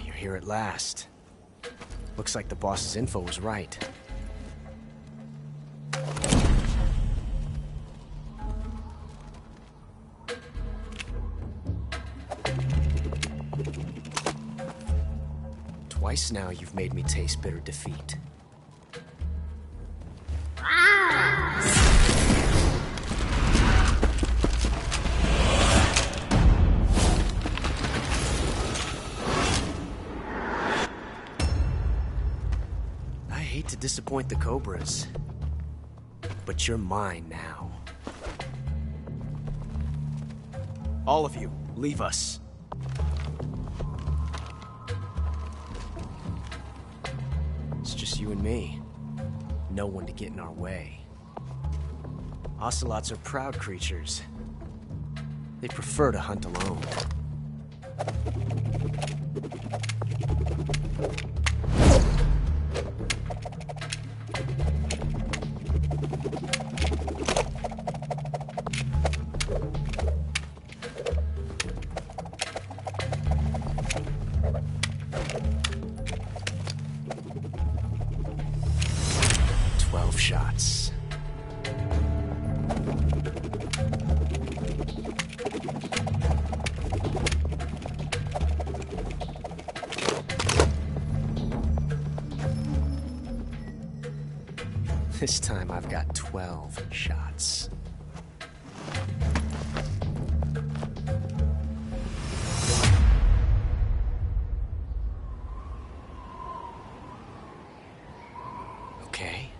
You're here at last. Looks like the boss's info was right. Twice now you've made me taste bitter defeat. I hate to disappoint the Cobras, but you're mine now. All of you, leave us. It's just you and me. No one to get in our way. Ocelots are proud creatures. They prefer to hunt alone. Shots. This time I've got 12 shots. Okay.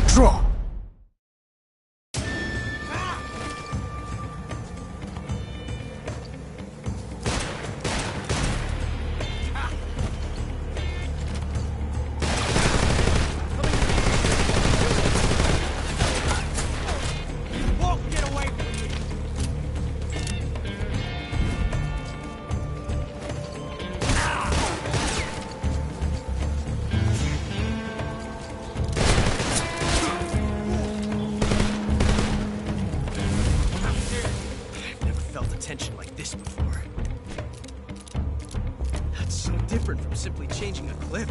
Draw! Tension like this before. That's so different from simply changing a clip.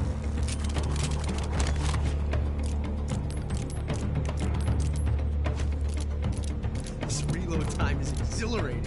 This reload time is exhilarating.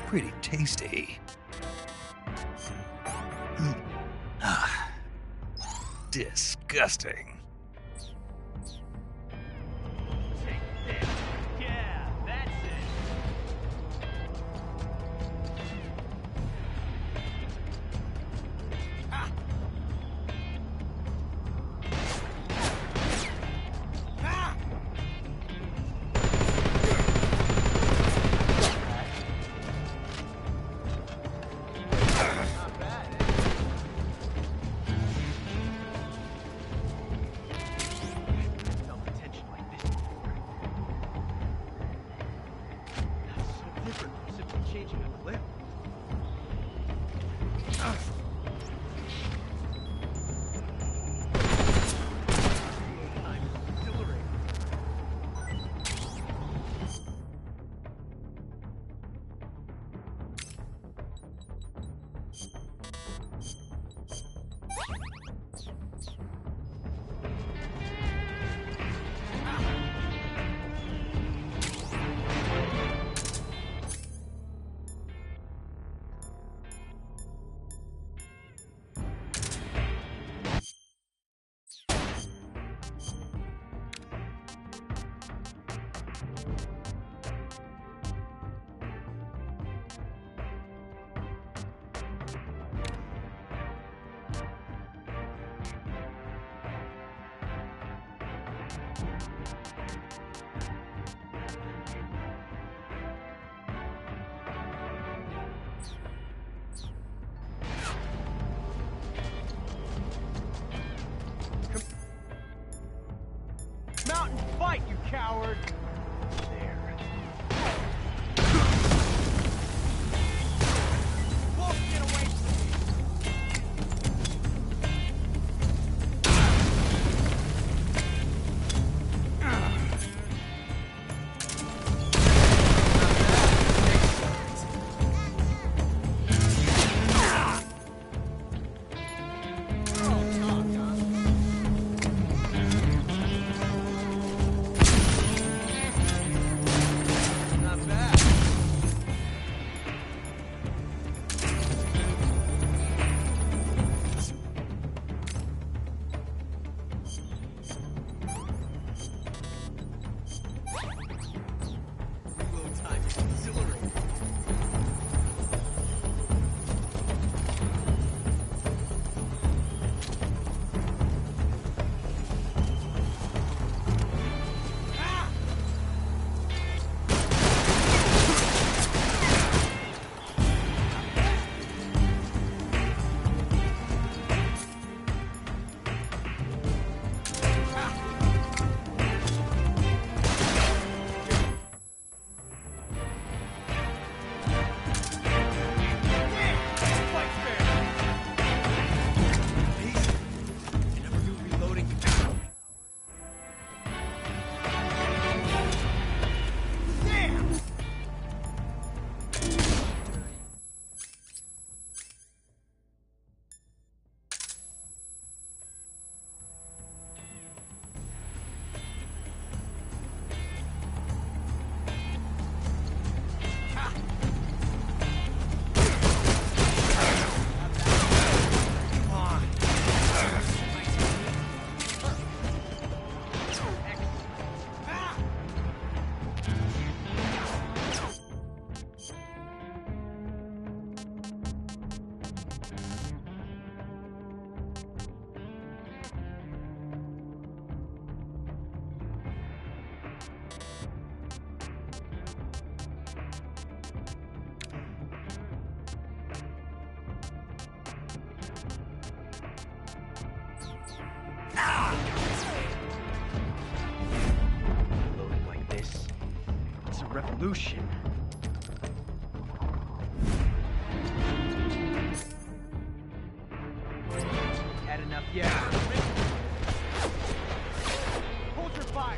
Pretty tasty. Disgusting. Yeah, that's it. Changing a clip. coward. Wolf, get away from me! Loading like this, it's a revolution. Had enough yet? Hold your fire!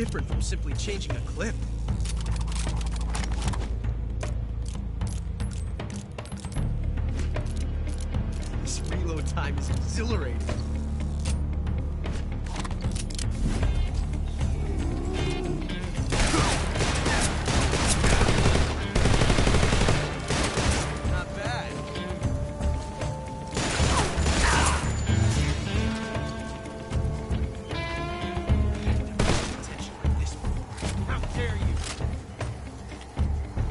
different from simply changing a clip. This reload time is exhilarating. Not bad. How dare you?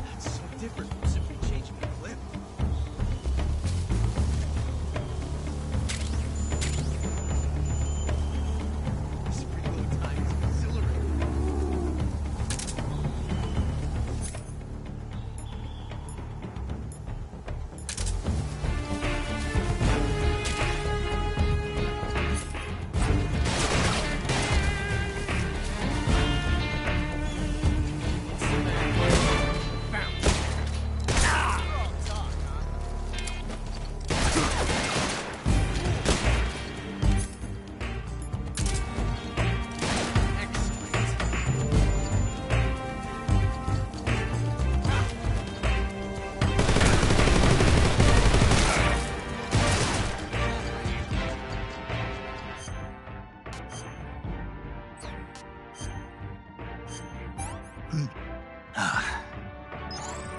That's so different from simply changing a clip. This reload time is exhilarating.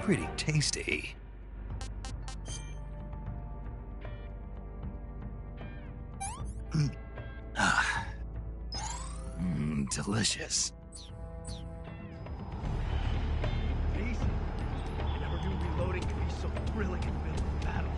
Pretty tasty. Delicious. Easy. I never knew reloading could be so thrilling in the middle of battle.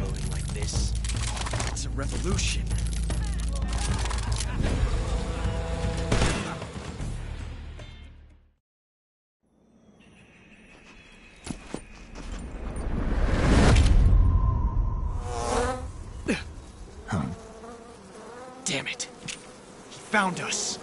Loading like this, it's a revolution. Damn it. He found us.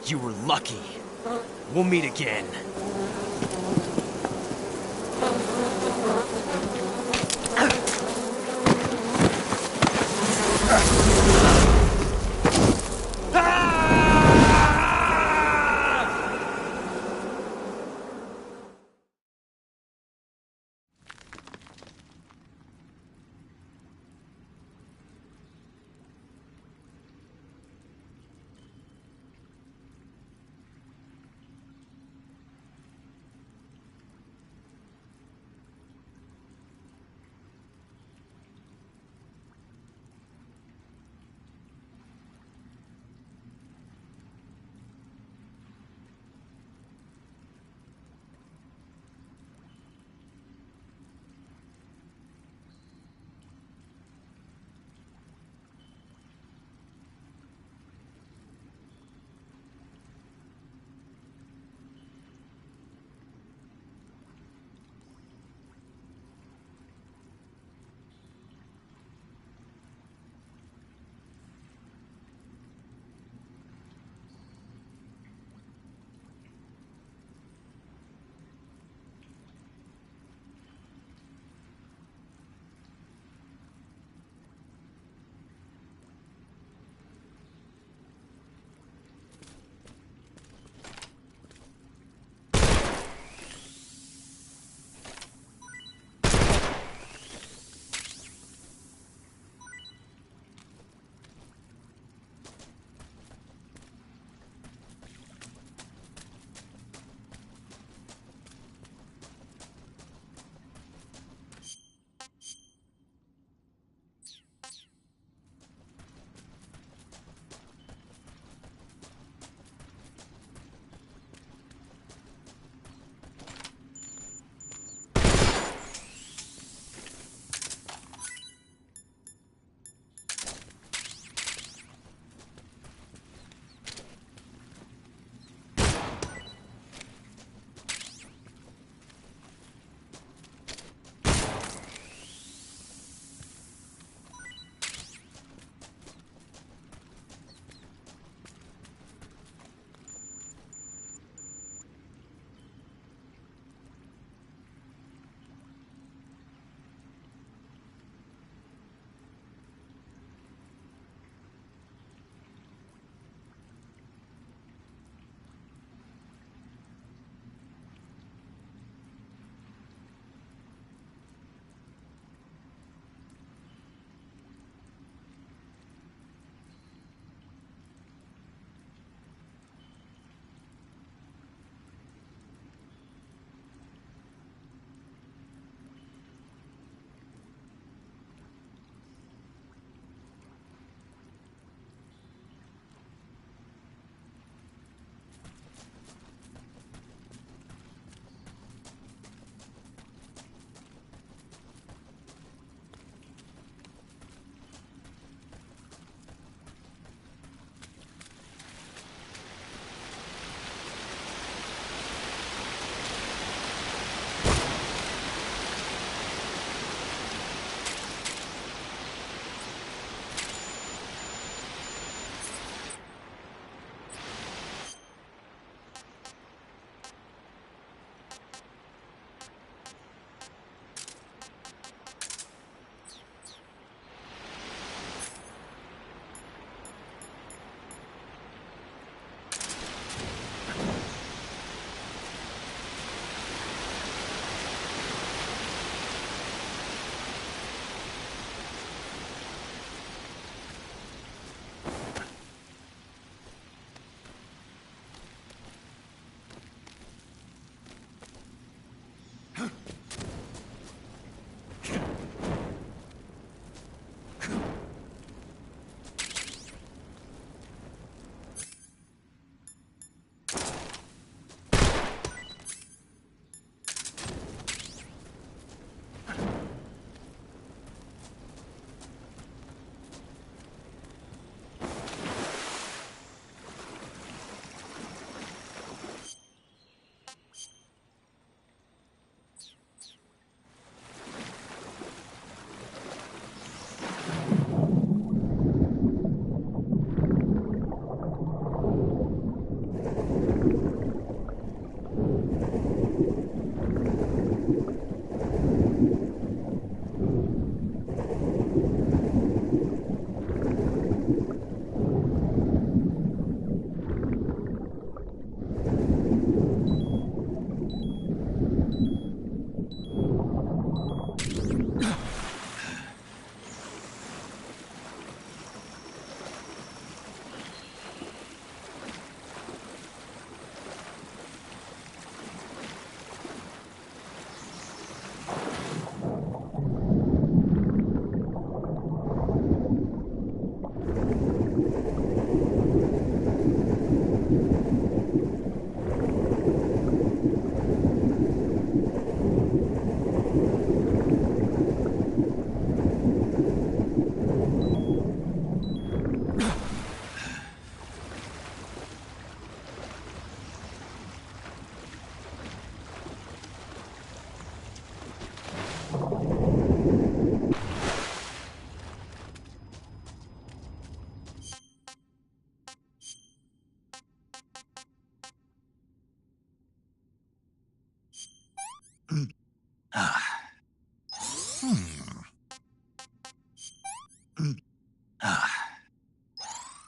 You were lucky. We'll meet again.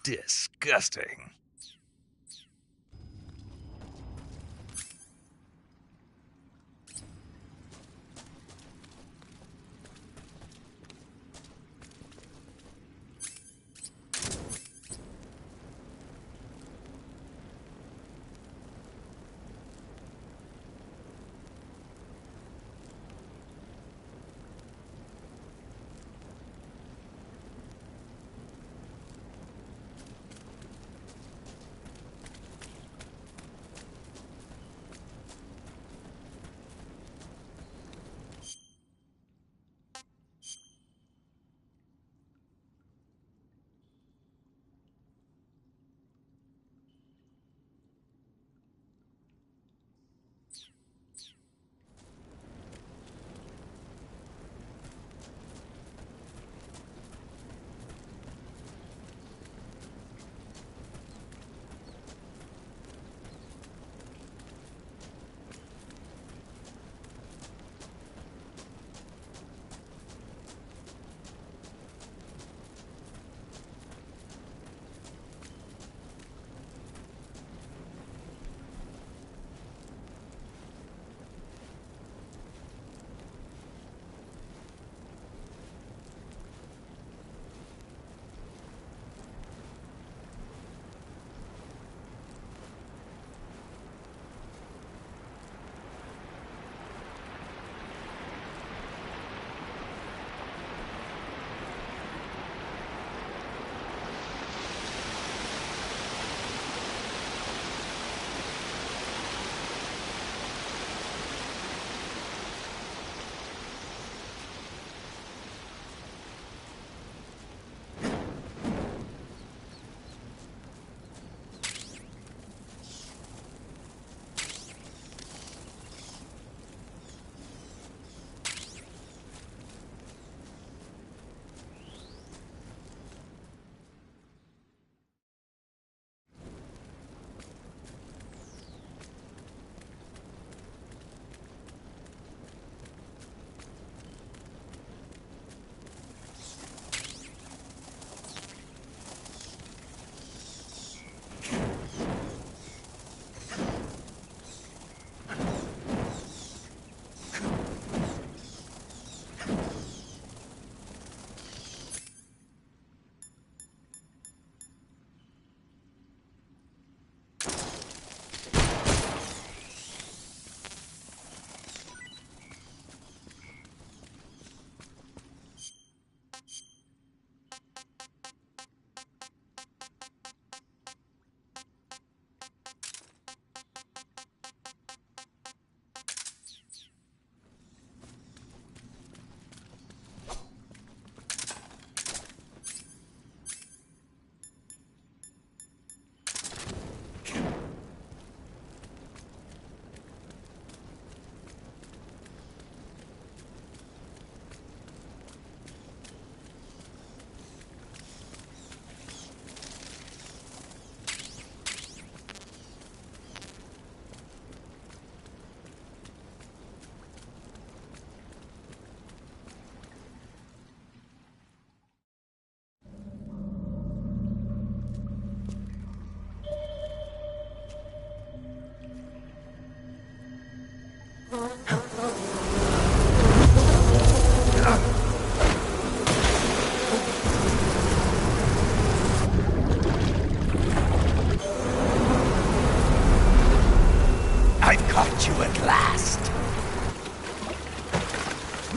Disgusting.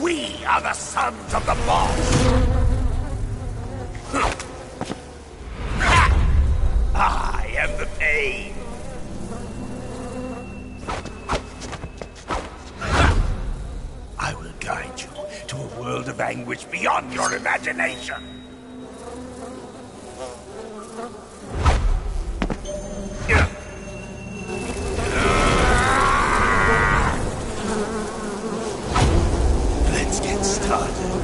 We are the sons of the boss! I am the pain! I will guide you to a world of anguish beyond your imagination! Let's get started.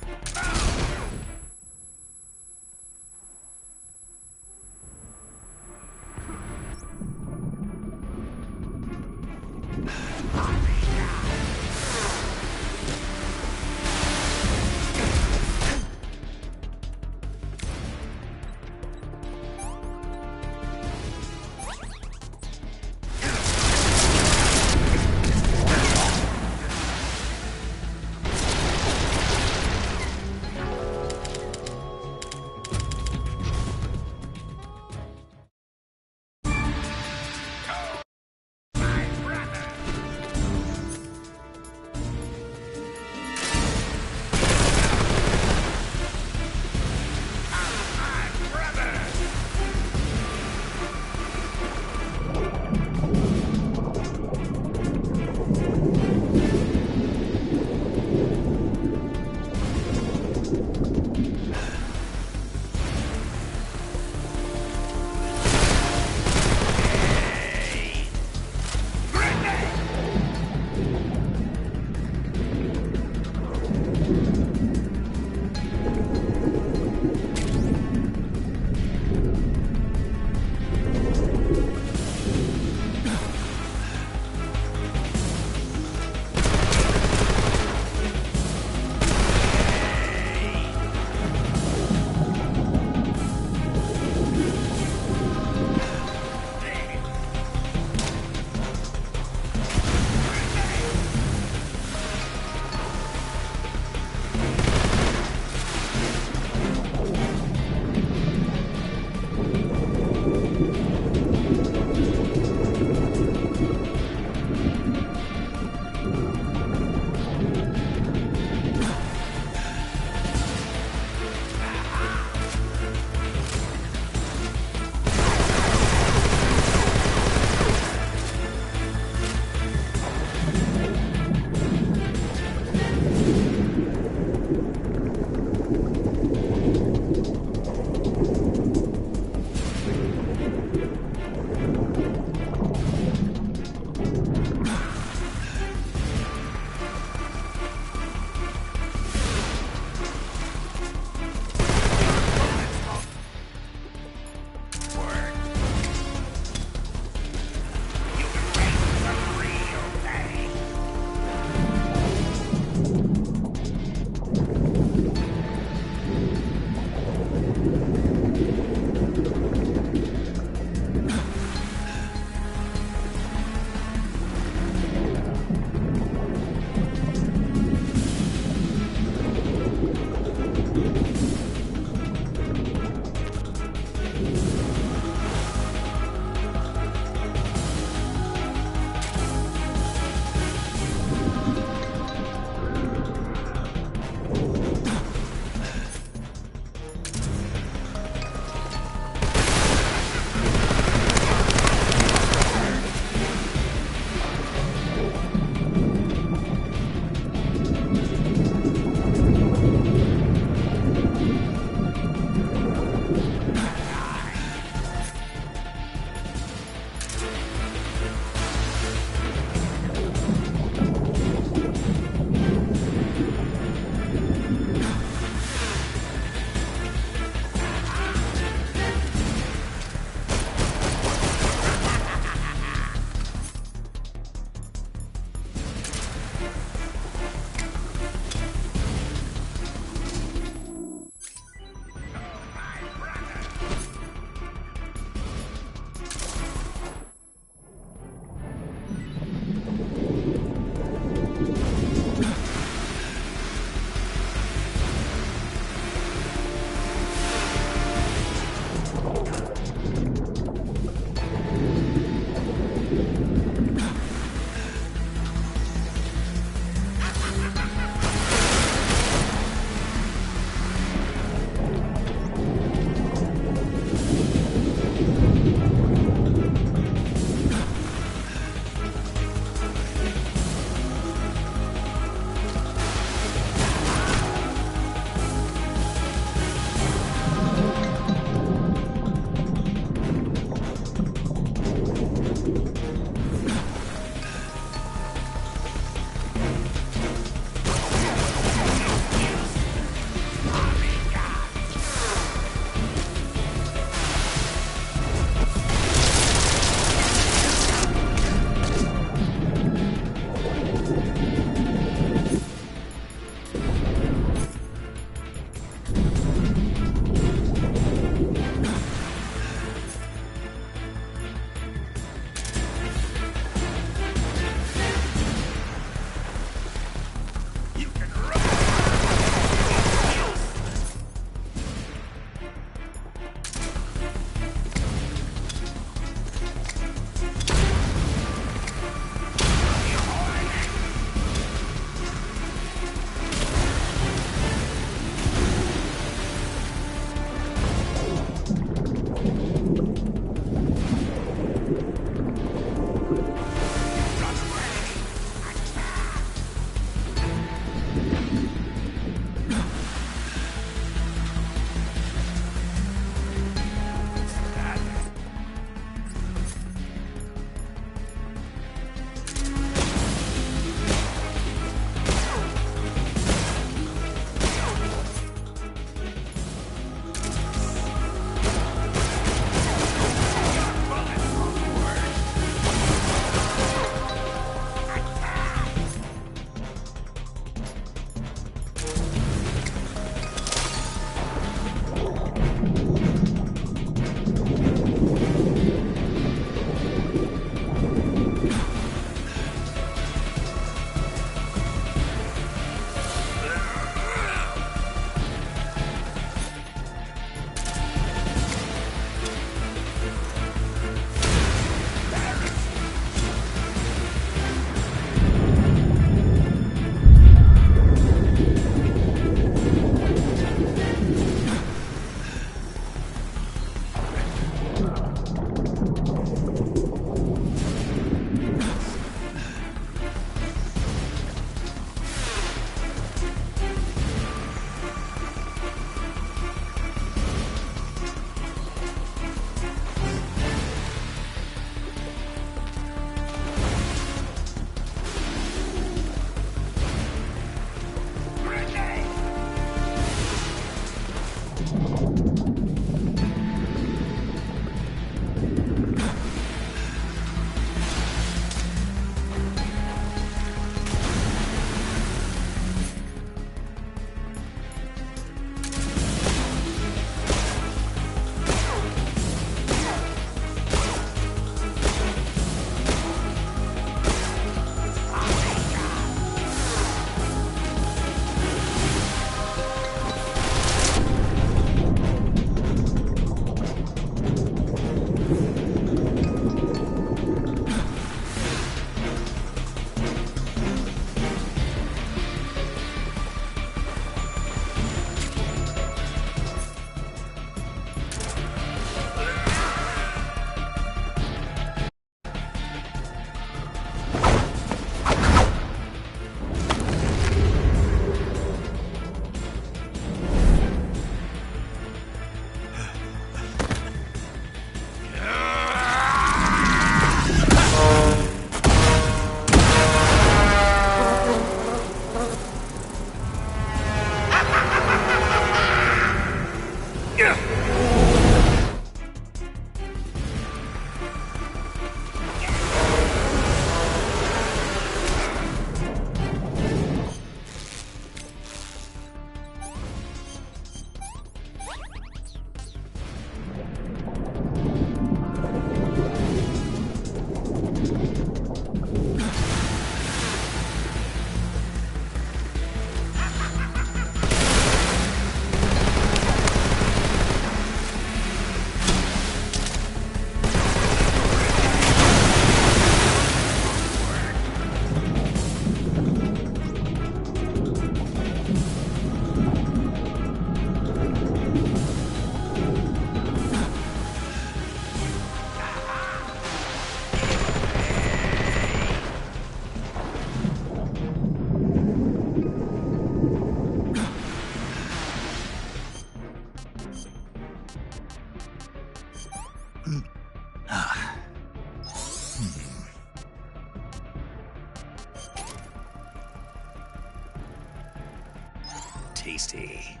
Tasty.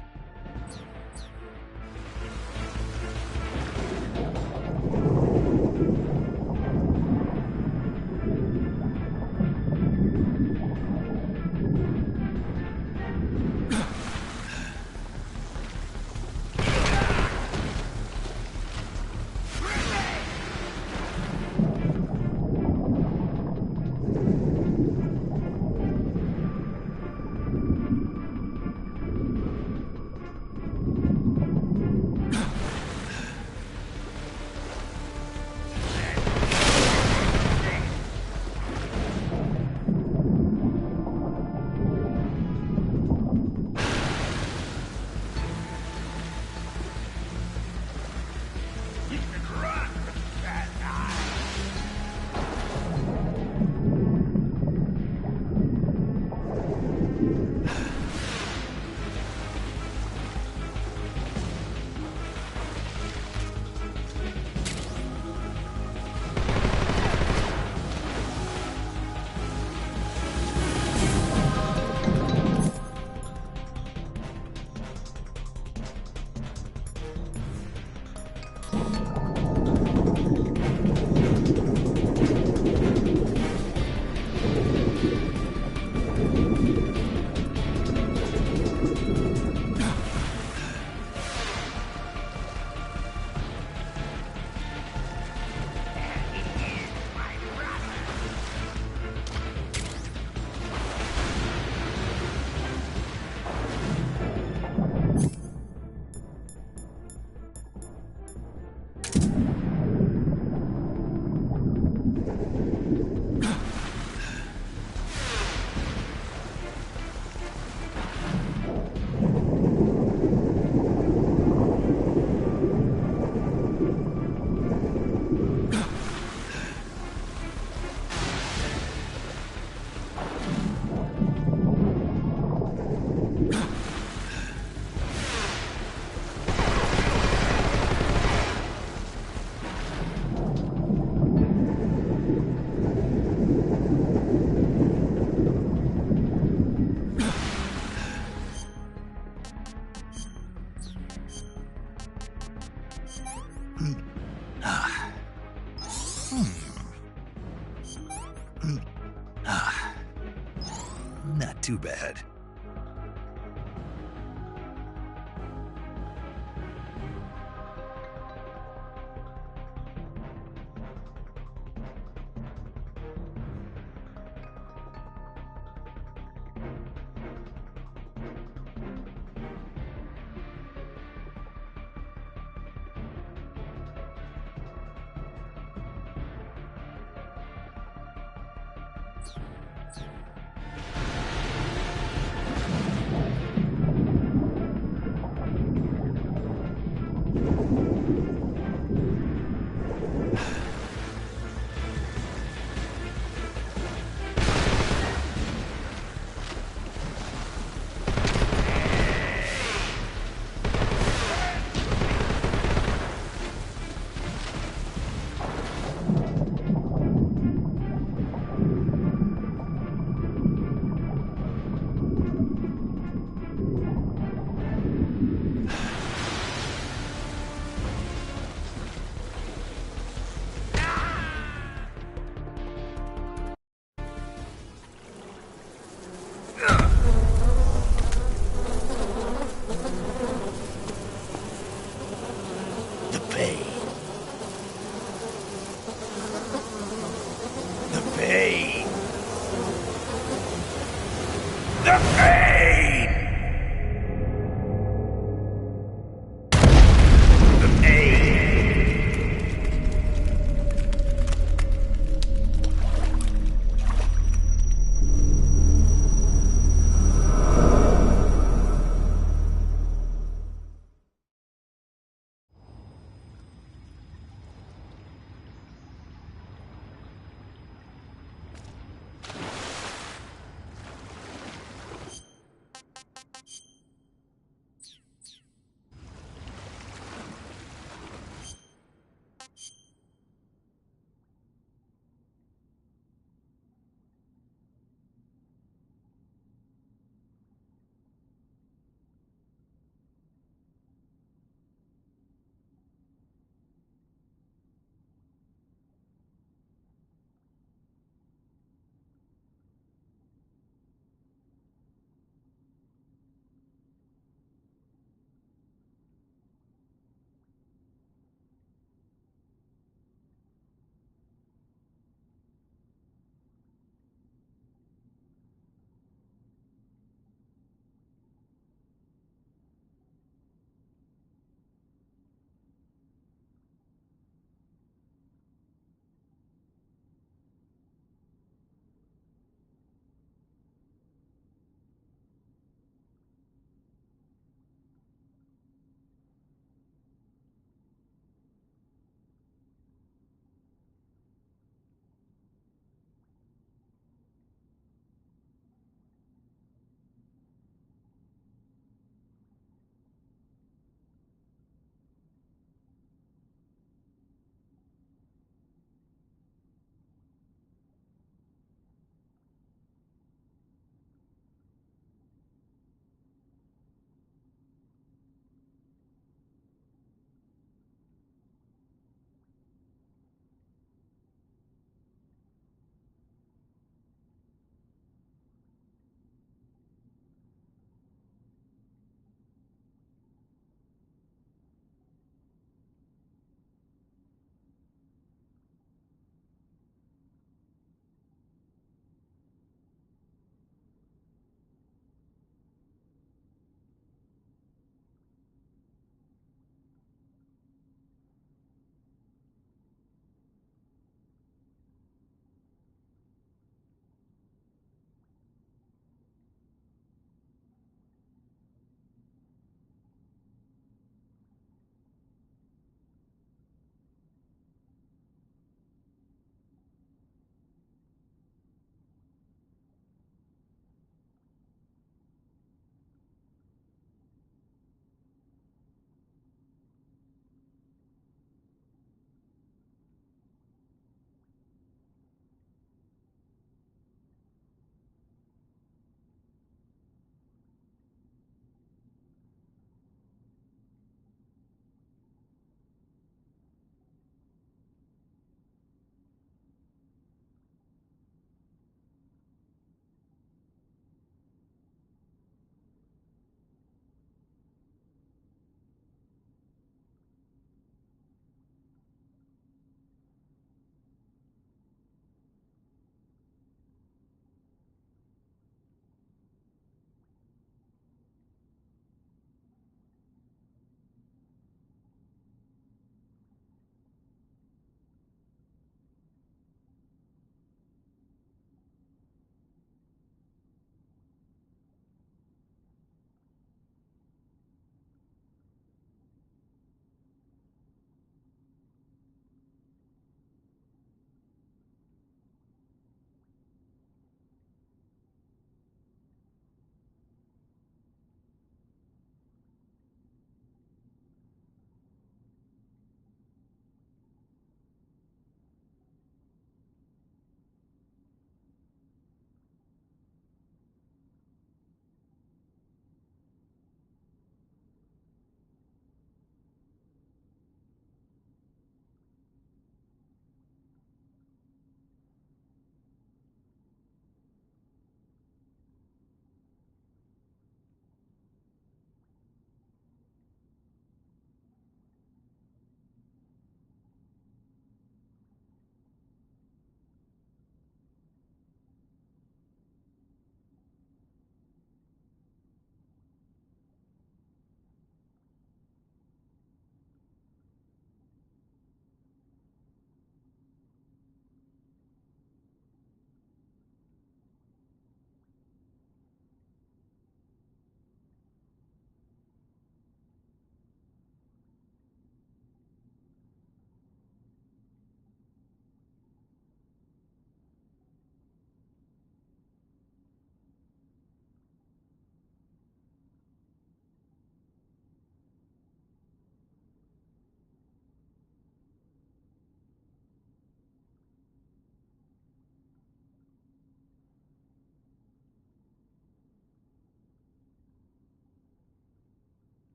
Not too bad.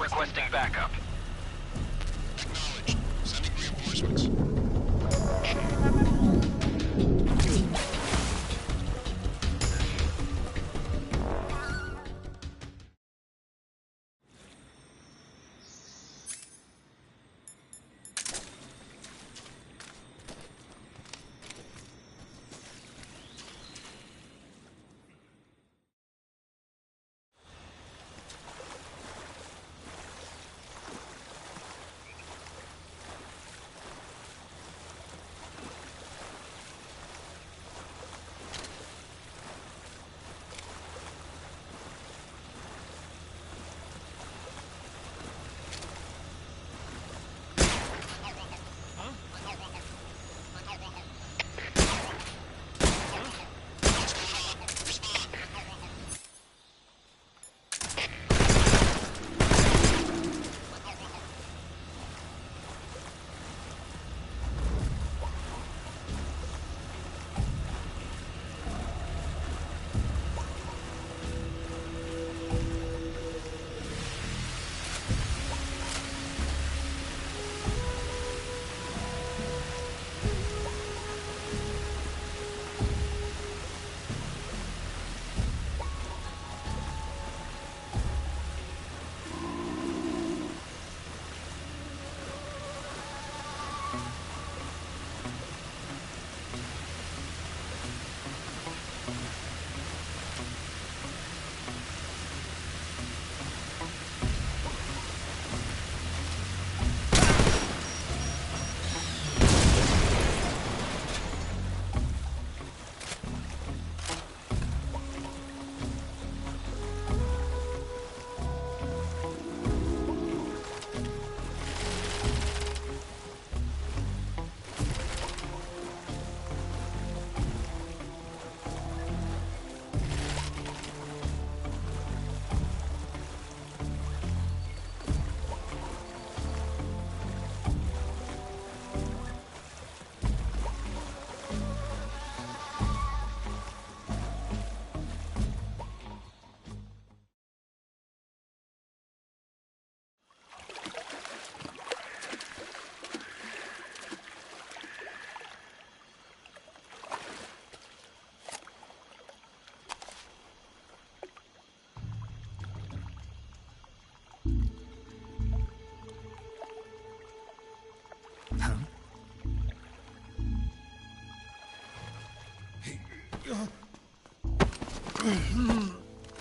Requesting backup. Acknowledged. Sending reinforcements.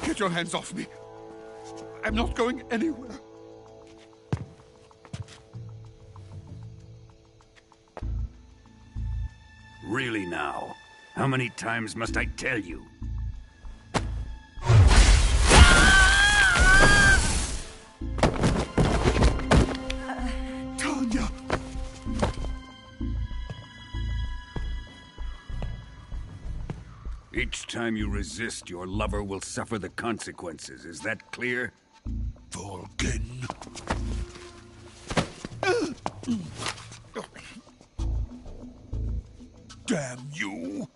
Get your hands off me. I'm not going anywhere. Really now? How many times must I tell you? Tanya! Each time you resist, your lover will suffer the consequences. Is that clear? Volgin. Damn you!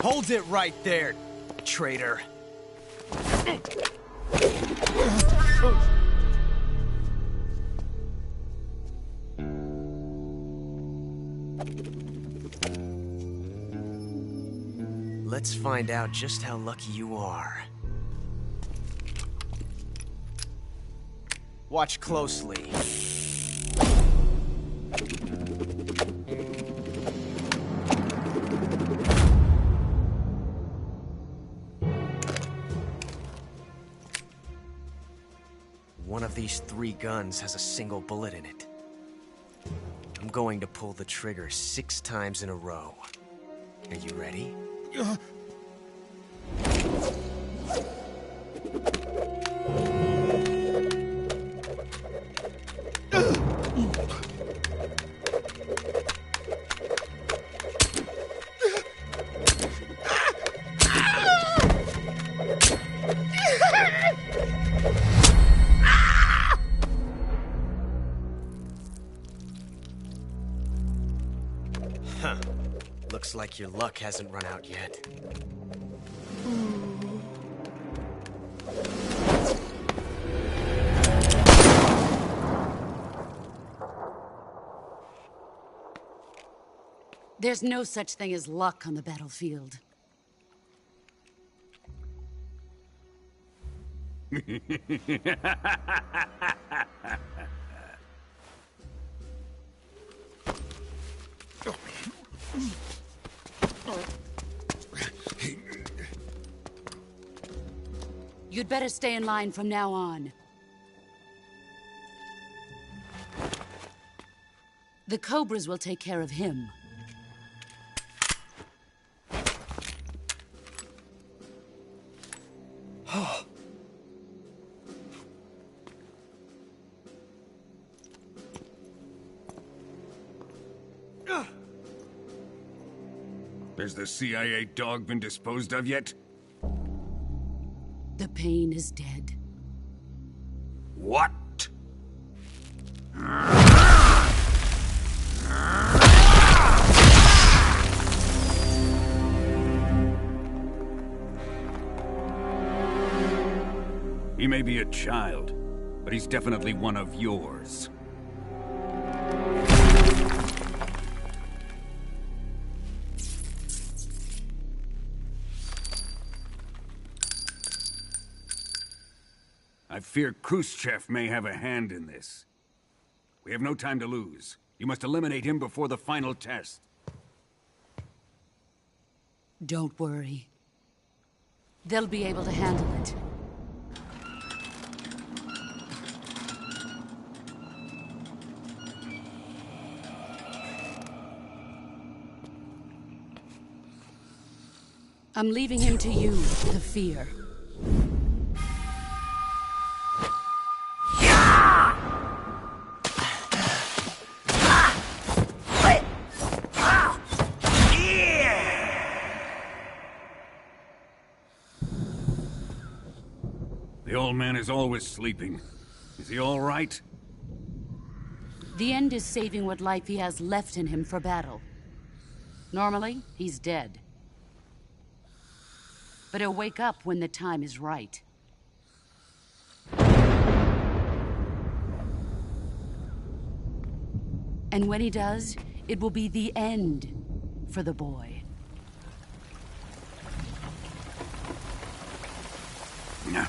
Hold it right there, traitor. Let's find out just how lucky you are. Watch closely. One of these 3 guns has a single bullet in it. I'm going to pull the trigger 6 times in a row. Are you ready? Huh. Looks like your luck hasn't run out yet. There's no such thing as luck on the battlefield. You'd better stay in line from now on. The Cobras will take care of him. Has the CIA dog been disposed of yet? The pain is dead. What? He may be a child, but he's definitely one of yours. I fear Khrushchev may have a hand in this. We have no time to lose. You must eliminate him before the final test. Don't worry. They'll be able to handle it. I'm leaving him to you, the fear. The old man is always sleeping. Is he all right? The end is saving what life he has left in him for battle. Normally, he's dead. But he'll wake up when the time is right. And when he does, it will be the end for the boy. No.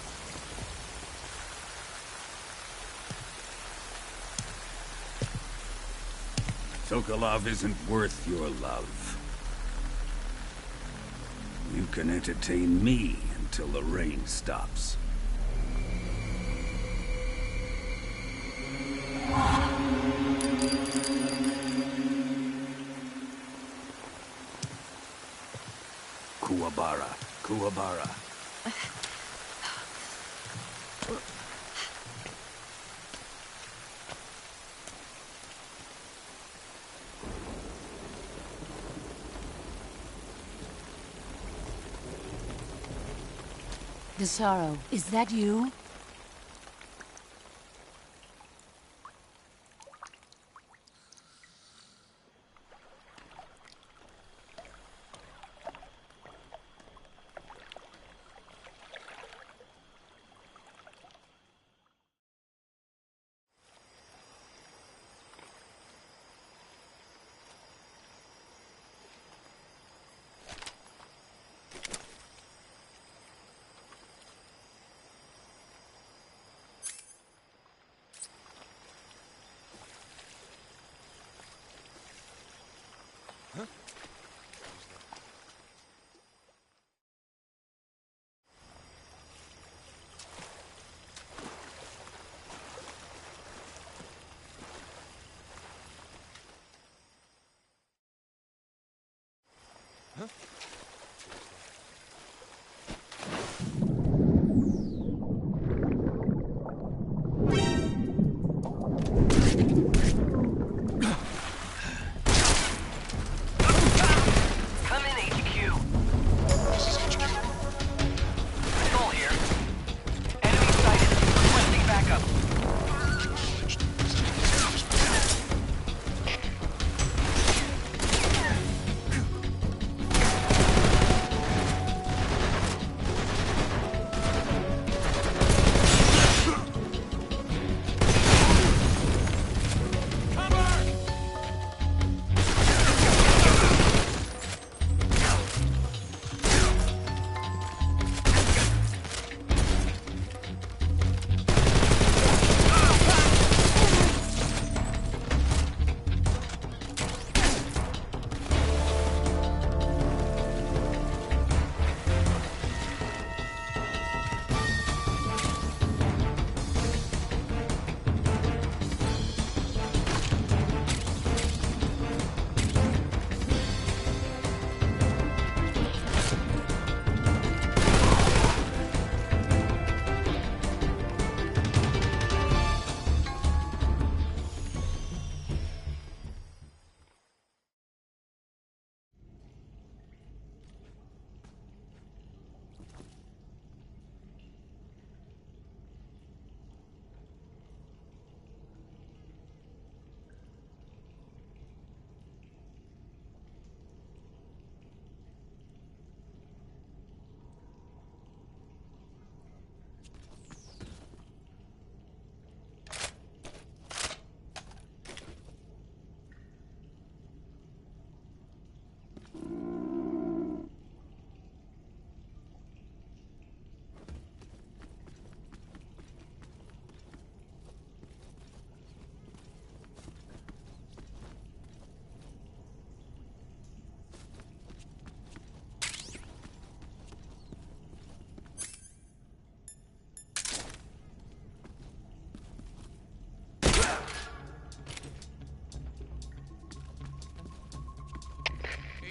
Sokolov isn't worth your love. You can entertain me until the rain stops. Kuwabara. Kuwabara. Desaro, is that you?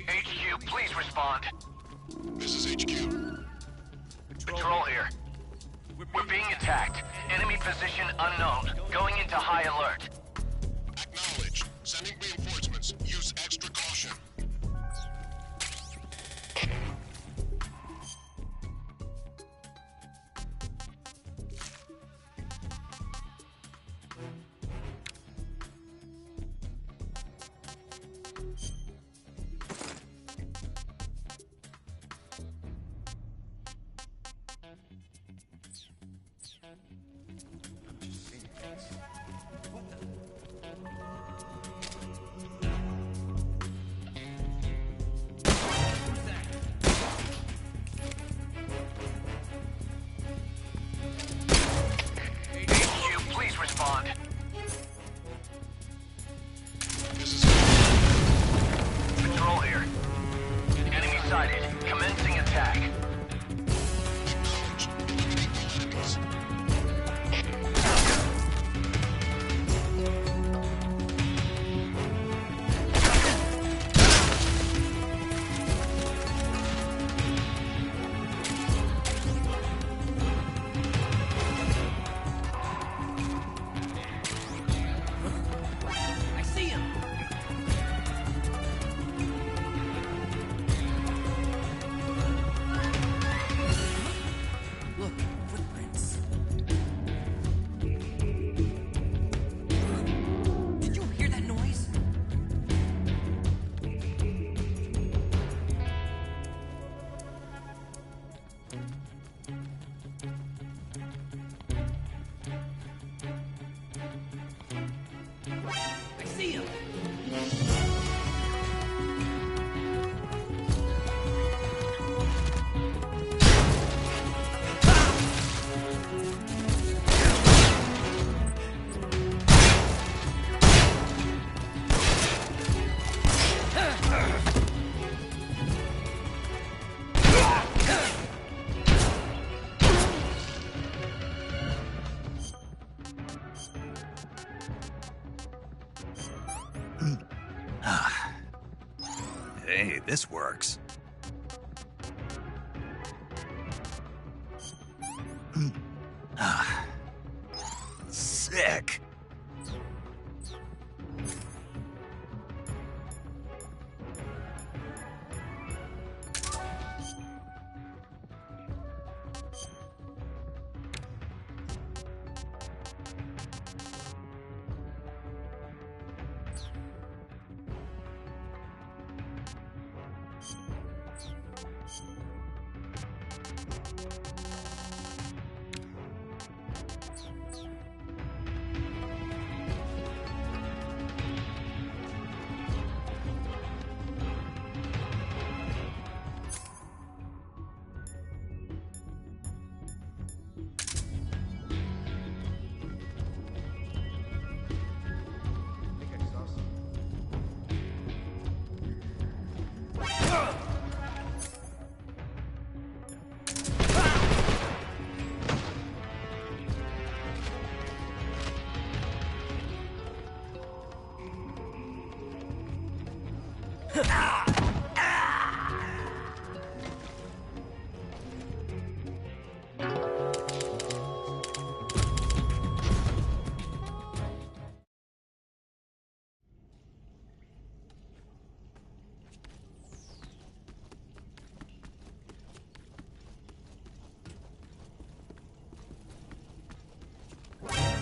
HQ, please respond. This is HQ. Patrol here. We're being attacked. Enemy position unknown. Going into high alert. Acknowledged. Sending reinforcements. Use extra caution. this works. Sick.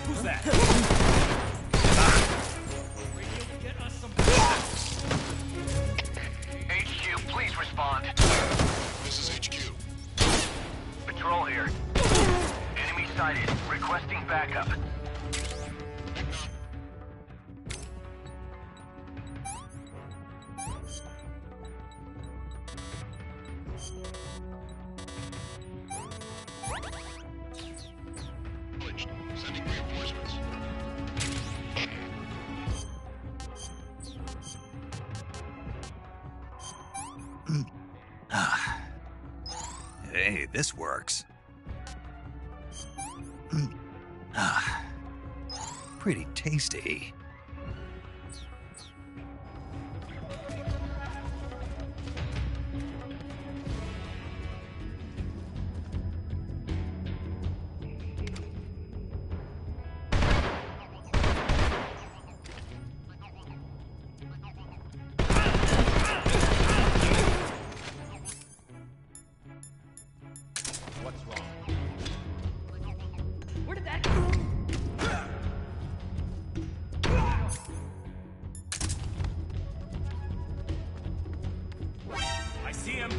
Who's that? HQ, please respond. This is HQ. Patrol here. Enemy sighted. Requesting backup. Sending reinforcements. Hey, this works. Pretty tasty. What's wrong? Where did that go? I see him.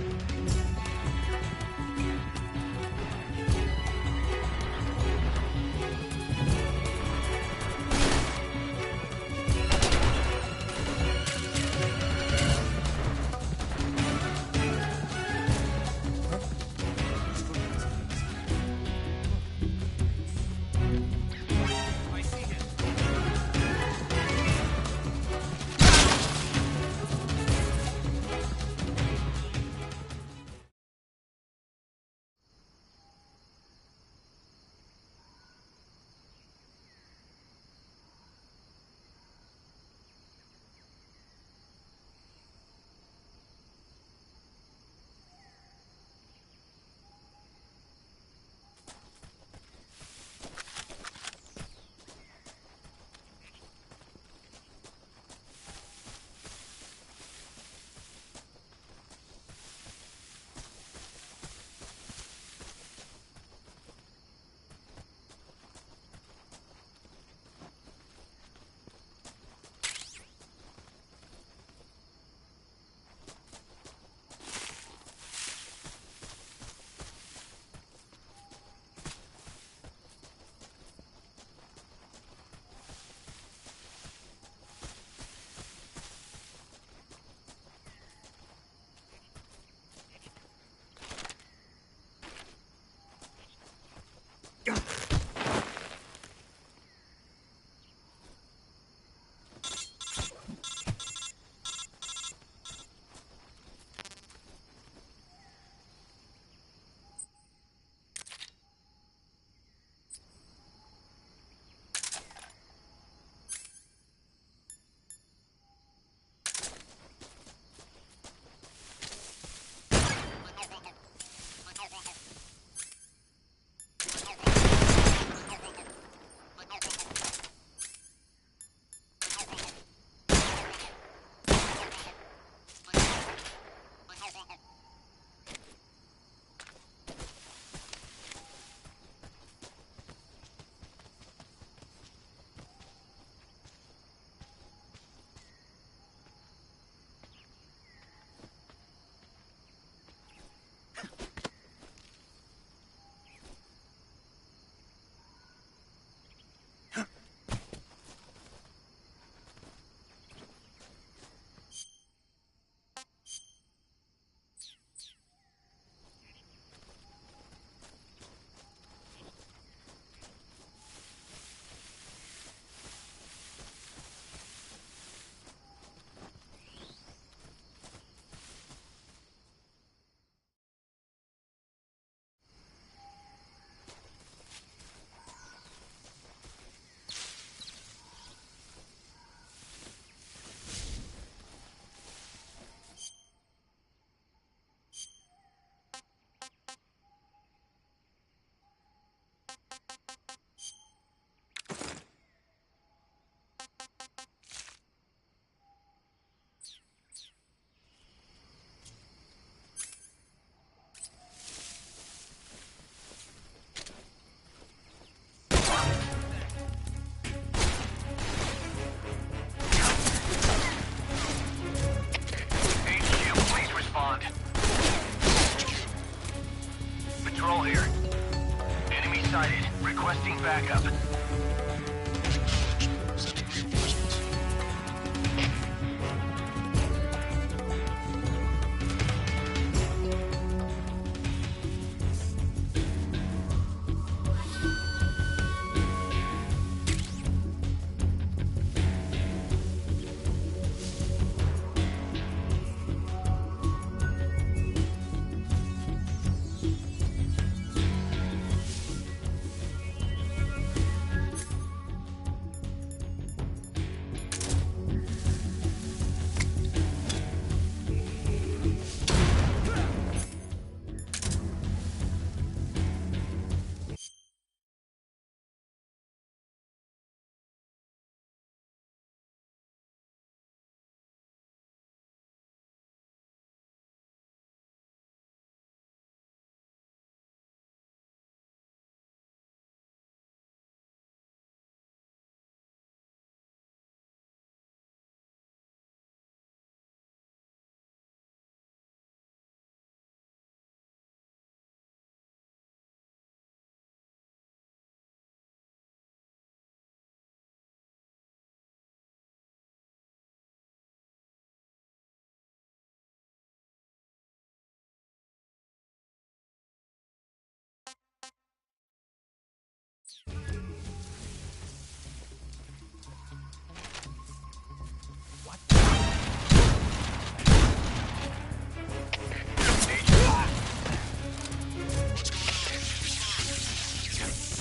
sighted. Requesting backup.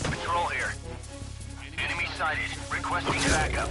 Patrol here. Enemy sighted. Requesting backup.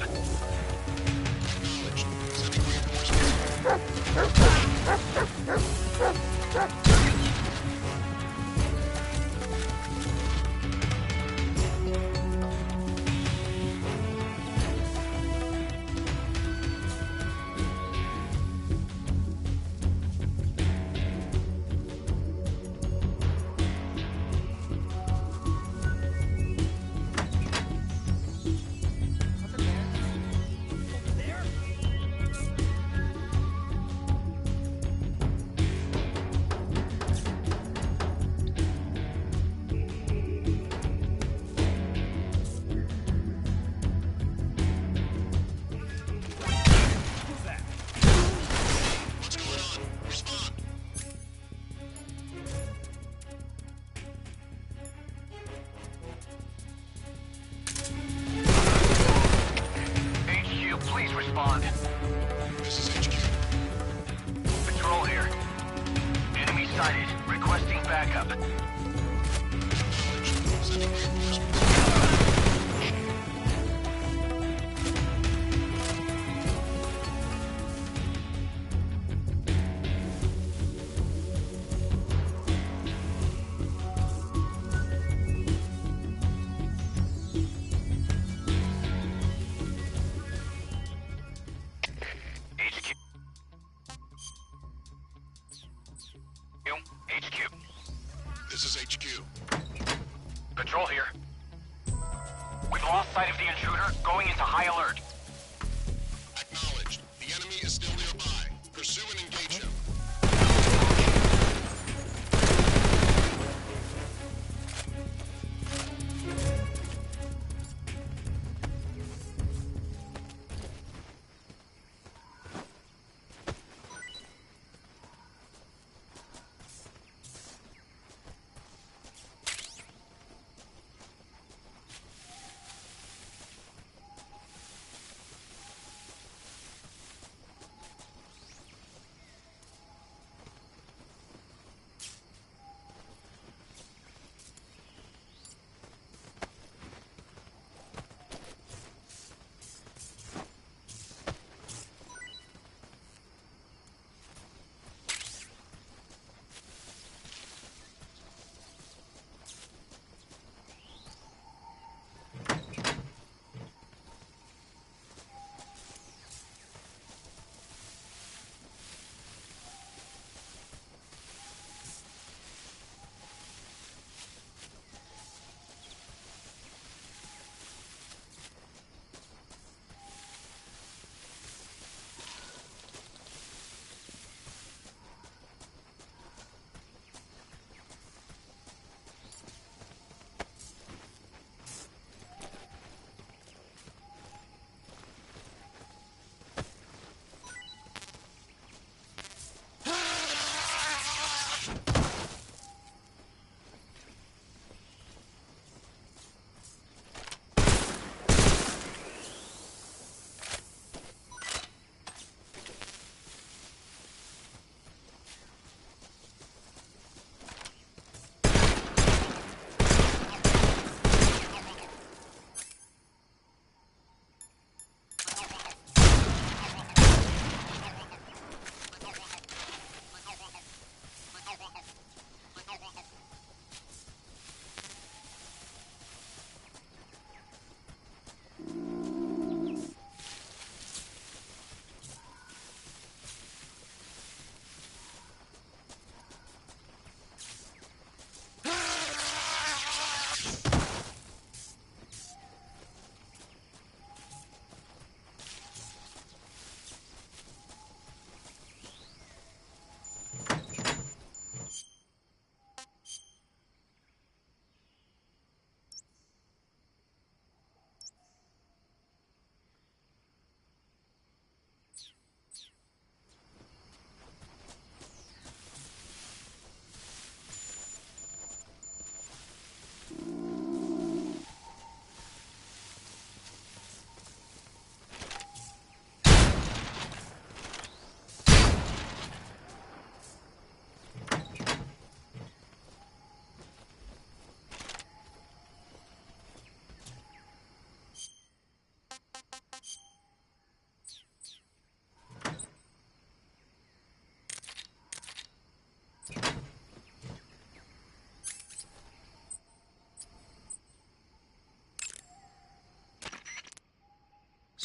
HQ, please respond. This is HQ. Patrol here. Enemy sighted. Requesting backup. Sending reinforcements. HQ. HQ. This is HQ. Patrol here. We've lost sight of the intruder. Going into high alert. Acknowledged. The enemy is still nearby. Pursue and engage him.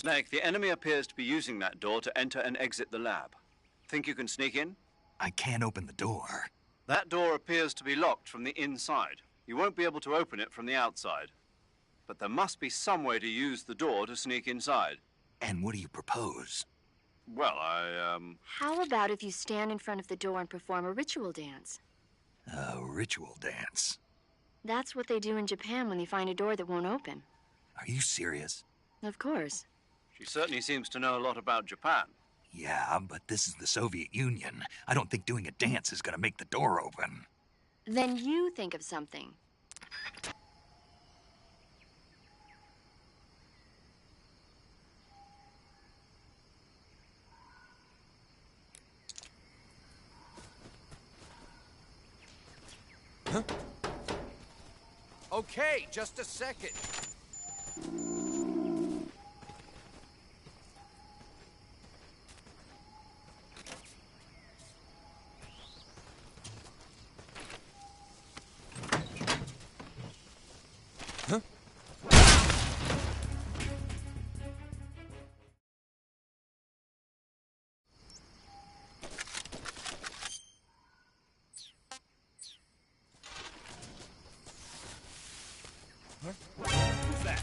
Snake, the enemy appears to be using that door to enter and exit the lab. Think you can sneak in? I can't open the door. That door appears to be locked from the inside. You won't be able to open it from the outside. But there must be some way to use the door to sneak inside. And what do you propose? Well, How about if you stand in front of the door and perform a ritual dance? A ritual dance? That's what they do in Japan when they find a door that won't open. Are you serious? Of course. She certainly seems to know a lot about Japan. Yeah, but this is the Soviet Union. I don't think doing a dance is gonna make the door open. Then you think of something. Huh? Okay, just a second. Huh? Who's that?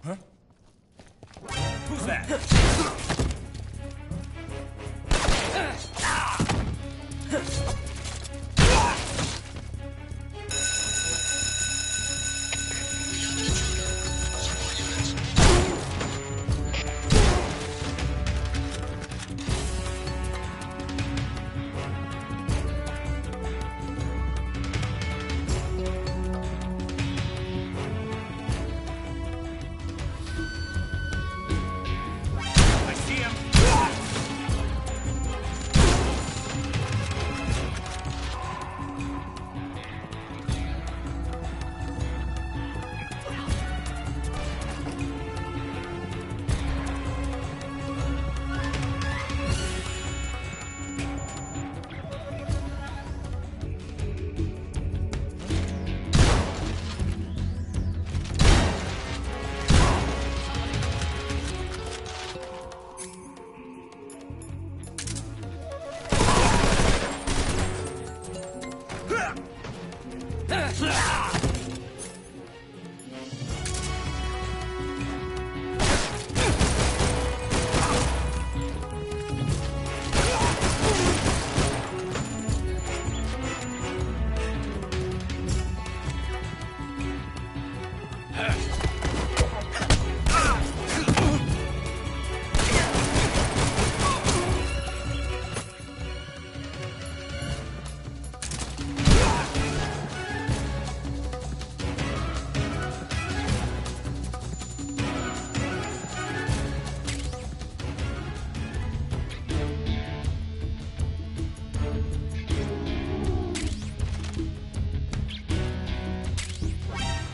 Huh? Who's that? I see him.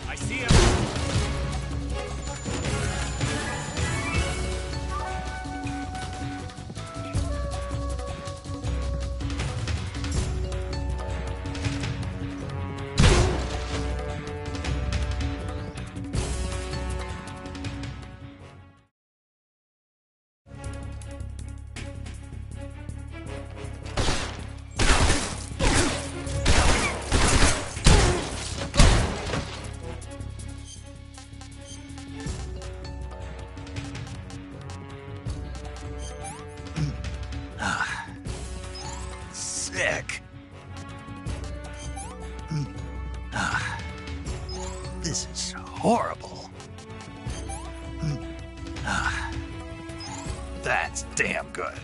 I see him. Sick. This is horrible. That's damn good.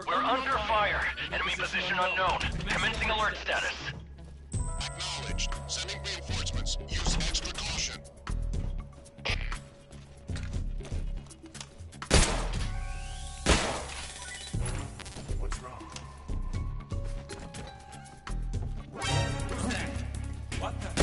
We're under fire. Enemy position unknown. Commencing alert status. Acknowledged. Sending reinforcements. Use extra caution. What's wrong? What the?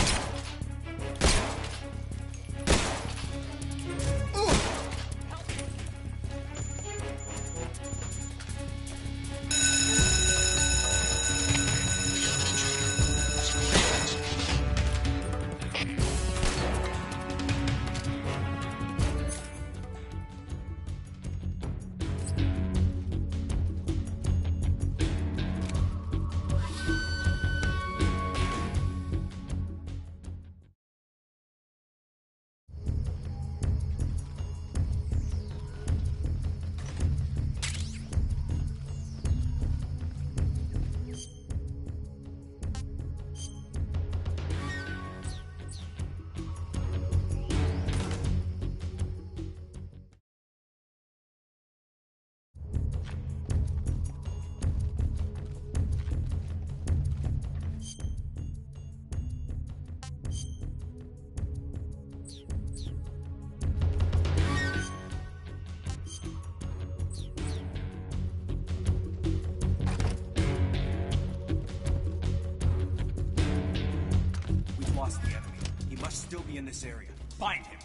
enemy in this area. Find him.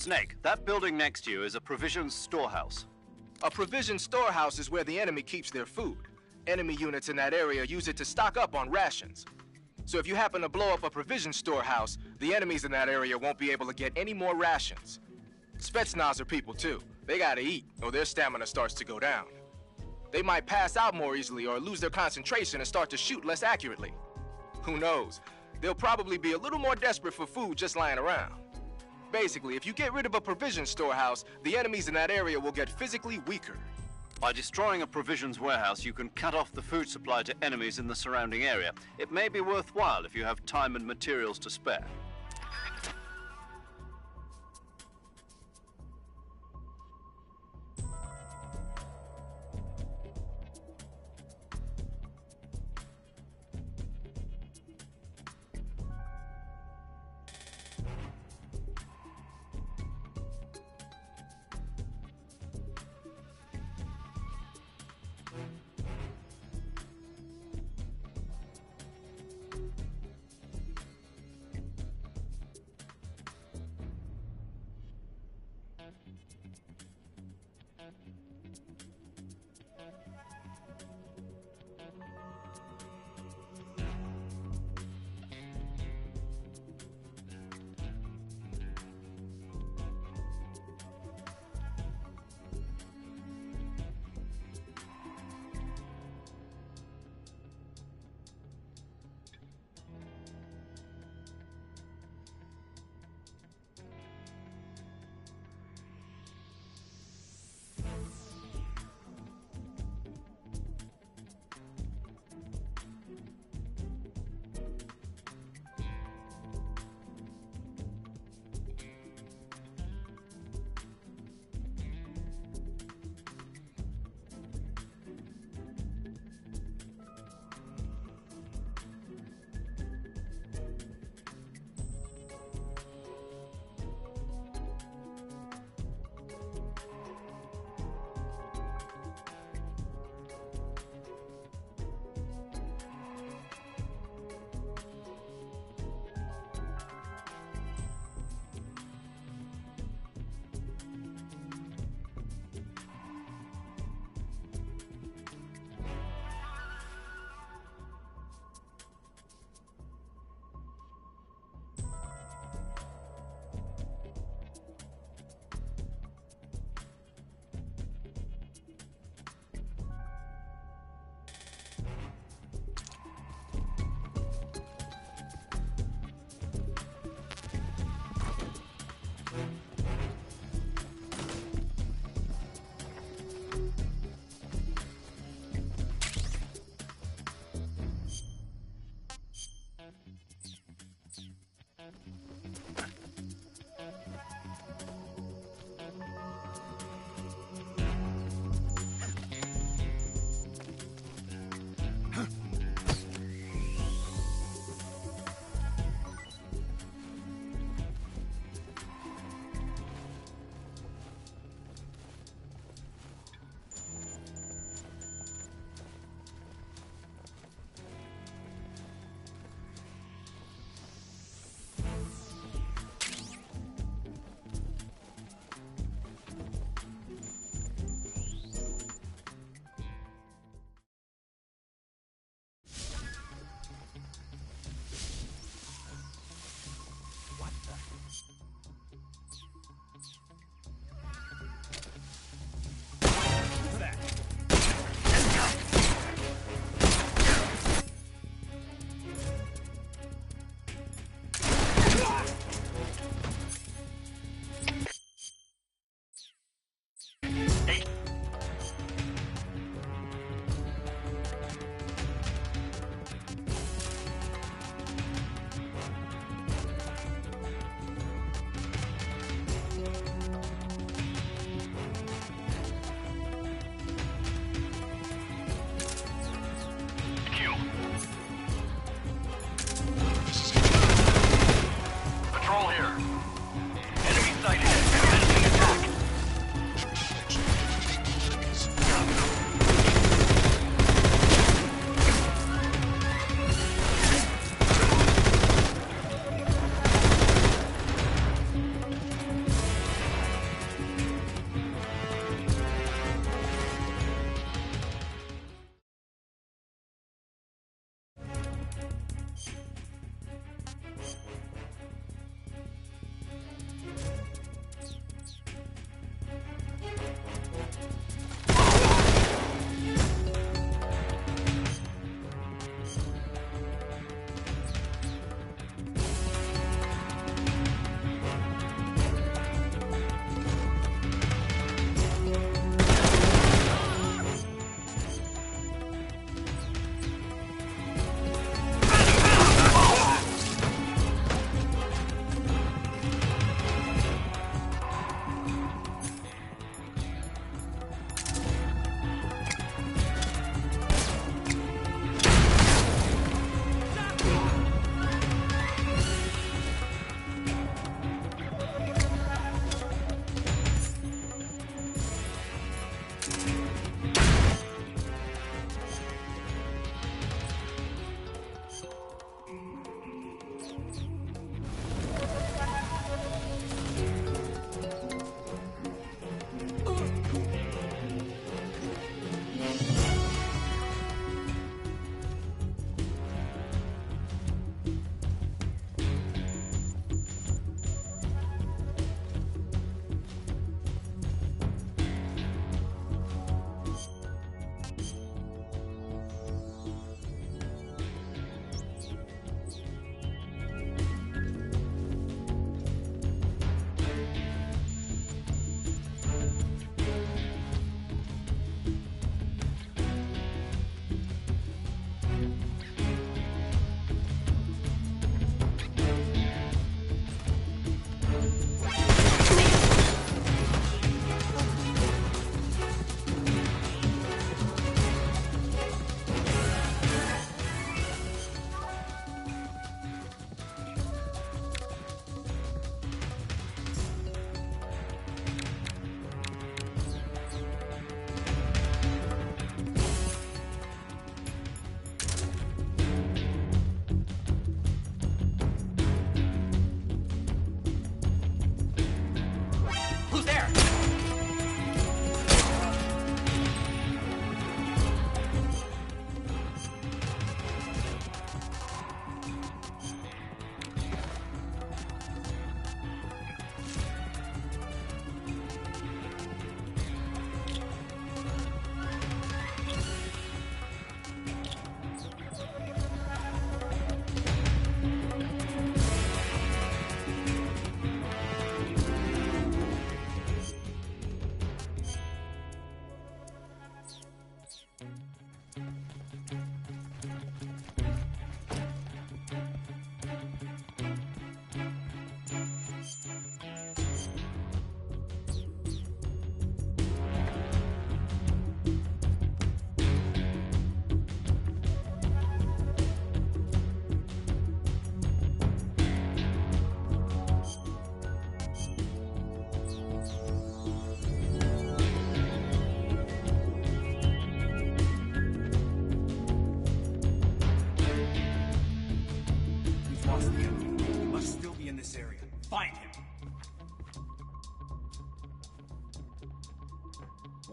Snake, that building next to you is a provisions storehouse. A provision storehouse is where the enemy keeps their food. Enemy units in that area use it to stock up on rations. So if you happen to blow up a provision storehouse, the enemies in that area won't be able to get any more rations. Spetsnaz are people too. They gotta eat, or their stamina starts to go down. They might pass out more easily or lose their concentration and start to shoot less accurately. Who knows? They'll probably be a little more desperate for food just lying around. Basically, if you get rid of a provision storehouse, the enemies in that area will get physically weaker. By destroying a provisions warehouse, you can cut off the food supply to enemies in the surrounding area. It may be worthwhile if you have time and materials to spare.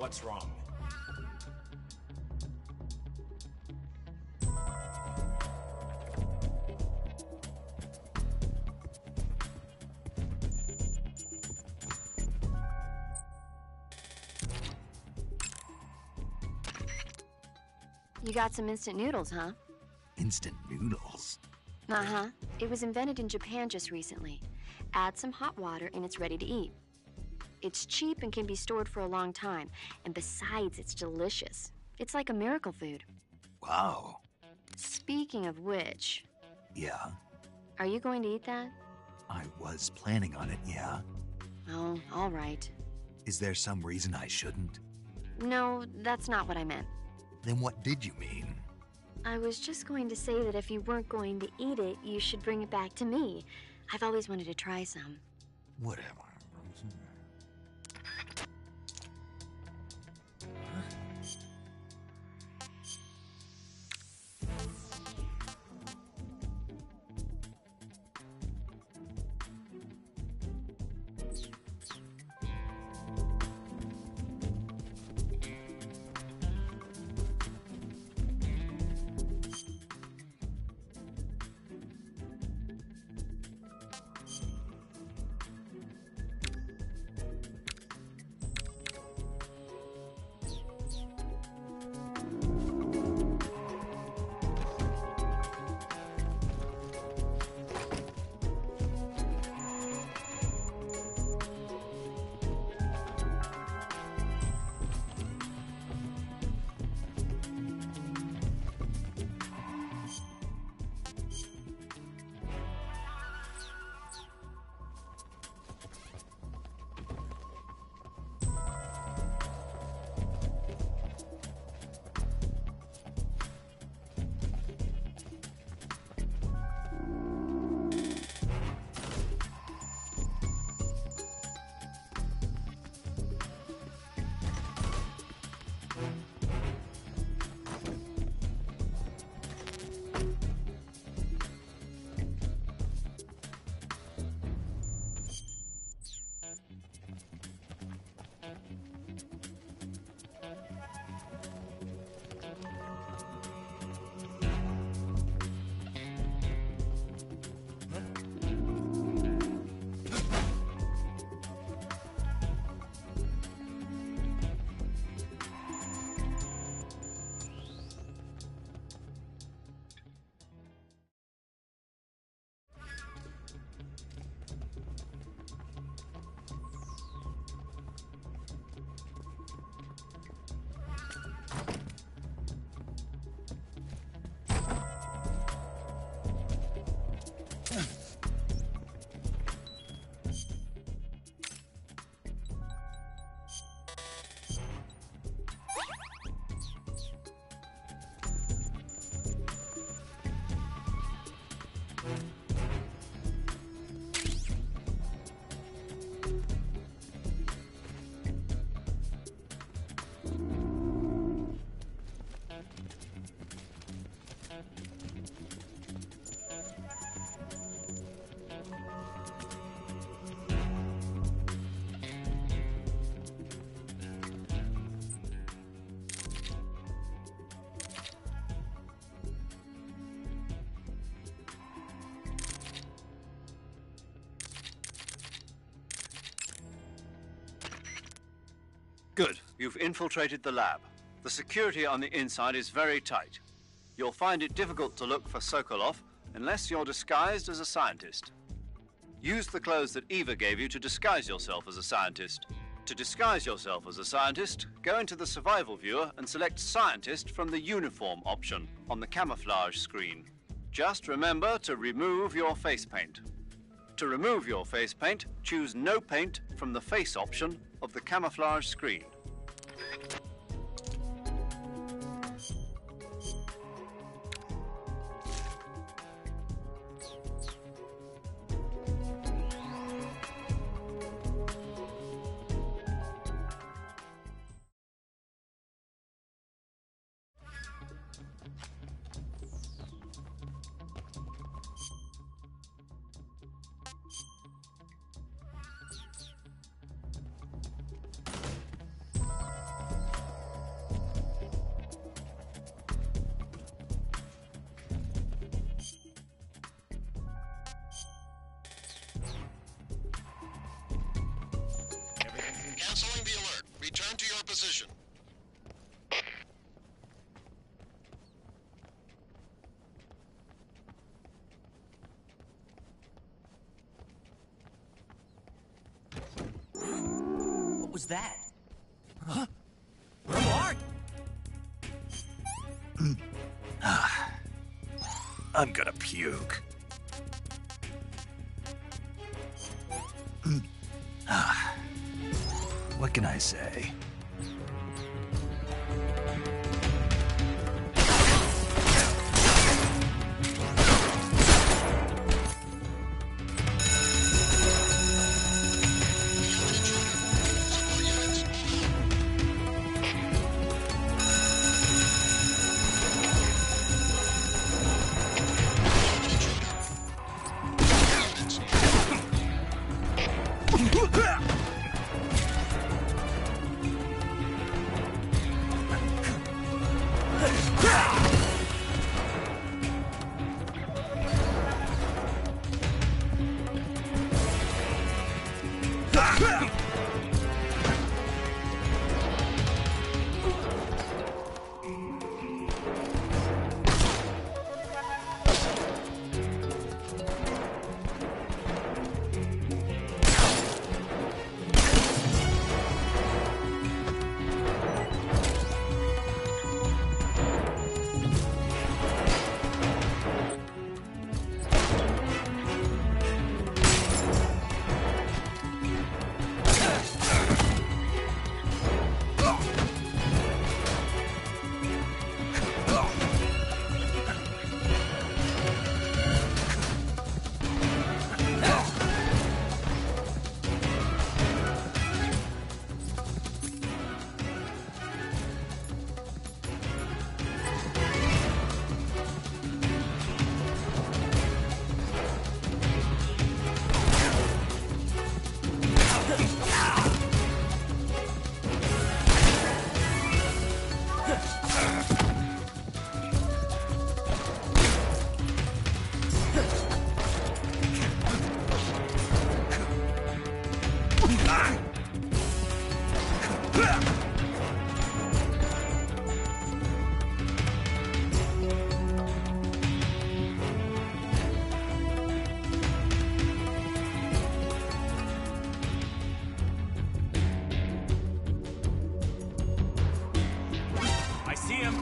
What's wrong? You got some instant noodles, huh? Instant noodles? Uh-huh. It was invented in Japan just recently. Add some hot water and it's ready to eat. It's cheap and can be stored for a long time. And besides, it's delicious. It's like a miracle food. Wow. Speaking of which... Yeah? Are you going to eat that? I was planning on it, yeah. Oh, all right. Is there some reason I shouldn't? No, that's not what I meant. Then what did you mean? I was just going to say that if you weren't going to eat it, you should bring it back to me. I've always wanted to try some. Whatever. Good. You've infiltrated the lab. The security on the inside is very tight. You'll find it difficult to look for Sokolov unless you're disguised as a scientist. Use the clothes that Eva gave you to disguise yourself as a scientist. To disguise yourself as a scientist, go into the survival viewer and select Scientist from the Uniform option on the camouflage screen. Just remember to remove your face paint. To remove your face paint, choose No Paint from the Face option of the camouflage screen. position. What was that? Huh? Mark! I'm gonna puke. What can I say? I see him.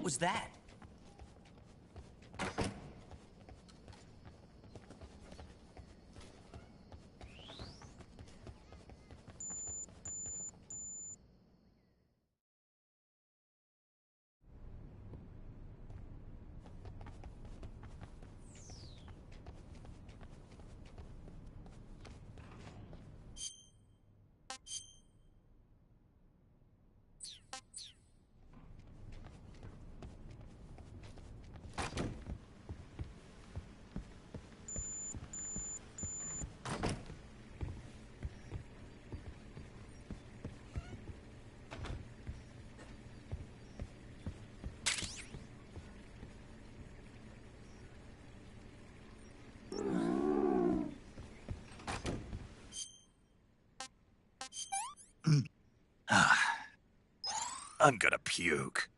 What was that? I'm gonna puke.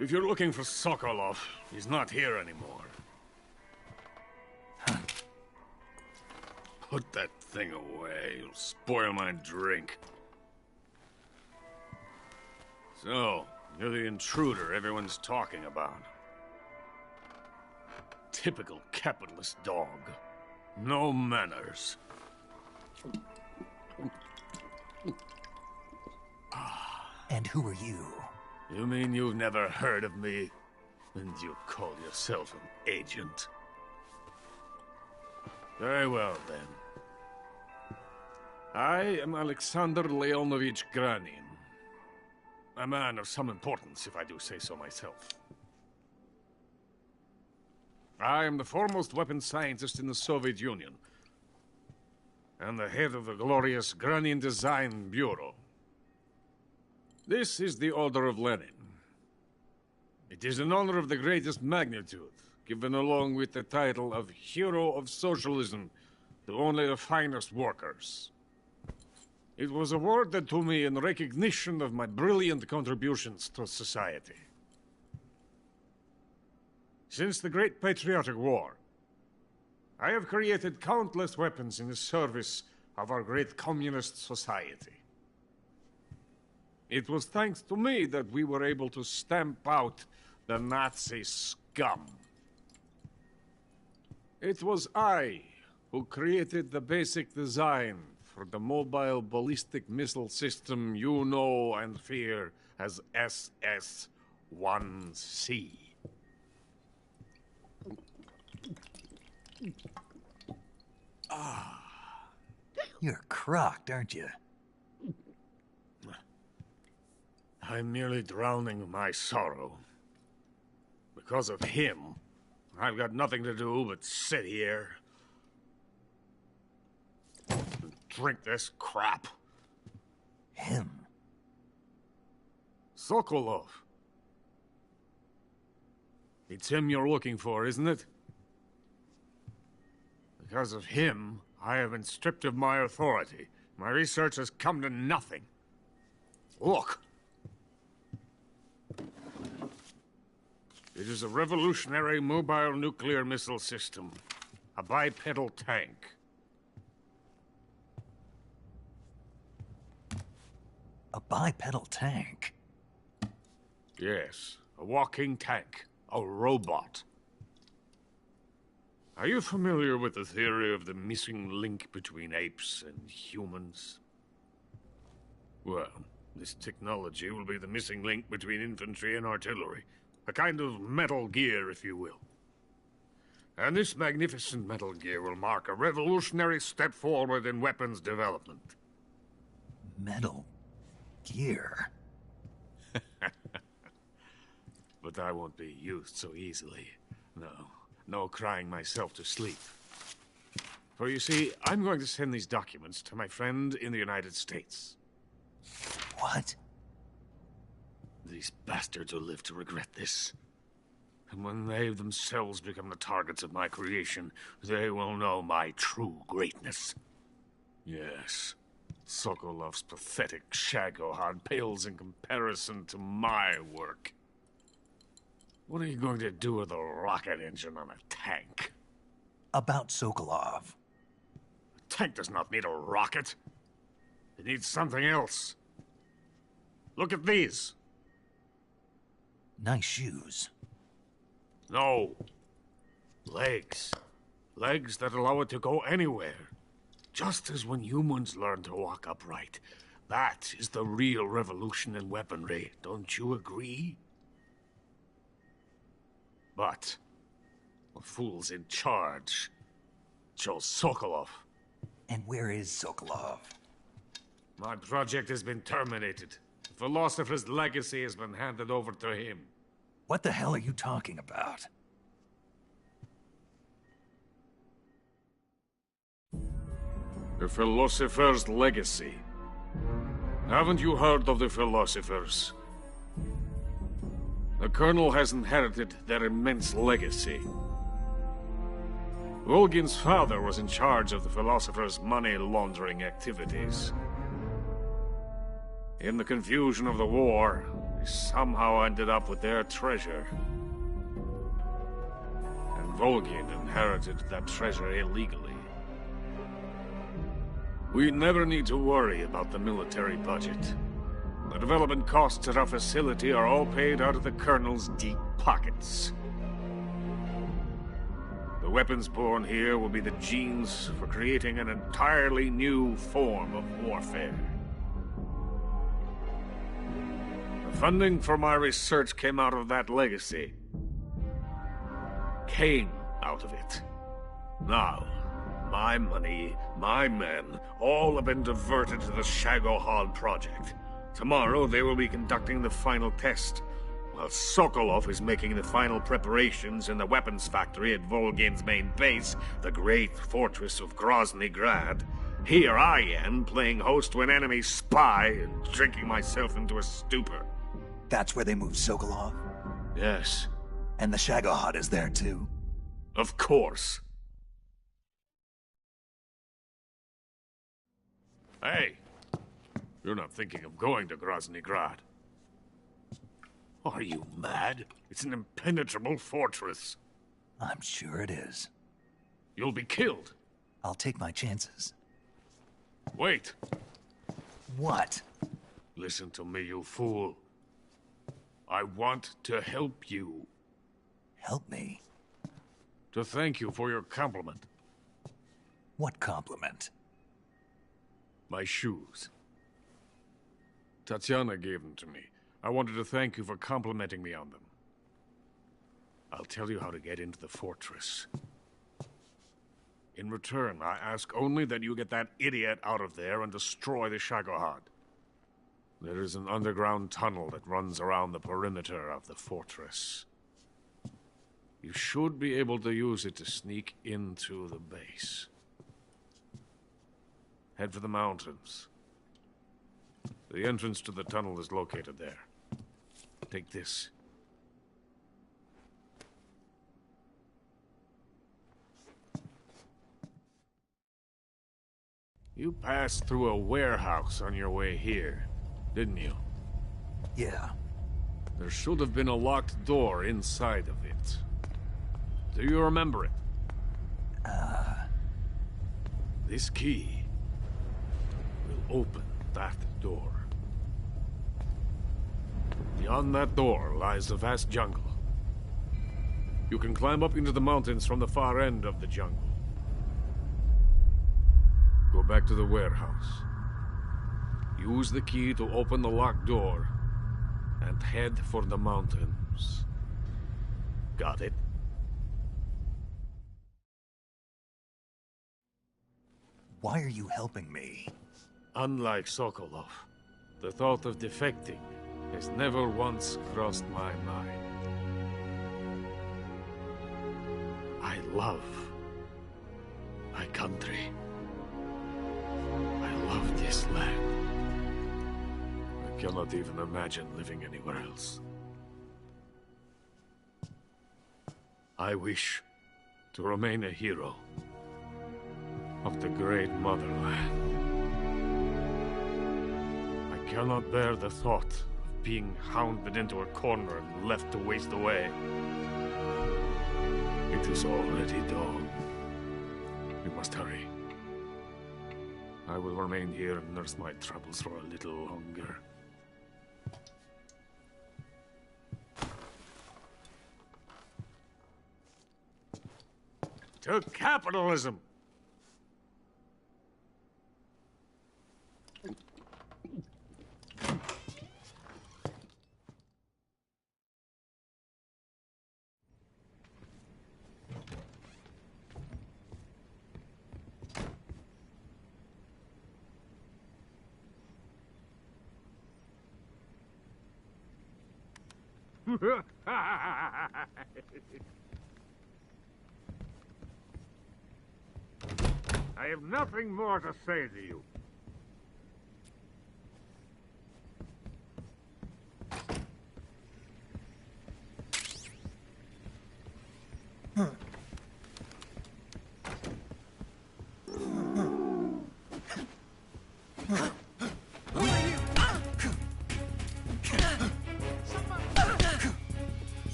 If you're looking for Sokolov, he's not here anymore. Put that thing away. You'll spoil my drink. So, you're the intruder everyone's talking about. Typical capitalist dog. No manners. And who are you? You mean you've never heard of me? And you call yourself an agent? Very well, then. I am Alexander Leonovich Granin. A man of some importance, if I do say so myself. I am the foremost weapons scientist in the Soviet Union, and the head of the glorious Granin Design Bureau. This is the Order of Lenin. It is an honor of the greatest magnitude, given along with the title of Hero of Socialism to only the finest workers. It was awarded to me in recognition of my brilliant contributions to society. Since the Great Patriotic War, I have created countless weapons in the service of our great communist society. It was thanks to me that we were able to stamp out the Nazi scum. It was I who created the basic design for the mobile ballistic missile system you know and fear as SS-1C. You're crocked, aren't you? I'm merely drowning my sorrow. Because of him, I've got nothing to do but sit here and drink this crap. Him? Sokolov. It's him you're looking for, isn't it? Because of him, I have been stripped of my authority. My research has come to nothing. Look. It is a revolutionary mobile nuclear missile system. A bipedal tank. A bipedal tank? Yes, a walking tank. A robot. Are you familiar with the theory of the missing link between apes and humans? Well, this technology will be the missing link between infantry and artillery. A kind of Metal Gear, if you will. And this magnificent Metal Gear will mark a revolutionary step forward in weapons development. Metal Gear? But I won't be used so easily. No crying myself to sleep. For you see, I'm going to send these documents to my friend in the United States. What? These bastards will live to regret this. And when they themselves become the targets of my creation, they will know my true greatness. Yes, Sokolov's pathetic shagohod pales in comparison to my work. What are you going to do with a rocket engine on a tank? About Sokolov. A tank does not need a rocket. It needs something else. Look at these. Nice shoes. No. Legs. Legs that allow it to go anywhere. Just as when humans learn to walk upright. That is the real revolution in weaponry, don't you agree? But the fool's in charge chose Sokolov. And where is Sokolov? My project has been terminated. The Philosopher's legacy has been handed over to him. What the hell are you talking about? The Philosopher's legacy. Haven't you heard of the Philosophers? The Colonel has inherited their immense legacy. Volgin's father was in charge of the Philosophers' money laundering activities. In the confusion of the war, he somehow ended up with their treasure. And Volgin inherited that treasure illegally. We never need to worry about the military budget. The development costs at our facility are all paid out of the Colonel's deep pockets. The weapons born here will be the genes for creating an entirely new form of warfare. The funding for my research came out of that legacy. Came out of it. Now, my money, my men, all have been diverted to the Shagohod project. Tomorrow they will be conducting the final test, while Sokolov is making the final preparations in the weapons factory at Volgin's main base, the great fortress of Grozny Grad. Here I am, playing host to an enemy spy and drinking myself into a stupor. That's where they moved Sokolov? Yes. And the Shagohod is there too? Of course. Hey, you're not thinking of going to Grozny Grad. Are you mad? It's an impenetrable fortress. I'm sure it is. You'll be killed. I'll take my chances. Wait. What? Listen to me, you fool. I want to help you. Help me? To thank you for your compliment. What compliment? My shoes. Tatiana gave them to me. I wanted to thank you for complimenting me on them. I'll tell you how to get into the fortress. In return, I ask only that you get that idiot out of there and destroy the Shagohod. There is an underground tunnel that runs around the perimeter of the fortress. You should be able to use it to sneak into the base. Head for the mountains. The entrance to the tunnel is located there. Take this. You passed through a warehouse on your way here, didn't you? Yeah. There should have been a locked door inside of it. Do you remember it? This key will open that door. Beyond that door lies a vast jungle. You can climb up into the mountains from the far end of the jungle. Go back to the warehouse. Use the key to open the locked door and head for the mountains. Got it? Why are you helping me? Unlike Sokolov, the thought of defecting has never once crossed my mind. I love my country. I love this land. I cannot even imagine living anywhere else. I wish to remain a hero of the great motherland. I cannot bear the thought of being hounded into a corner and left to waste away. It is already dawn. We must hurry. I will remain here and nurse my troubles for a little longer. To capitalism! I have nothing more to say to you.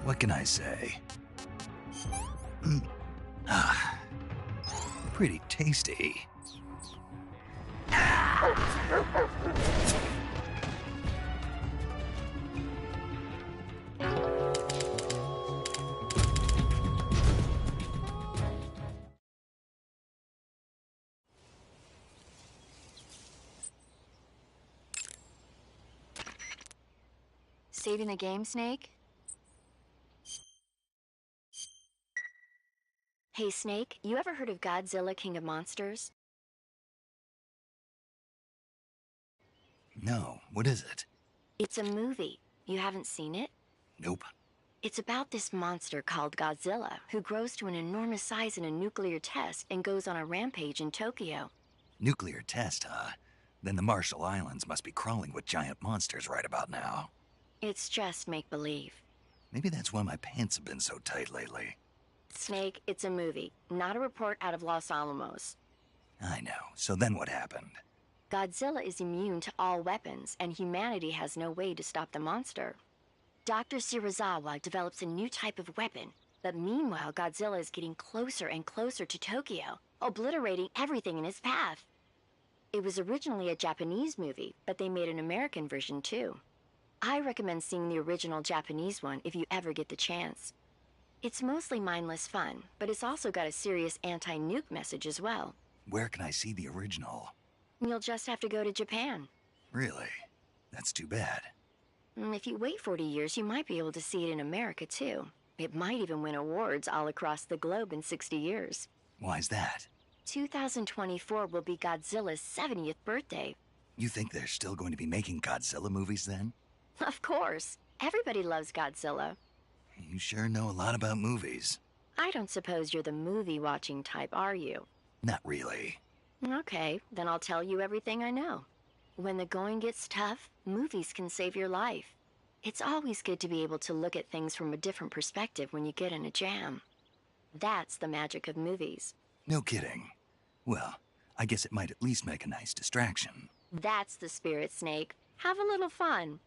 What can I say? Pretty tasty. Saving the game, Snake? Hey, Snake, you ever heard of Godzilla, King of Monsters? No, what is it? It's a movie. You haven't seen it? Nope. It's about this monster called Godzilla, who grows to an enormous size in a nuclear test and goes on a rampage in Tokyo. Nuclear test, huh? Then the Marshall Islands must be crawling with giant monsters right about now. It's just make-believe. Maybe that's why my pants have been so tight lately. Snake, it's a movie, not a report out of Los Alamos. I know. So then what happened? Godzilla is immune to all weapons, and humanity has no way to stop the monster. Dr. Shirazawa develops a new type of weapon, but meanwhile Godzilla is getting closer and closer to Tokyo, obliterating everything in his path. It was originally a Japanese movie, but they made an American version too. I recommend seeing the original Japanese one if you ever get the chance. It's mostly mindless fun, but it's also got a serious anti-nuke message as well. Where can I see the original? You'll just have to go to Japan. Really? That's too bad. If you wait 40 years, you might be able to see it in America, too. It might even win awards all across the globe in 60 years. Why's that? 2024 will be Godzilla's 70th birthday. You think they're still going to be making Godzilla movies then? Of course. Everybody loves Godzilla. You sure know a lot about movies. I don't suppose you're the movie-watching type, are you? Not really. Okay, then I'll tell you everything I know. When the going gets tough, movies can save your life. It's always good to be able to look at things from a different perspective when you get in a jam. That's the magic of movies. No kidding. Well, I guess it might at least make a nice distraction. That's the spirit, Snake. Have a little fun.